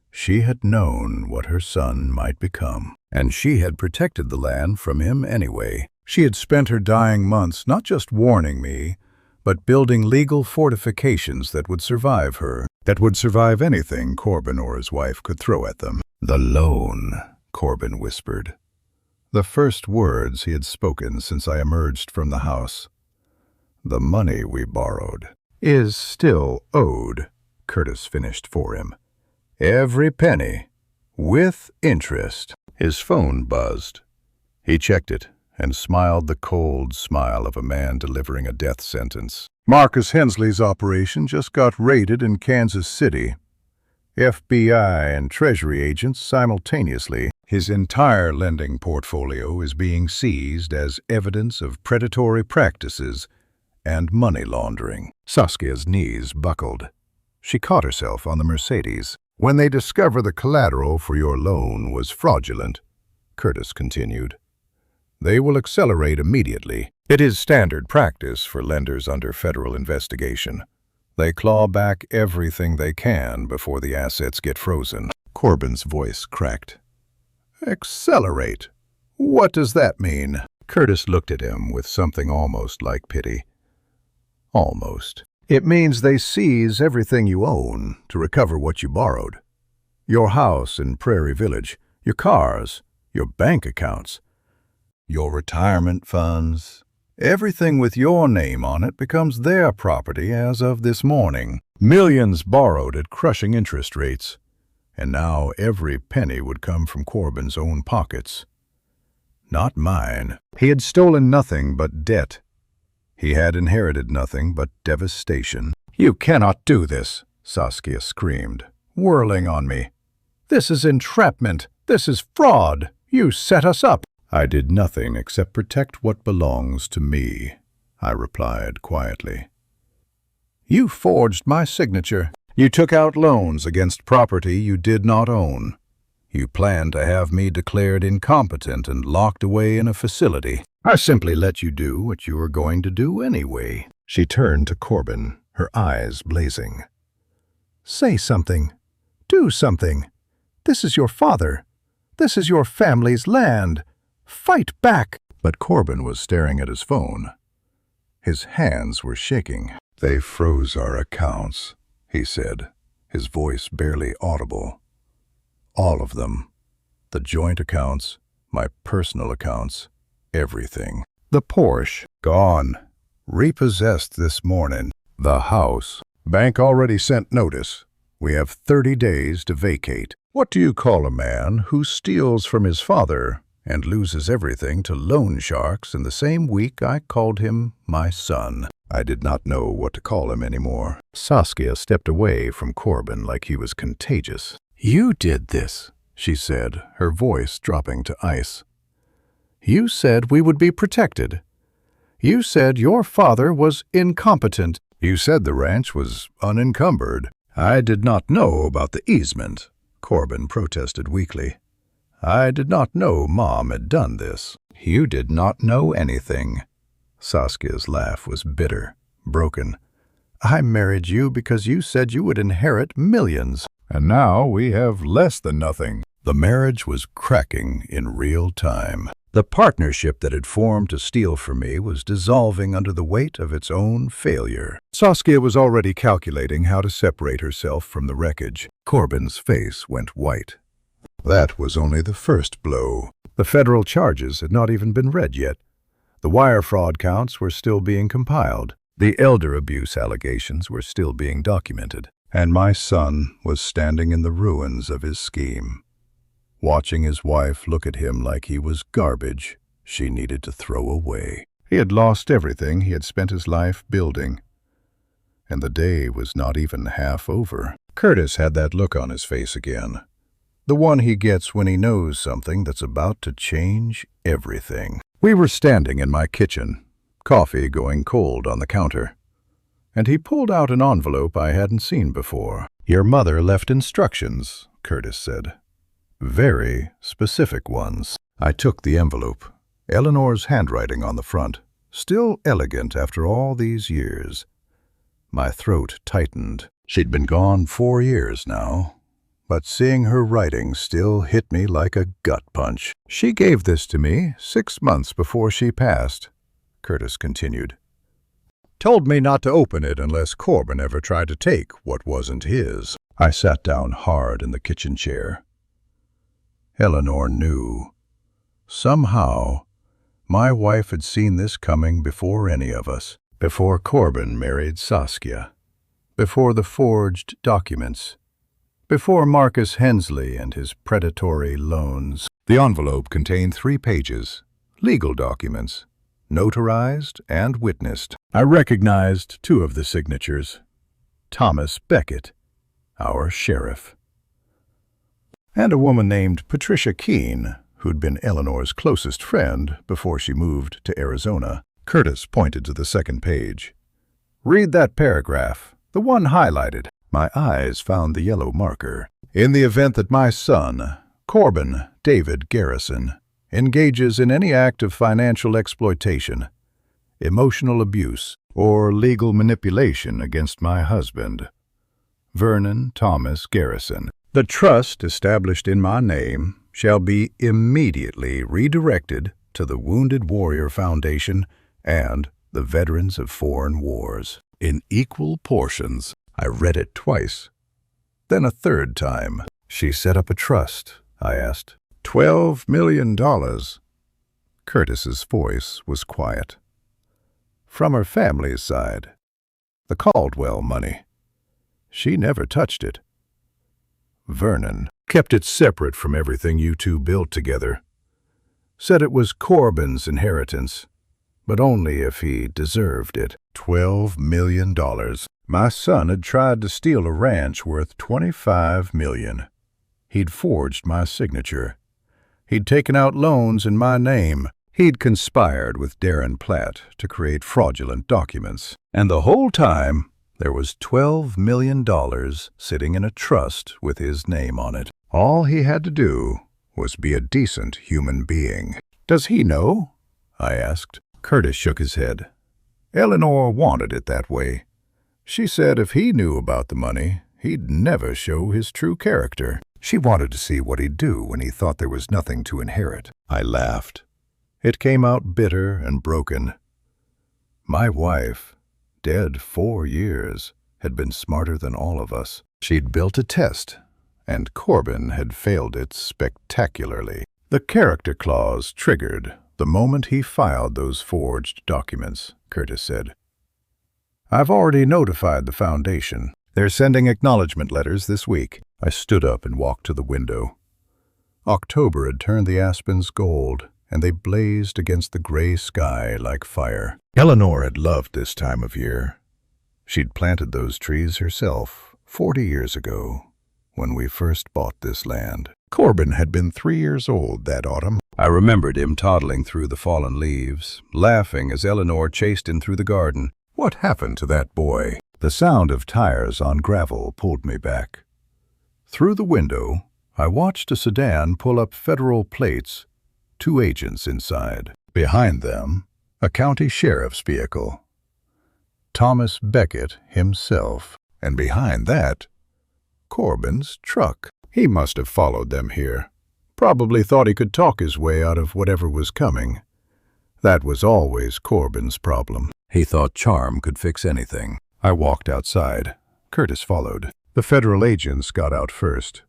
she had known what her son might become. And she had protected the land from him anyway. She had spent her dying months not just warning me, but building legal fortifications that would survive her, that would survive anything Corbin or his wife could throw at them. "The loan," Corbin whispered. The first words he had spoken since I emerged from the house. "The money we borrowed is still owed," Curtis finished for him. "Every penny, with interest." His phone buzzed. He checked it and smiled the cold smile of a man delivering a death sentence. "Marcus Hensley's operation just got raided in Kansas City. FBI and Treasury agents simultaneously. His entire lending portfolio is being seized as evidence of predatory practices and money laundering." Saskia's knees buckled. She caught herself on the Mercedes. "When they discover the collateral for your loan was fraudulent," Curtis continued, "they will accelerate immediately. It is standard practice for lenders under federal investigation. They claw back everything they can before the assets get frozen." Corbin's voice cracked. "Accelerate? What does that mean?" Curtis looked at him with something almost like pity. "Almost. It means they seize everything you own to recover what you borrowed. Your house in Prairie Village, your cars, your bank accounts, your retirement funds. Everything with your name on it becomes their property as of this morning. Millions borrowed at crushing interest rates. And now every penny would come from Corbin's own pockets. Not mine. He had stolen nothing but debt. He had inherited nothing but devastation. "You cannot do this," Saskia screamed, whirling on me. "This is entrapment. This is fraud. You set us up." "I did nothing except protect what belongs to me," I replied quietly. "You forged my signature. You took out loans against property you did not own. You planned to have me declared incompetent and locked away in a facility. I simply let you do what you were going to do anyway." She turned to Corbin, her eyes blazing. "Say something. Do something. This is your father. This is your family's land. Fight back." But Corbin was staring at his phone. His hands were shaking. "They froze our accounts," he said, his voice barely audible. "All of them. The joint accounts, my personal accounts, everything. The Porsche, gone. Repossessed this morning. The house. Bank already sent notice. We have 30 days to vacate. What do you call a man who steals from his father and loses everything to loan sharks in the same week I called him my son?" I did not know what to call him anymore. Saskia stepped away from Corbin like he was contagious. "You did this," she said, her voice dropping to ice. "You said we would be protected. You said your father was incompetent. You said the ranch was unencumbered." "I did not know about the easement," Corbin protested weakly. "I did not know Mom had done this." "You did not know anything." Saskia's laugh was bitter, broken. "I married you because you said you would inherit millions. And now we have less than nothing." The marriage was cracking in real time. The partnership that had formed to steal from me was dissolving under the weight of its own failure. Saskia was already calculating how to separate herself from the wreckage. Corbin's face went white. That was only the first blow. The federal charges had not even been read yet. The wire fraud counts were still being compiled. The elder abuse allegations were still being documented, and my son was standing in the ruins of his scheme, watching his wife look at him like he was garbage she needed to throw away. He had lost everything he had spent his life building, and the day was not even half over. Curtis had that look on his face again, the one he gets when he knows something that's about to change everything. We were standing in my kitchen, coffee going cold on the counter, and he pulled out an envelope I hadn't seen before. "Your mother left instructions," Curtis said. "Very specific ones." I took the envelope. Eleanor's handwriting on the front, still elegant after all these years. My throat tightened. She'd been gone 4 years now, but seeing her writing still hit me like a gut punch. "She gave this to me 6 months before she passed," Curtis continued. "Told me not to open it unless Corbin ever tried to take what wasn't his." I sat down hard in the kitchen chair. Eleanor knew. Somehow, my wife had seen this coming before any of us, before Corbin married Saskia, before the forged documents, before Marcus Hensley and his predatory loans. The envelope contained 3 pages, legal documents, notarized and witnessed. I recognized 2 of the signatures. Thomas Beckett, our sheriff, and a woman named Patricia Keene, who'd been Eleanor's closest friend before she moved to Arizona. Curtis pointed to the second page. "Read that paragraph, the one highlighted." My eyes found the yellow marker. "In the event that my son, Corbin David Garrison, engages in any act of financial exploitation, emotional abuse, or legal manipulation against my husband, Vernon Thomas Garrison, the trust established in my name shall be immediately redirected to the Wounded Warrior Foundation and the Veterans of Foreign Wars in equal portions." I read it twice, then a third time. "She set up a trust?" I asked. $12 million. Curtis's voice was quiet. "From her family's side. The Caldwell money. She never touched it. Vernon kept it separate from everything you two built together. Said it was Corbin's inheritance, but only if he deserved it. $12 million. My son had tried to steal a ranch worth $25 million. He'd forged my signature. He'd taken out loans in my name. He'd conspired with Darren Platt to create fraudulent documents. And the whole time, there was $12 million sitting in a trust with his name on it. All he had to do was be a decent human being." "Does he know?" I asked. Curtis shook his head. "Eleanor wanted it that way. She said if he knew about the money, he'd never show his true character. She wanted to see what he'd do when he thought there was nothing to inherit." I laughed. It came out bitter and broken. My wife, dead 4 years, had been smarter than all of us. She'd built a test, and Corbin had failed it spectacularly. The character clause triggered the moment he filed those forged documents, Curtis said. "I've already notified the foundation. They're sending acknowledgement letters this week." I stood up and walked to the window. October had turned the aspens gold, and they blazed against the gray sky like fire. Eleanor had loved this time of year. She'd planted those trees herself 40 years ago, when we first bought this land. Corbin had been 3 years old that autumn. I remembered him toddling through the fallen leaves, laughing as Eleanor chased him through the garden. What happened to that boy? The sound of tires on gravel pulled me back. Through the window, I watched a sedan pull up federal plates, 2 agents inside. Behind them, a county sheriff's vehicle. Thomas Beckett himself. And behind that, Corbin's truck. He must have followed them here. Probably thought he could talk his way out of whatever was coming. That was always Corbin's problem. He thought charm could fix anything. I walked outside. Curtis followed. The federal agents got out first.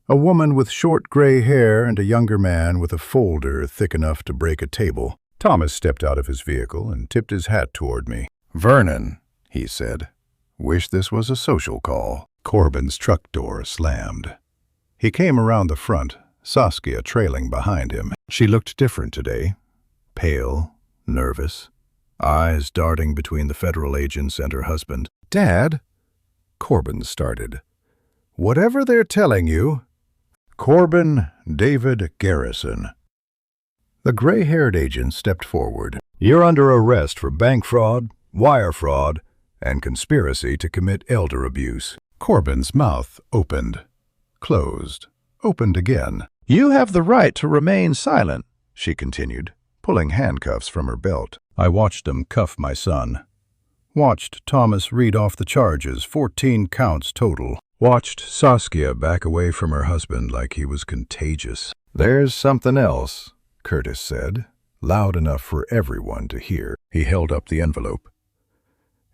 A woman with short gray hair and a younger man with a folder thick enough to break a table. Thomas stepped out of his vehicle and tipped his hat toward me. "Vernon," he said. "Wish this was a social call." Corbin's truck door slammed. He came around the front, Saskia trailing behind him. She looked different today. Pale, nervous, eyes darting between the federal agents and her husband. "Dad," Corbin started. "Whatever they're telling you—" "Corbin David Garrison." The gray-haired agent stepped forward. "You're under arrest for bank fraud, wire fraud, and conspiracy to commit elder abuse." Corbin's mouth opened, closed, opened again. "You have the right to remain silent," she continued, pulling handcuffs from her belt. I watched them cuff my son. Watched Thomas read off the charges, 14 counts total. Watched Saskia back away from her husband like he was contagious. "There's something else," Curtis said, loud enough for everyone to hear. He held up the envelope.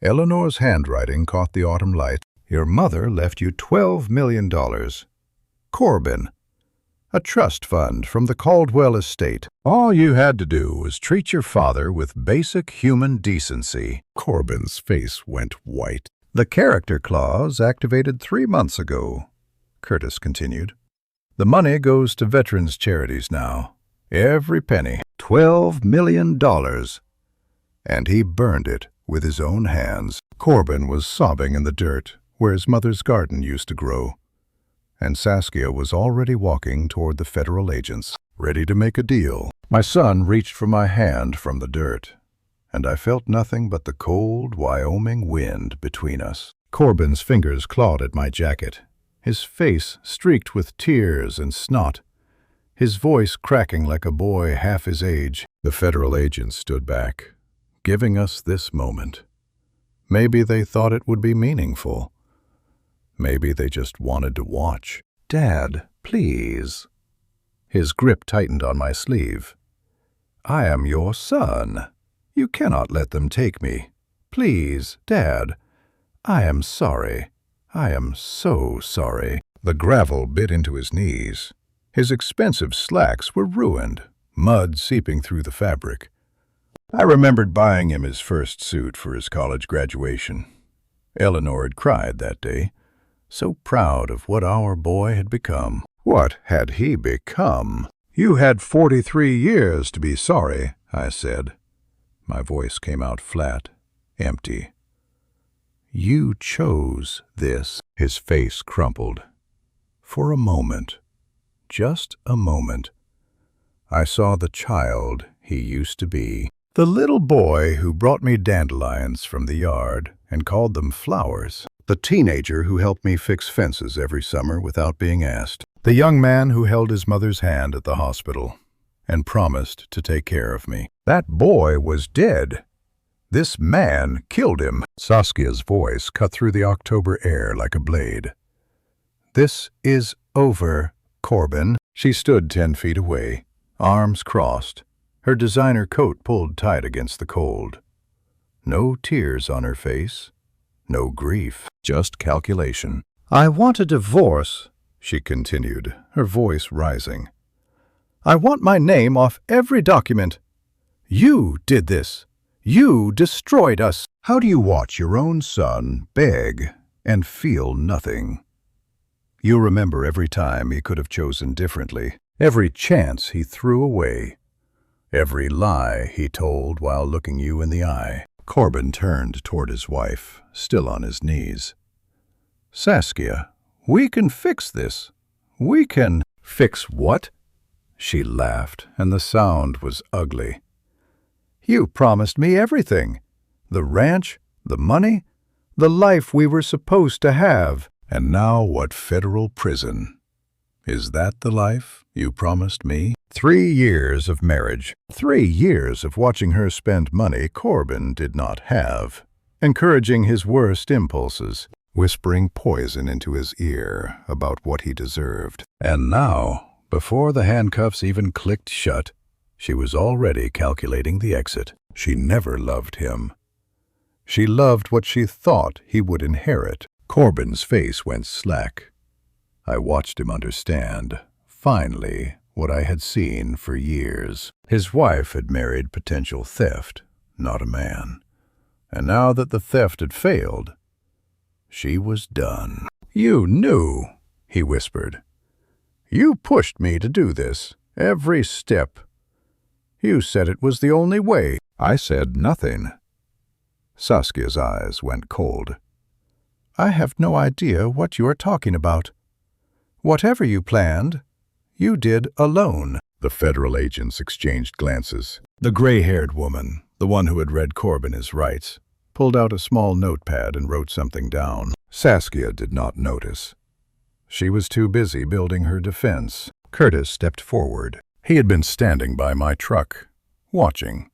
Eleanor's handwriting caught the autumn light. "Your mother left you $12 million. Corbin, a trust fund from the Caldwell estate. All you had to do was treat your father with basic human decency." Corbin's face went white. "The character clause activated 3 months ago," Curtis continued. "The money goes to veterans' charities now. Every penny. $12 million. And he burned it with his own hands." Corbin was sobbing in the dirt, where his mother's garden used to grow. And Saskia was already walking toward the federal agents, ready to make a deal. My son reached for my hand from the dirt, and I felt nothing but the cold Wyoming wind between us. Corbin's fingers clawed at my jacket, his face streaked with tears and snot, his voice cracking like a boy half his age. The federal agents stood back, giving us this moment. Maybe they thought it would be meaningful. Maybe they just wanted to watch. "Dad, please." His grip tightened on my sleeve. "I am your son. You cannot let them take me. Please, Dad. I am sorry. I am so sorry." The gravel bit into his knees. His expensive slacks were ruined, mud seeping through the fabric. I remembered buying him his first suit for his college graduation. Eleanor had cried that day, so proud of what our boy had become. What had he become? "You had 43 years to be sorry," I said. My voice came out flat, empty. "You chose this." His face crumpled. For a moment, just a moment, I saw the child he used to be. The little boy who brought me dandelions from the yard and called them flowers. The teenager who helped me fix fences every summer without being asked. The young man who held his mother's hand at the hospital and promised to take care of me. That boy was dead. This man killed him. Saskia's voice cut through the October air like a blade. "This is over, Corbin." She stood 10 feet away, arms crossed, her designer coat pulled tight against the cold. No tears on her face, no grief, just calculation. "I want a divorce," she continued, her voice rising. "I want my name off every document. You did this. You destroyed us." How do you watch your own son beg and feel nothing? You remember every time he could have chosen differently, every chance he threw away, every lie he told while looking you in the eye. Corbin turned toward his wife, still on his knees. "Saskia, we can fix this. We can—" "Fix what?" She laughed, and the sound was ugly. "You promised me everything. The ranch, the money, the life we were supposed to have. And now what federal prison? Is that the life you promised me?" 3 years of marriage, 3 years of watching her spend money Corbin did not have, encouraging his worst impulses, whispering poison into his ear about what he deserved. And now, before the handcuffs even clicked shut, she was already calculating the exit. She never loved him. She loved what she thought he would inherit. Corbin's face went slack. I watched him understand, finally, what I had seen for years. His wife had married potential theft, not a man. And now that the theft had failed, she was done. "You knew," he whispered. "You pushed me to do this, every step. You said it was the only way." I said nothing. Saskia's eyes went cold. "I have no idea what you are talking about. Whatever you planned, you did alone." The federal agents exchanged glances. The gray-haired woman, the one who had read Corbin's rights, pulled out a small notepad and wrote something down. Saskia did not notice. She was too busy building her defense. Curtis stepped forward. He had been standing by my truck, watching.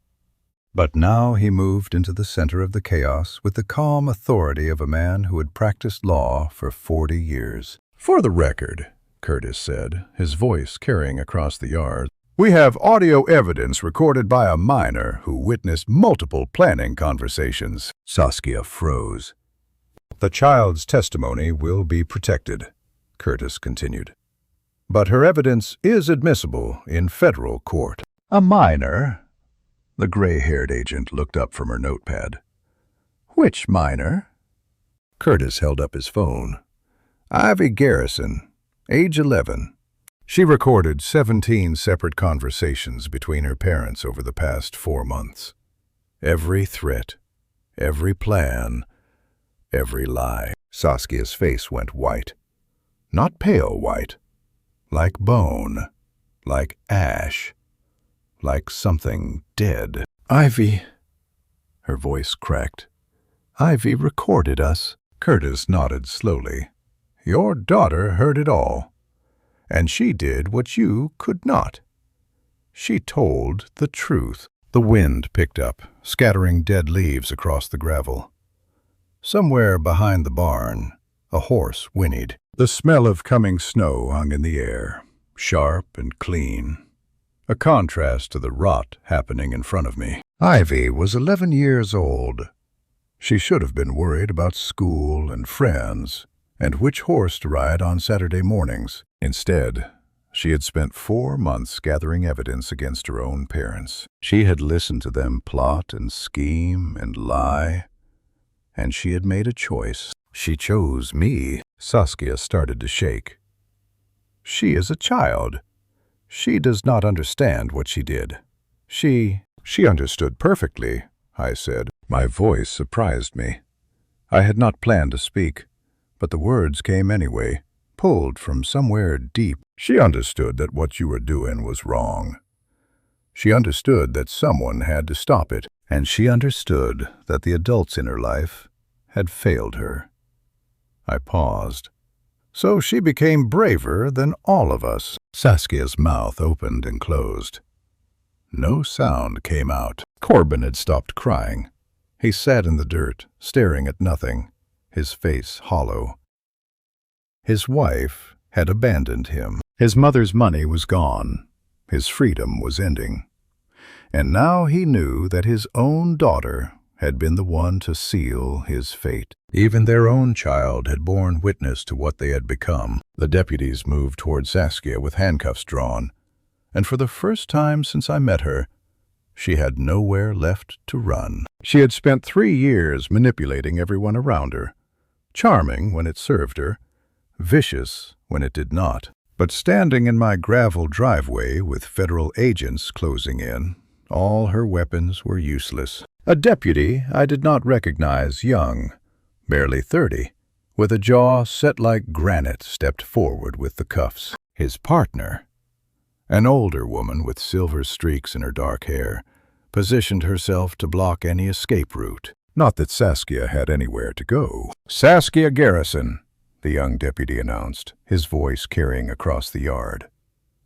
But now he moved into the center of the chaos with the calm authority of a man who had practiced law for 40 years. "For the record," Curtis said, his voice carrying across the yard, "we have audio evidence recorded by a minor who witnessed multiple planning conversations." Saskia froze. "The child's testimony will be protected," Curtis continued. "But her evidence is admissible in federal court." "A minor?" The gray-haired agent looked up from her notepad. "Which minor?" Curtis held up his phone. "Ivy Garrison, age 11. She recorded 17 separate conversations between her parents over the past 4 months. Every threat, every plan, every lie." Saskia's face went white. Not pale white. Like bone. Like ash. Like something dead. "Ivy," her voice cracked. "Ivy recorded us." Curtis nodded slowly. "Your daughter heard it all. And she did what you could not. She told the truth." The wind picked up, scattering dead leaves across the gravel. Somewhere behind the barn, a horse whinnied. The smell of coming snow hung in the air, sharp and clean, a contrast to the rot happening in front of me. Ivy was 11 years old. She should have been worried about school and friends and which horse to ride on Saturday mornings. Instead, she had spent 4 months gathering evidence against her own parents. She had listened to them plot and scheme and lie, and she had made a choice. She chose me. Saskia started to shake. "She is a child. She does not understand what she did." She understood perfectly," I said. My voice surprised me. I had not planned to speak, but the words came anyway, pulled from somewhere deep. "She understood that what you were doing was wrong. She understood that someone had to stop it, and she understood that the adults in her life had failed her." I paused. "So she became braver than all of us." Saskia's mouth opened and closed. No sound came out. Corbin had stopped crying. He sat in the dirt, staring at nothing, his face hollow. His wife had abandoned him. His mother's money was gone. His freedom was ending. And now he knew that his own daughter had been the one to seal his fate. Even their own child had borne witness to what they had become. The deputies moved toward Saskia with handcuffs drawn, and for the first time since I met her, she had nowhere left to run. She had spent 3 years manipulating everyone around her, charming when it served her, vicious when it did not. But standing in my gravel driveway with federal agents closing in, all her weapons were useless. A deputy I did not recognize, young, barely 30, with a jaw set like granite, stepped forward with the cuffs. His partner, an older woman with silver streaks in her dark hair, positioned herself to block any escape route. Not that Saskia had anywhere to go. "Saskia Garrison," the young deputy announced, his voice carrying across the yard.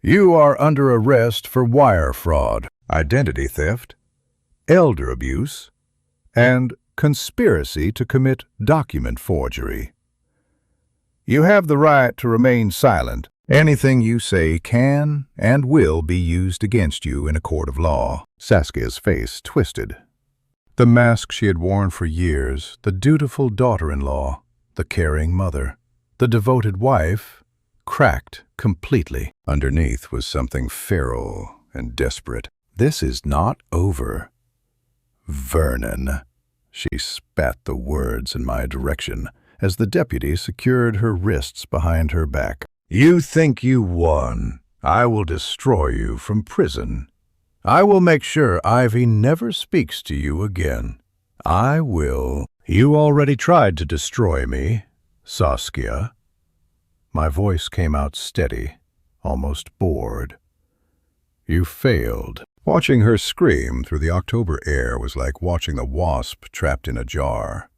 "You are under arrest for wire fraud, identity theft, elder abuse, and conspiracy to commit document forgery. You have the right to remain silent. Anything you say can and will be used against you in a court of law." Saskia's face twisted. The mask she had worn for years, the dutiful daughter-in-law, the caring mother, the devoted wife, cracked completely. Underneath was something feral and desperate. "This is not over, Vernon," She spat the words in my direction as the deputy secured her wrists behind her back. "You think you won? I will destroy you from prison. I will make sure Ivy never speaks to you again. I will." "You already tried to destroy me, Saskia." My voice came out steady, almost bored. "You failed." Watching her scream through the October air was like watching a wasp trapped in a jar.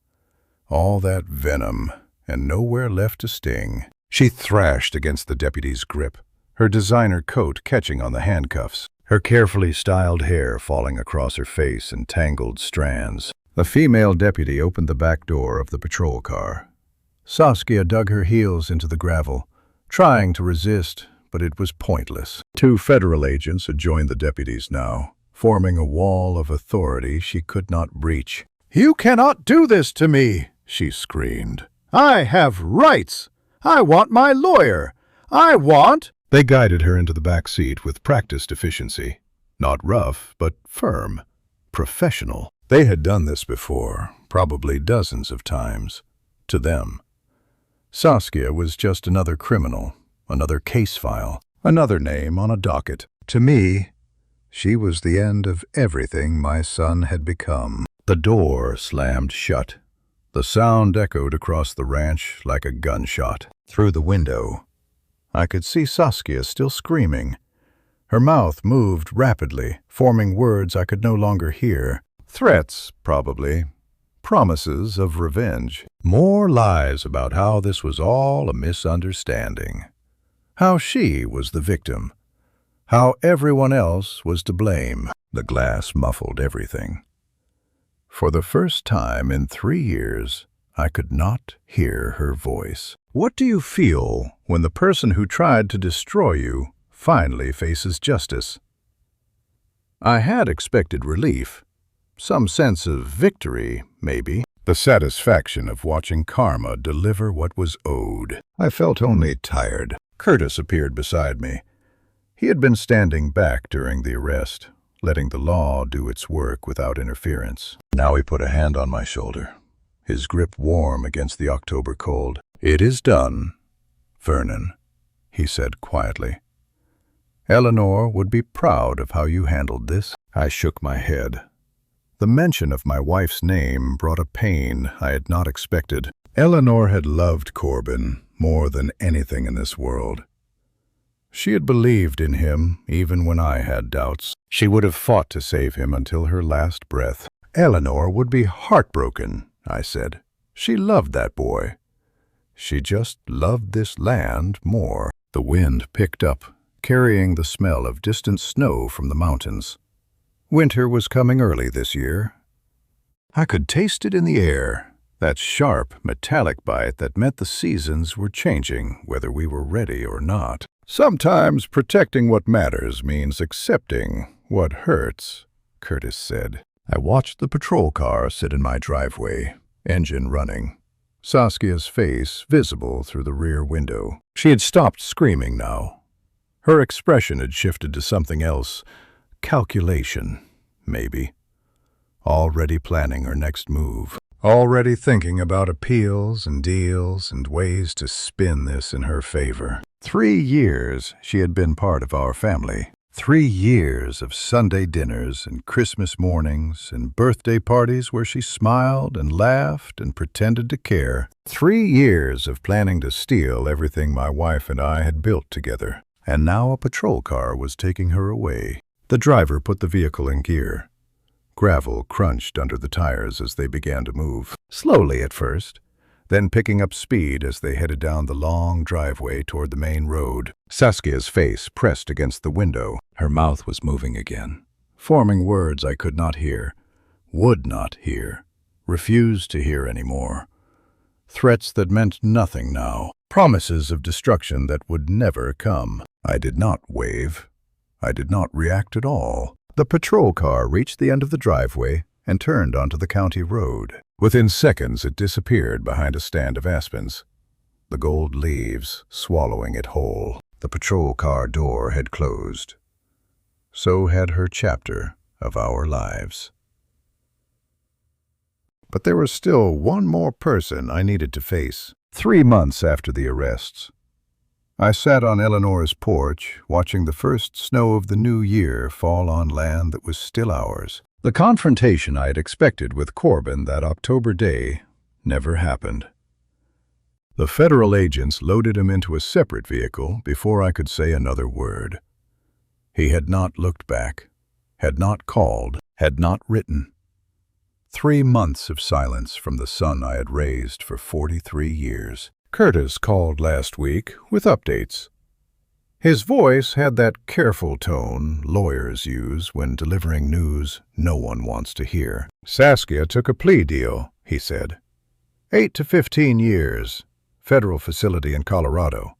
All that venom, and nowhere left to sting. She thrashed against the deputy's grip, her designer coat catching on the handcuffs, her carefully styled hair falling across her face in tangled strands. The female deputy opened the back door of the patrol car. Saskia dug her heels into the gravel, trying to resist, but it was pointless. 2 federal agents had joined the deputies now, forming a wall of authority she could not breach. "You cannot do this to me," she screamed. "I have rights. I want my lawyer. I want—" They guided her into the back seat with practiced efficiency. Not rough, but firm. Professional. They had done this before, probably dozens of times. To them. Saskia was just another criminal, another case file, another name on a docket. To me, she was the end of everything my son had become. The door slammed shut. The sound echoed across the ranch like a gunshot. Through the window, I could see Saskia still screaming. Her mouth moved rapidly, forming words I could no longer hear. Threats, probably. Promises of revenge. More lies about how this was all a misunderstanding. How she was the victim. How everyone else was to blame. The glass muffled everything. For the first time in 3 years, I could not hear her voice. What do you feel when the person who tried to destroy you finally faces justice? I had expected relief. Some sense of victory, maybe. The satisfaction of watching karma deliver what was owed. I felt only tired. Curtis appeared beside me. He had been standing back during the arrest, letting the law do its work without interference. Now he put a hand on my shoulder, his grip warm against the October cold. "It is done, Vernon," he said quietly. "Eleanor would be proud of how you handled this." I shook my head. The mention of my wife's name brought a pain I had not expected. Eleanor had loved Corbin more than anything in this world. She had believed in him even when I had doubts. She would have fought to save him until her last breath. "Eleanor would be heartbroken," I said. "She loved that boy. She just loved this land more." The wind picked up, carrying the smell of distant snow from the mountains. Winter was coming early this year. I could taste it in the air, that sharp, metallic bite that meant the seasons were changing, whether we were ready or not. "Sometimes protecting what matters means accepting what hurts," Curtis said. I watched the patrol car sit in my driveway, engine running. Saskia's face visible through the rear window. She had stopped screaming now. Her expression had shifted to something else. Calculation, maybe. Already planning her next move. Already thinking about appeals and deals and ways to spin this in her favor. 3 years she had been part of our family. 3 years of Sunday dinners and Christmas mornings and birthday parties where she smiled and laughed and pretended to care. 3 years of planning to steal everything my wife and I had built together. And now a patrol car was taking her away. The driver put the vehicle in gear. Gravel crunched under the tires as they began to move. Slowly at first, then picking up speed as they headed down the long driveway toward the main road. Saskia's face pressed against the window. Her mouth was moving again, forming words I could not hear, would not hear, refused to hear anymore. Threats that meant nothing now. Promises of destruction that would never come. I did not wave. I did not react at all. The patrol car reached the end of the driveway and turned onto the county road. Within seconds, it disappeared behind a stand of aspens, the gold leaves swallowing it whole. The patrol car door had closed. So had her chapter of our lives. But there was still one more person I needed to face. 3 months after the arrests, I sat on Eleanor's porch, watching the first snow of the new year fall on land that was still ours. The confrontation I had expected with Corbin that October day never happened. The federal agents loaded him into a separate vehicle before I could say another word. He had not looked back, had not called, had not written. 3 months of silence from the son I had raised for 43 years. Curtis called last week with updates. His voice had that careful tone lawyers use when delivering news no one wants to hear. Saskia took a plea deal, he said. 8 to 15 years, federal facility in Colorado.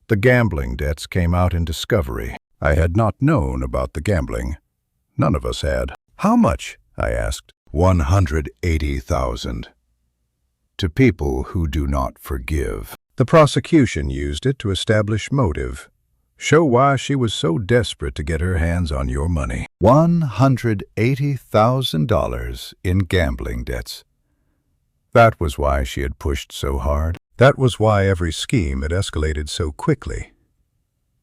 The gambling debts came out in discovery. I had not known about the gambling. None of us had. How much? I asked. $180,000. To people who do not forgive. The prosecution used it to establish motive, show why she was so desperate to get her hands on your money. $180,000 in gambling debts. That was why she had pushed so hard. That was why every scheme had escalated so quickly.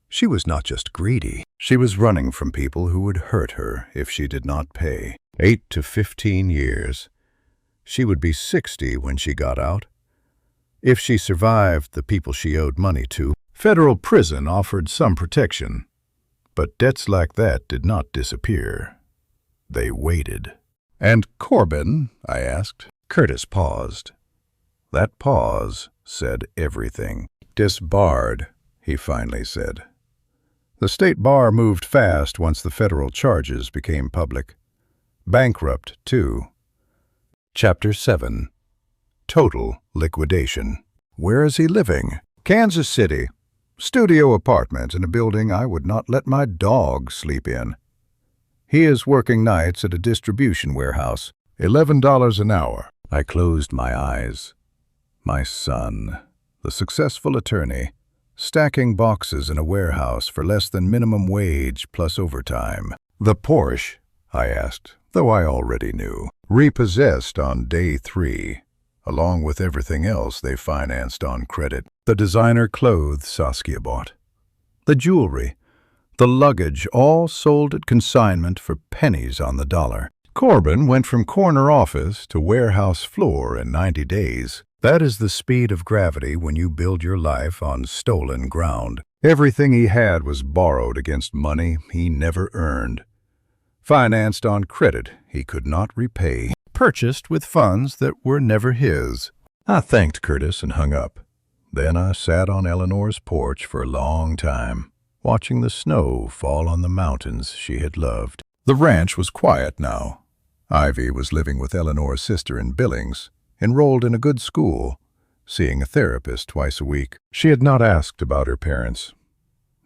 She was not just greedy. She was running from people who would hurt her if she did not pay. 8 to 15 years. She would be 60 when she got out. If she survived the people she owed money to, federal prison offered some protection. But debts like that did not disappear. They waited. And Corbin, I asked. Curtis paused. That pause said everything. Disbarred, he finally said. The state bar moved fast once the federal charges became public. Bankrupt, too. Chapter 7. Total liquidation. Where is he living? Kansas City. Studio apartment in a building I would not let my dog sleep in. He is working nights at a distribution warehouse. $11 an hour. I closed my eyes. My son, the successful attorney, stacking boxes in a warehouse for less than minimum wage plus overtime. The Porsche, I asked, though I already knew. Repossessed on day 3, along with everything else they financed on credit. The designer clothes Saskia bought. The jewelry. The luggage, all sold at consignment for pennies on the dollar. Corbin went from corner office to warehouse floor in 90 days. That is the speed of gravity when you build your life on stolen ground. Everything he had was borrowed against money he never earned. Financed on credit he could not repay. Purchased with funds that were never his. I thanked Curtis and hung up. Then I sat on Eleanor's porch for a long time, watching the snow fall on the mountains she had loved. The ranch was quiet now. Ivy was living with Eleanor's sister in Billings, enrolled in a good school, seeing a therapist twice a week. She had not asked about her parents.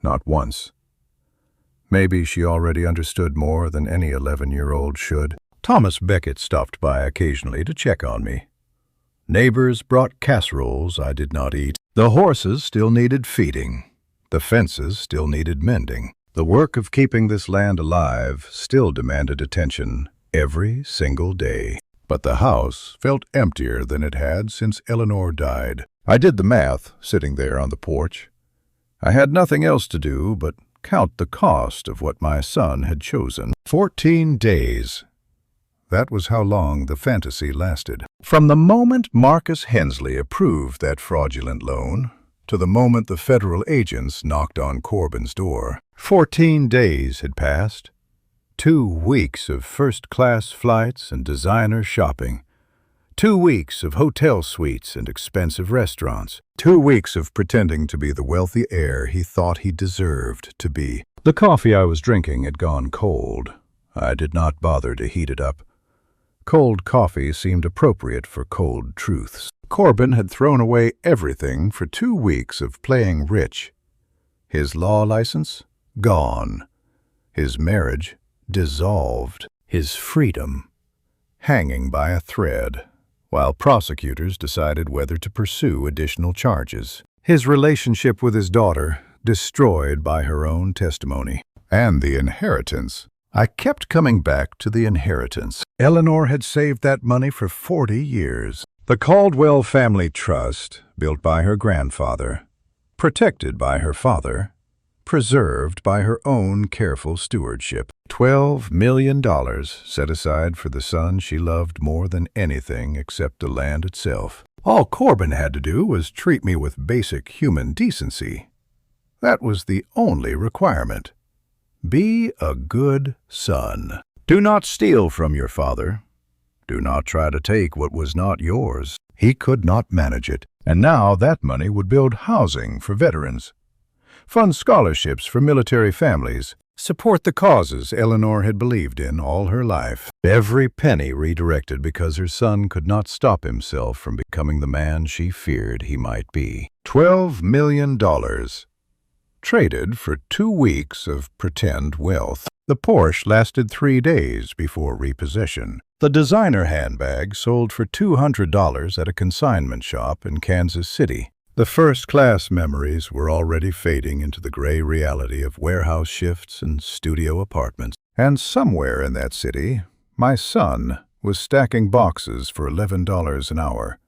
Not once. Maybe she already understood more than any 11-year-old should. Thomas Beckett stopped by occasionally to check on me. Neighbors brought casseroles I did not eat. The horses still needed feeding. The fences still needed mending. The work of keeping this land alive still demanded attention every single day. But the house felt emptier than it had since Eleanor died. I did the math, sitting there on the porch. I had nothing else to do but count the cost of what my son had chosen. 14 days. That was how long the fantasy lasted. From the moment Marcus Hensley approved that fraudulent loan to the moment the federal agents knocked on Corbin's door. 14 days had passed. 2 weeks of first-class flights and designer shopping. 2 weeks of hotel suites and expensive restaurants. 2 weeks of pretending to be the wealthy heir he thought he deserved to be. The coffee I was drinking had gone cold. I did not bother to heat it up. Cold coffee seemed appropriate for cold truths. Corbin had thrown away everything for 2 weeks of playing rich. His law license? Gone. His marriage? Dissolved. His freedom? Hanging by a thread, while prosecutors decided whether to pursue additional charges. His relationship with his daughter destroyed by her own testimony. And the inheritance I kept coming back to the inheritance. Eleanor had saved that money for 40 years. The Caldwell Family Trust, built by her grandfather, protected by her father, preserved by her own careful stewardship. $12 million set aside for the son she loved more than anything except the land itself. All Corbin had to do was treat me with basic human decency. That was the only requirement. Be a good son. Do not steal from your father. Do not try to take what was not yours. He could not manage it, and now that money would build housing for veterans, fund scholarships for military families, support the causes Eleanor had believed in all her life. Every penny redirected because her son could not stop himself from becoming the man she feared he might be. $12 million. Traded for 2 weeks of pretend wealth. The Porsche lasted 3 days before repossession. The designer handbag sold for $200 at a consignment shop in Kansas City. The first-class memories were already fading into the gray reality of warehouse shifts and studio apartments. And somewhere in that city, my son was stacking boxes for $11 an hour,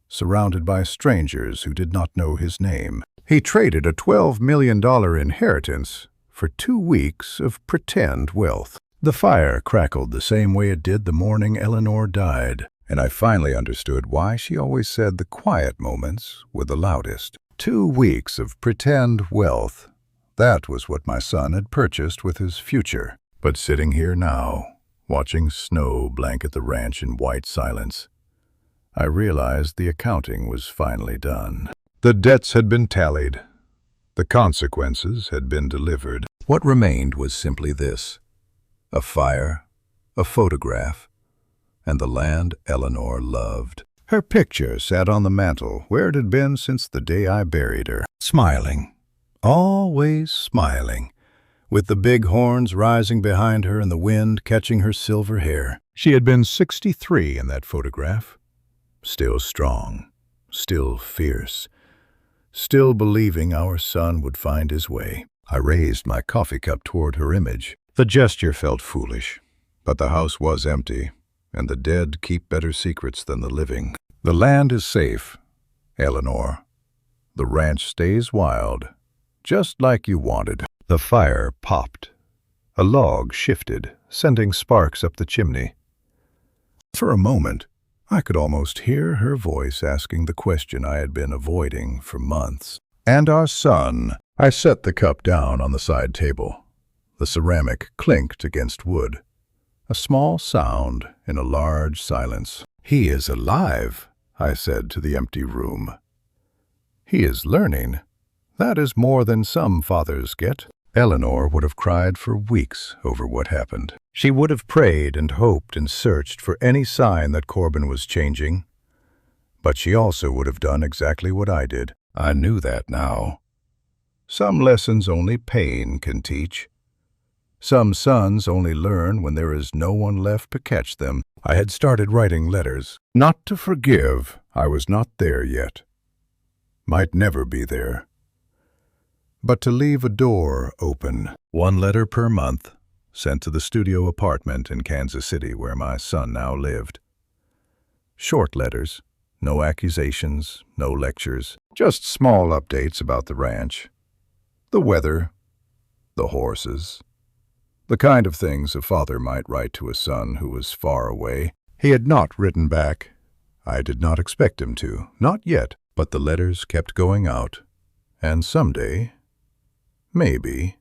surrounded by strangers who did not know his name. He traded a $12 million inheritance for 2 weeks of pretend wealth. The fire crackled the same way it did the morning Eleanor died, and I finally understood why she always said the quiet moments were the loudest. 2 weeks of pretend wealth. That was what my son had purchased with his future. But sitting here now, watching snow blanket the ranch in white silence, I realized the accounting was finally done. The debts had been tallied. The consequences had been delivered. What remained was simply this: a fire, a photograph, and the land Eleanor loved. Her picture sat on the mantel where it had been since the day I buried her, smiling, always smiling, with the big horns rising behind her and the wind catching her silver hair. She had been 63 in that photograph, still strong, still fierce, still believing our son would find his way. I raised my coffee cup toward her image. The gesture felt foolish, but the house was empty, and the dead keep better secrets than the living. The land is safe, Eleanor. The ranch stays wild, just like you wanted. The fire popped. A log shifted, sending sparks up the chimney. For a moment, I could almost hear her voice asking the question I had been avoiding for months. And our son. I set the cup down on the side table. The ceramic clinked against wood. A small sound in a large silence. He is alive, I said to the empty room. He is learning. That is more than some fathers get. Eleanor would have cried for weeks over what happened. She would have prayed and hoped and searched for any sign that Corbin was changing. But she also would have done exactly what I did. I knew that now. Some lessons only pain can teach. Some sons only learn when there is no one left to catch them. I had started writing letters. Not to forgive, I was not there yet. Might never be there. But to leave a door open. 1 letter per month, sent to the studio apartment in Kansas City where my son now lived. Short letters, no accusations, no lectures, just small updates about the ranch, the weather, the horses, the kind of things a father might write to a son who was far away. He had not written back. I did not expect him to, not yet, but the letters kept going out, and someday, maybe,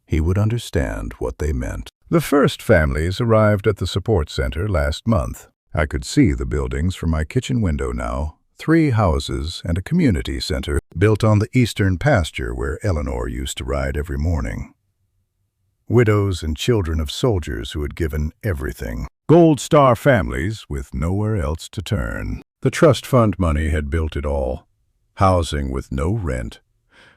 he would understand what they meant. The first families arrived at the support center last month. I could see the buildings from my kitchen window now. 3 houses and a community center built on the eastern pasture where Eleanor used to ride every morning. Widows and children of soldiers who had given everything. Gold Star families with nowhere else to turn. The trust fund money had built it all. Housing with no rent.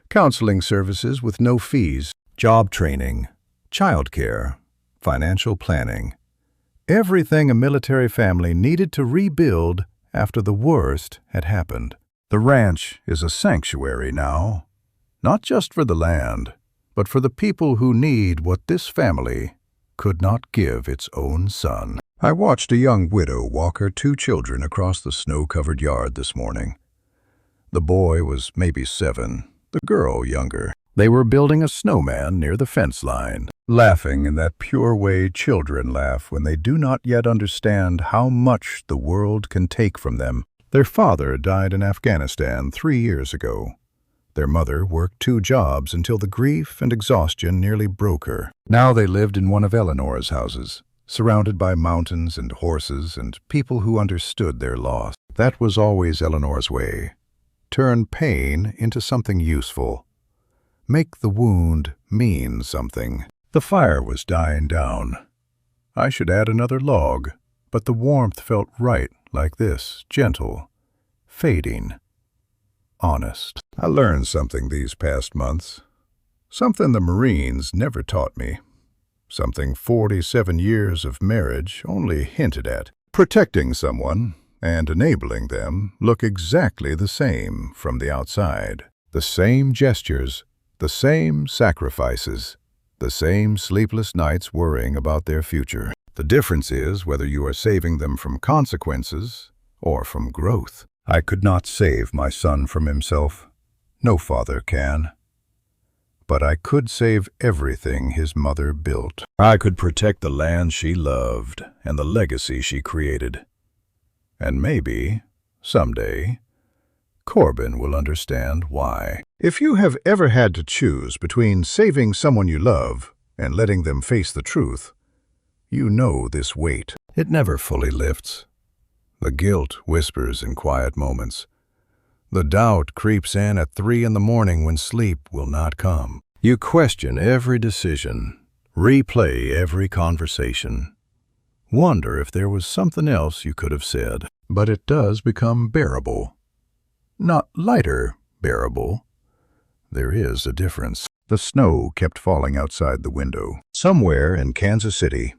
Counseling services with no fees. Job training. Childcare. Financial planning. Everything a military family needed to rebuild after the worst had happened. The ranch is a sanctuary now, not just for the land, but for the people who need what this family could not give its own son. I watched a young widow walk her 2 children across the snow-covered yard this morning. The boy was maybe 7, the girl younger. They were building a snowman near the fence line, laughing in that pure way children laugh when they do not yet understand how much the world can take from them. Their father died in Afghanistan 3 years ago. Their mother worked 2 jobs until the grief and exhaustion nearly broke her. Now they lived in one of Eleanor's houses, surrounded by mountains and horses and people who understood their loss. That was always Eleanor's way. Turn pain into something useful. Make the wound mean something. The fire was dying down. I should add another log, but the warmth felt right like this, gentle, fading, honest. I learned something these past months. Something the Marines never taught me. Something 47 years of marriage only hinted at. Protecting someone and enabling them look exactly the same from the outside. The same gestures, the same sacrifices, the same sleepless nights worrying about their future. The difference is whether you are saving them from consequences or from growth. I could not save my son from himself. No father can. But I could save everything his mother built. I could protect the land she loved and the legacy she created. And maybe, someday, Corbin will understand why. If you have ever had to choose between saving someone you love and letting them face the truth, you know this weight. It never fully lifts. The guilt whispers in quiet moments. The doubt creeps in at 3 in the morning when sleep will not come. You question every decision, replay every conversation, wonder if there was something else you could have said. But it does become bearable. Not lighter bearable. There is a difference. The snow kept falling outside the window. Somewhere in Kansas City,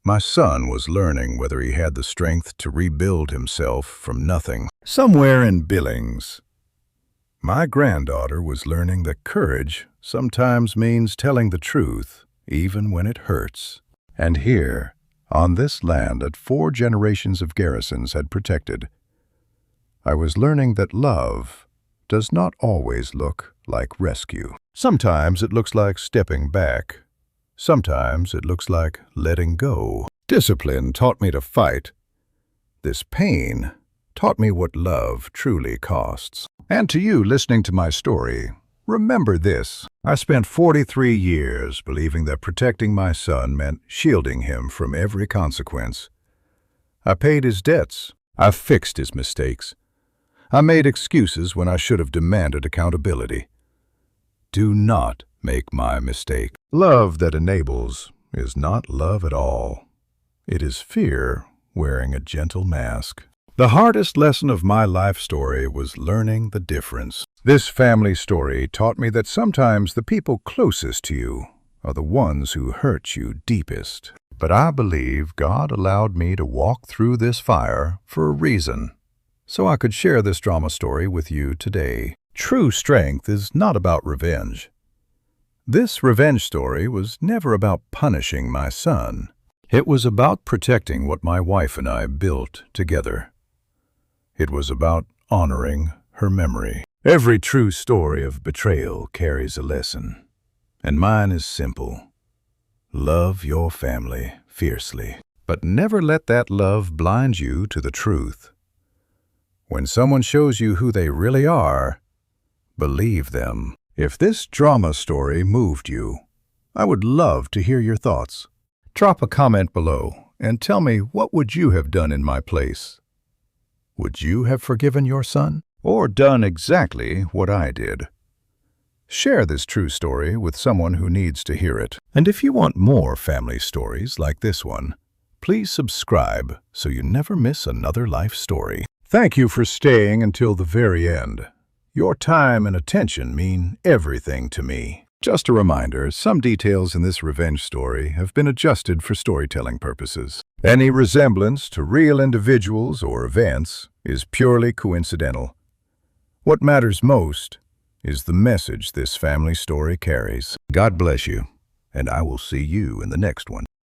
my son was learning whether he had the strength to rebuild himself from nothing. Somewhere in Billings, my granddaughter was learning that courage sometimes means telling the truth, even when it hurts. And here, on this land that 4 generations of garrisons had protected, I was learning that love does not always look like rescue. Sometimes it looks like stepping back. Sometimes it looks like letting go. Discipline taught me to fight. This pain taught me what love truly costs. And to you listening to my story, remember this. I spent 43 years believing that protecting my son meant shielding him from every consequence. I paid his debts. I fixed his mistakes. I made excuses when I should have demanded accountability. Do not make my mistake. Love that enables is not love at all. It is fear wearing a gentle mask. The hardest lesson of my life story was learning the difference. This family story taught me that sometimes the people closest to you are the ones who hurt you deepest. But I believe God allowed me to walk through this fire for a reason, so I could share this drama story with you today. True strength is not about revenge. This revenge story was never about punishing my son. It was about protecting what my wife and I built together. It was about honoring her memory. Every true story of betrayal carries a lesson, and mine is simple. Love your family fiercely, but never let that love blind you to the truth. When someone shows you who they really are, believe them. If this drama story moved you, I would love to hear your thoughts. Drop a comment below and tell me, what would you have done in my place? Would you have forgiven your son, or done exactly what I did? Share this true story with someone who needs to hear it. And if you want more family stories like this one, please subscribe so you never miss another life story. Thank you for staying until the very end. Your time and attention mean everything to me. Just a reminder, some details in this revenge story have been adjusted for storytelling purposes. Any resemblance to real individuals or events is purely coincidental. What matters most is the message this family story carries. God bless you, and I will see you in the next one.